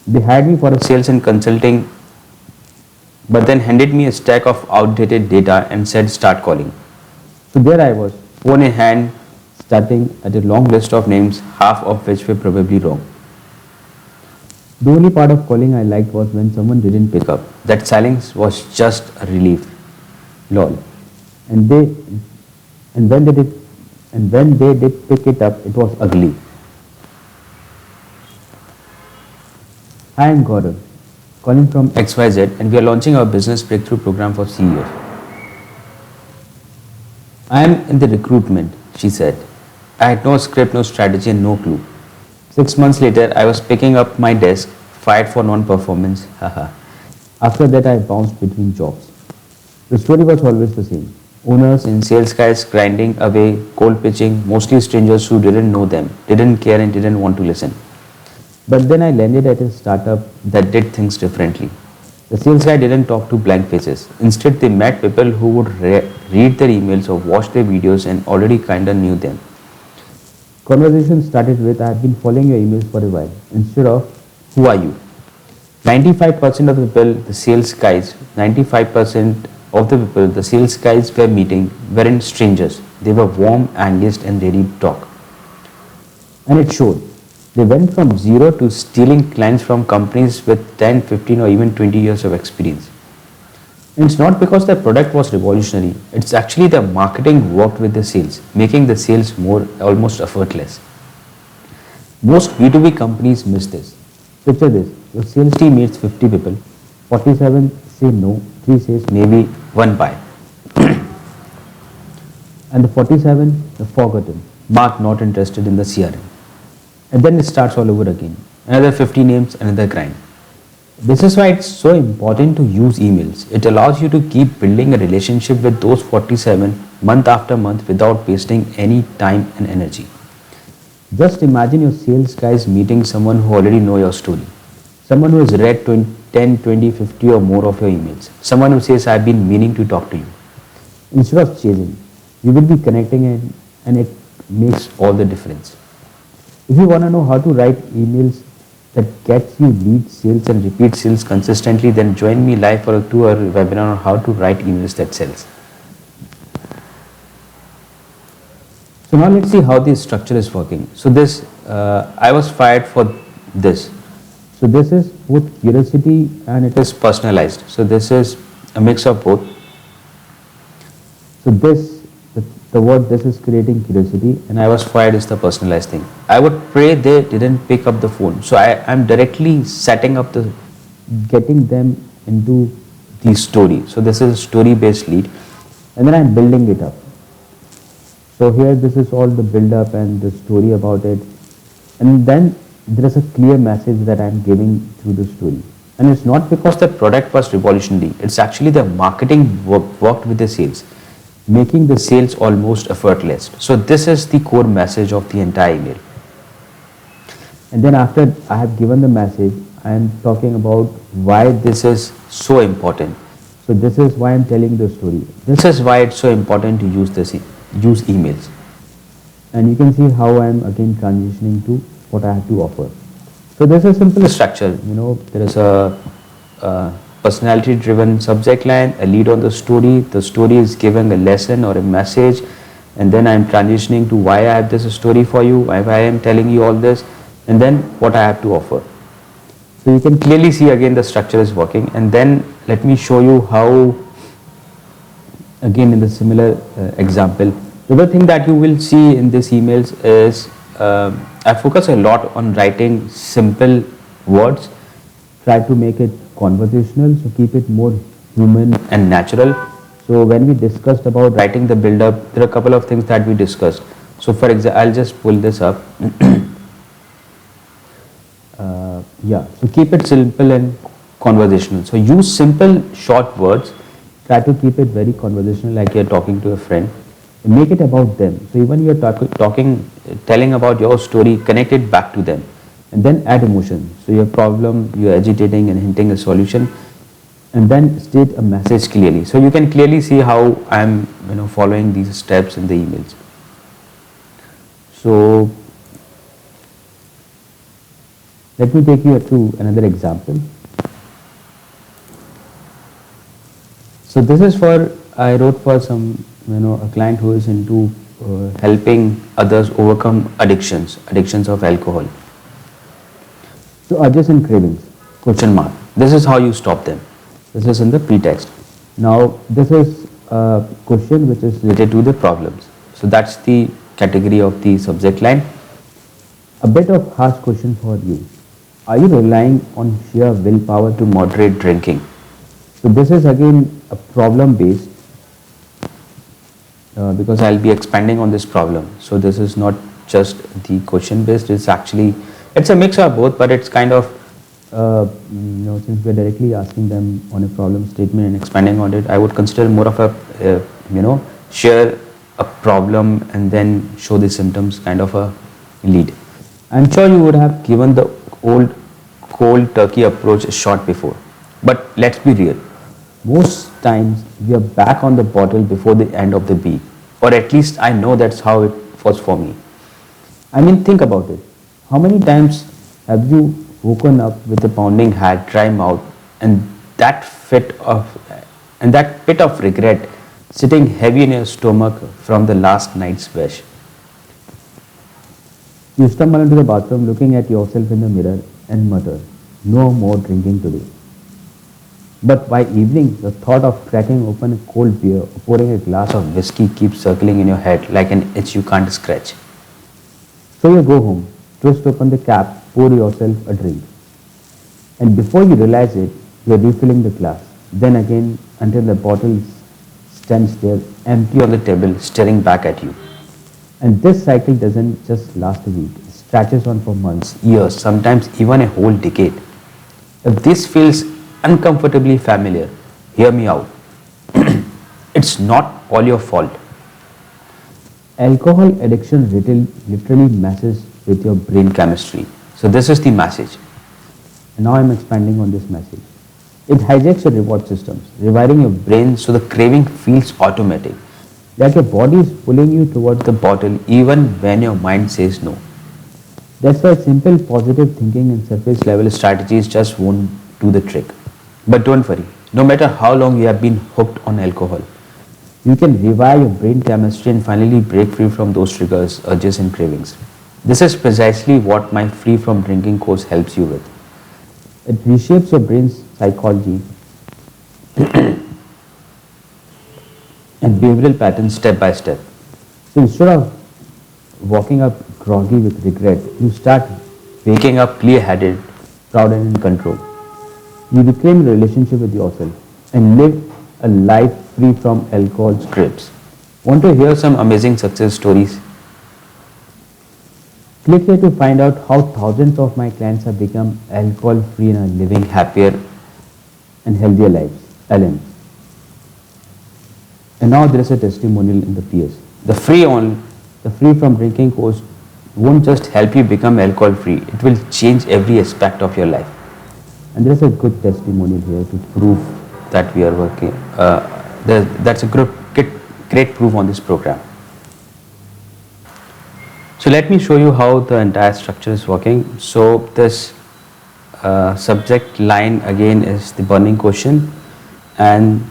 S1: They hired me for a sales and consulting, but then handed me a stack of outdated data and said start calling. So there I was, phone in hand, starting at a long list of names, half of which were probably wrong. The only part of calling I liked was when someone didn't pick up. That silence was just a relief. Lol. And when they did pick it up, it was ugly. Hi, I'm Gaurav, calling from XYZ, and we are launching our business breakthrough program for CEOs. I am in the recruitment, she said. I had no script, no strategy, and no clue. 6 months later, I was picking up my desk, fired for non-performance. Haha. After that, I bounced between jobs. The story was always the same. Owners and sales guys grinding away, cold pitching, mostly strangers who didn't know them, didn't care and didn't want to listen. But then I landed at a startup that did things differently. The sales guy didn't talk to blank faces. Instead, they met people who would read their emails or watch their videos and already kinda knew them. Conversation started with, I have been following your emails for a while, instead of, who are you? 95% of the people, the sales guys, 95% of the people the sales guys were meeting weren't strangers. They were warm, engaged, and ready to talk. And it showed. They went from zero to stealing clients from companies with 10, 15, or even 20 years of experience. And it's not because their product was revolutionary, it's actually their marketing worked with the sales, making the sales more almost effortless. Most B2B companies miss this. Picture this, your sales team meets 50 people, 47 say no, 3 says maybe, 1 buy. And the 47, the forgotten, marked not interested in the CRM. And then it starts all over again. Another 50 names, another grind. This is why it's so important to use emails. It allows you to keep building a relationship with those 47 month after month without wasting any time and energy. Just imagine your sales guys meeting someone who already know your story. Someone who has read 10, 20, 50 or more of your emails. Someone who says, I've been meaning to talk to you. Instead of chasing, you will be connecting and it makes all the difference. If you want to know how to write emails that gets you lead sales and repeat sales consistently, then join me live for a 2-hour webinar on how to write emails that sells. So now let's see how this structure is working. So this, I was fired for this. So this is both curiosity and it is personalized. So this is a mix of both. So this, the word this is creating curiosity, and I was fired is the personalized thing. I would pray they didn't pick up the phone. So I'm directly setting up getting them into the story. So this is a story-based lead, and then I'm building it up. So here this is all the build up and the story about it, and then there is a clear message that I'm giving through the story. And it's not because the product was revolutionary, it's actually the marketing worked with the sales, making the sales almost effortless. So this is the core message of the entire email. And then after I have given the message, I am talking about why this is so important. So this is why I'm telling the story. This is why it's so important to use emails. And you can see how I'm again transitioning to what I have to offer. So there's a simple structure. There is a personality driven subject line, a lead on the story. The story is giving a lesson or a message, and then I'm transitioning to why I have this story for you, why I am telling you all this, and then what I have to offer. So you can clearly see again the structure is working. And then let me show you how, again in the similar example. The other thing that you will see in these emails is I focus a lot on writing simple words, try to make it conversational, so keep it more human and natural. So when we discussed about writing the build-up, there are a couple of things that we discussed. So for example, I'll just pull this up. So keep it simple and conversational. So use simple short words, try to keep it very conversational like you're talking to a friend. Make it about them. So even you're telling about your story, connect it back to them. And then add emotion. So your problem, you're agitating and hinting a solution. And then state a message clearly. So you can clearly see how I'm following these steps in the emails. So let me take you to another example. So this is I wrote for a client who is into helping others overcome addictions of alcohol. So urges and cravings, ? This is how you stop them. This is in the pretext. Now this is a question which is related to the problems. So that's the category of the subject line. A bit of harsh question for you. Are you relying on sheer willpower to moderate drinking? So this is again a problem based because I'll be expanding on this problem. So this is not just the question based, it's a mix of both, but it's kind of, since we're directly asking them on a problem statement and expanding on it, I would consider more of a, share a problem and then show the symptoms kind of a lead. I'm sure you would have given the old cold turkey approach a shot before, but let's be real. Most times we are back on the bottle before the end of the beat, or at least I know that's how it was for me. I mean, think about it. How many times have you woken up with a pounding head, dry mouth, and that fit of and that pit of regret sitting heavy in your stomach from the last night's wish.
S3: You stumble into the bathroom looking at yourself in the mirror and mutter, "No more drinking today." But by evening, the thought of cracking open a cold beer or pouring a glass of whiskey keeps circling in your head like an itch you can't scratch. So you go home, twist open the cap, pour yourself a drink. And before you realize it, you're refilling the glass. Then again until the bottle stands there empty on the table staring back at you. And this cycle doesn't just last a week, it stretches on for months, years, sometimes even a whole decade. If this feels uncomfortably familiar, hear me out. It's not all your fault. Alcohol addiction literally messes with your brain chemistry. So this is the message. And now I'm expanding on this message. It hijacks your reward systems, rewiring your brain so the craving feels automatic. Like your body is pulling you towards the bottle even when your mind says no. That's why simple positive thinking and surface level strategies just won't do the trick. But don't worry, no matter how long you have been hooked on alcohol, you can rewire your brain chemistry and finally break free from those triggers, urges and cravings. This is precisely what my Free From Drinking course helps you with. It reshapes your brain's psychology and behavioral patterns step by step. So instead of walking up groggy with regret, you start waking up clear-headed, proud and in control. You reclaim a relationship with yourself and live a life free from alcohol's grips. Want to hear some amazing success stories? Click here to find out how thousands of my clients have become alcohol free and are living happier and healthier lives. Ellen. And now there is a testimonial in the PS. The Free From Drinking course won't just help you become alcohol free, it will change every aspect of your life. And there is a good testimonial here to prove that we are working. That's a great proof on this program. So let me show you how the entire structure is working. So this subject line again is the burning question, and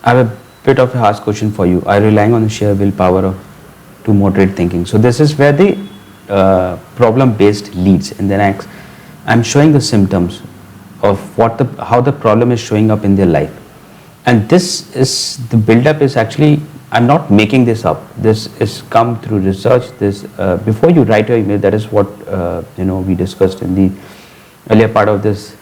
S3: I have a bit of a harsh question for you. Are you relying on the sheer willpower to moderate thinking? So this is where the problem-based leads, and then I'm showing the symptoms of how the problem is showing up in their life. And this is the build-up is actually, I'm not making this up. This is come through research. This before you write your email, that is what we discussed in the earlier part of this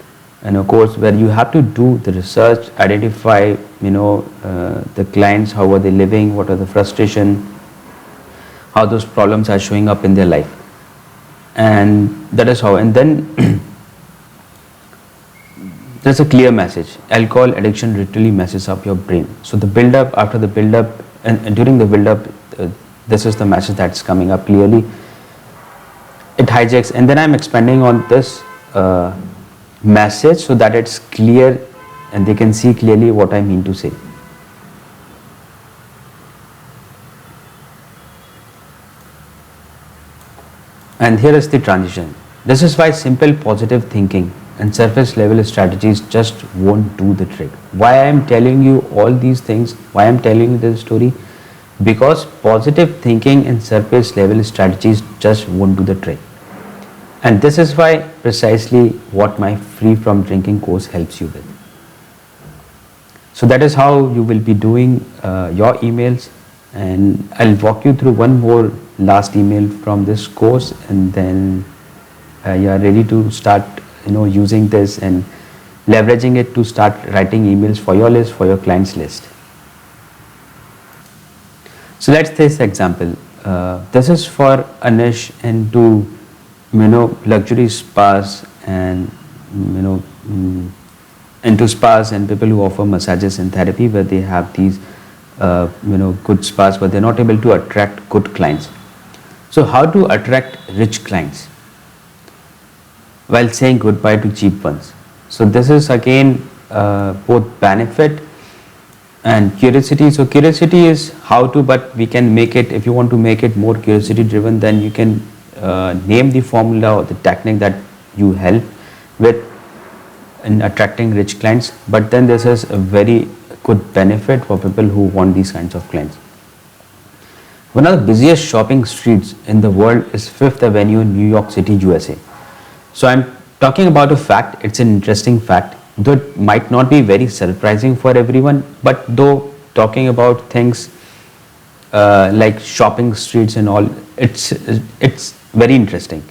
S3: course, where you have to do the research, identify the clients, how are they living, what are the frustration, how those problems are showing up in their life, and that is how. And then there's a clear message. Alcohol addiction literally messes up your brain. So the build-up, after the build-up, and during the build-up, this is the message that's coming up clearly. It hijacks, and then I'm expanding on this message so that it's clear and they can see clearly what I mean to say. And here is the transition. This is why simple positive thinking and surface level strategies just won't do the trick. Why I am telling you all these things, why I am telling you this story? Because positive thinking and surface level strategies just won't do the trick. And this is why precisely what my Free From Drinking course helps you with. So that is how you will be doing your emails, and I'll walk you through one more last email from this course, and then you are ready to start using this and leveraging it to start writing emails for your list, for your clients list. So let's take this example. This is for a niche into luxury spas and into spas and people who offer massages and therapy, where they have these good spas, but they're not able to attract good clients. So how to attract rich clients while saying goodbye to cheap ones? So this is again both benefit and curiosity. So curiosity is how to, but we can make it, if you want to make it more curiosity driven, then you can name the formula or the technique that you help with in attracting rich clients. But then this is a very good benefit for people who want these kinds of clients. One of the busiest shopping streets in the world is Fifth Avenue in New York City, USA. So I'm talking about a fact, it's an interesting fact, though it might not be very surprising for everyone, but though talking about things like shopping streets and all, it's very interesting.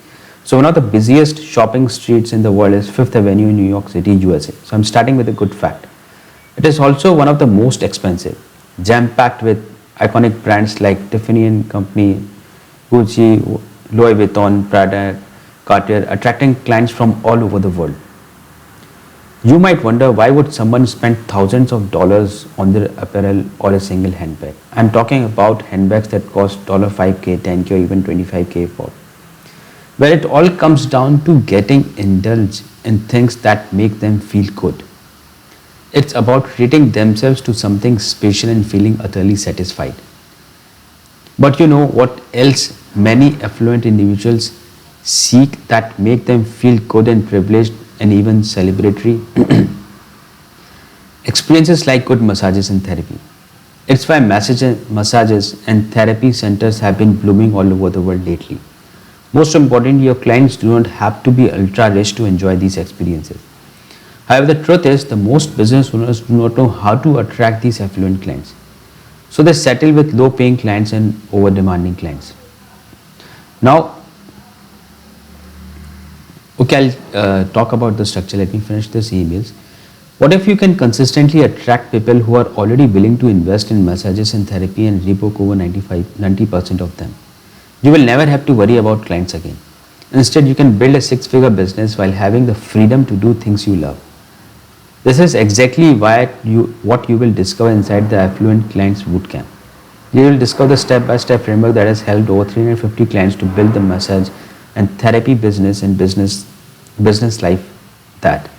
S3: So one of the busiest shopping streets in the world is Fifth Avenue in New York City, USA. So I'm starting with a good fact. It is also one of the most expensive, jam-packed with iconic brands like Tiffany and Company, Gucci, Louis Vuitton, Prada, Cartier, attracting clients from all over the world. You might wonder, why would someone spend thousands of dollars on their apparel or a single handbag? I'm talking about handbags that cost $5K, $10K or even $25K for. Well, it all comes down to getting indulged in things that make them feel good. It's about treating themselves to something special and feeling utterly satisfied. But you know what else many affluent individuals seek that make them feel good and privileged and even celebratory? Experiences like good massages and therapy. It's why massages and therapy centers have been blooming all over the world lately. Most importantly, your clients do not have to be ultra rich to enjoy these experiences. However, the truth is, the most business owners do not know how to attract these affluent clients. So they settle with low paying clients and over demanding clients. Now, okay, I'll talk about the structure. Let me finish this emails. What if you can consistently attract people who are already willing to invest in massages and therapy and rebook over 90% of them? You will never have to worry about clients again. Instead, you can build a six-figure business while having the freedom to do things you love. This is exactly what you will discover inside the Affluent Clients Bootcamp. You will discover the step-by-step framework that has helped over 350 clients to build the massage and therapy business and business life that.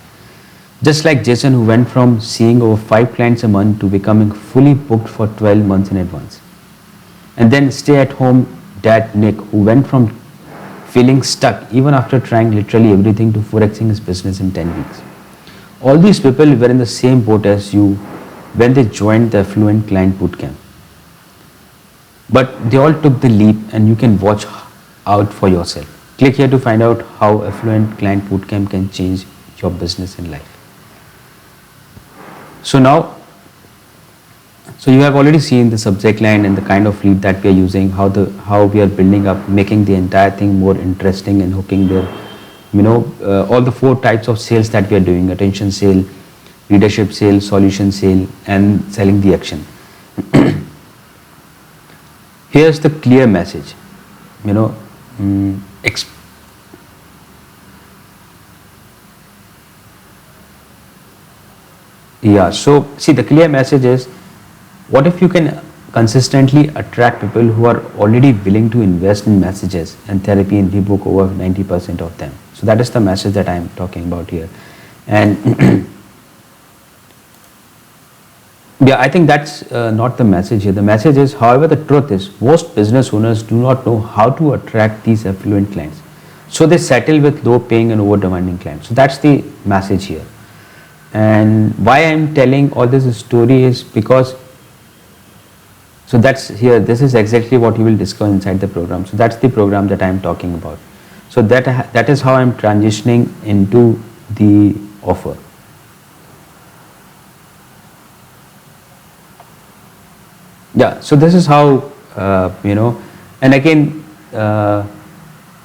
S3: Just like Jason, who went from seeing over 5 clients a month to becoming fully booked for 12 months in advance. And then stay-at-home dad Nick, who went from feeling stuck even after trying literally everything to forexing his business in 10 weeks. All these people were in the same boat as you when they joined the Affluent Client Bootcamp. But they all took the leap, and you can watch out for yourself. Click here to find out how Affluent Client Bootcamp can change your business and life. So you have already seen the subject line and the kind of lead that we are using, how we are building up, making the entire thing more interesting and hooking their, all the 4 types of sales that we are doing: attention sale, leadership sale, solution sale, and selling the action. Here's the clear message, so see, the clear message is, what if you can consistently attract people who are already willing to invest in messages and therapy and rebook over 90% of them? So that is the message that I am talking about here. And yeah, I think that's not the message here. The message is, however, the truth is, most business owners do not know how to attract these affluent clients. So they settle with low paying and over demanding clients. So that's the message here. And why I'm telling all this story is because, so that's here, this is exactly what you will discover inside the program. So that's the program that I'm talking about. So that is how I'm transitioning into the offer. Yeah, so this is how, and again,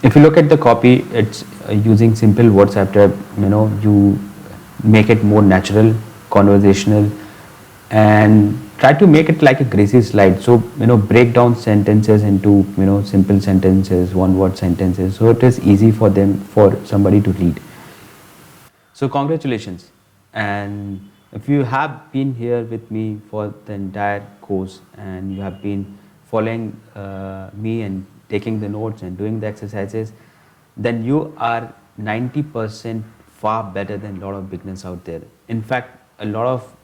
S3: if you look at the copy, it's using simple words after, you make it more natural, conversational, and try to make it like a greasy slide. So, break down sentences into, simple sentences, one-word sentences, so it is easy for somebody to read. So, congratulations. And if you have been here with me for the entire course and you have been following me and taking the notes and doing the exercises, then you are 90% far better than a lot of beginners out there. In fact, a lot of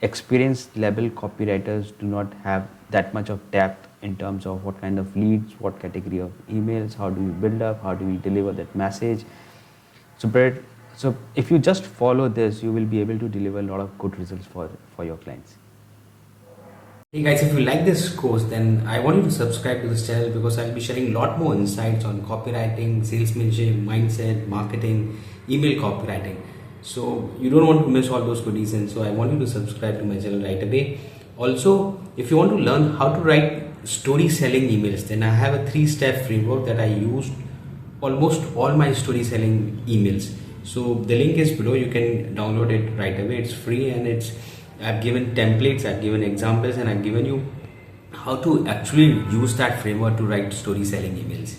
S3: experienced level copywriters do not have that much of depth in terms of what kind of leads, what category of emails, how do we build up, how do we deliver that message. So if you just follow this, you will be able to deliver a lot of good results for your clients.
S1: Hey guys, if you like this course, then I want you to subscribe to this channel because I'll be sharing a lot more insights on copywriting, salesmanship, mindset, marketing, email copywriting. So you don't want to miss all those goodies, and so I want you to subscribe to my channel right away. Also, if you want to learn how to write story selling emails, then I have a 3-step framework that I use almost all my story selling emails. So the link is below. You can download it right away. It's free, and I've given templates, I've given examples, and I've given you how to actually use that framework to write story selling emails.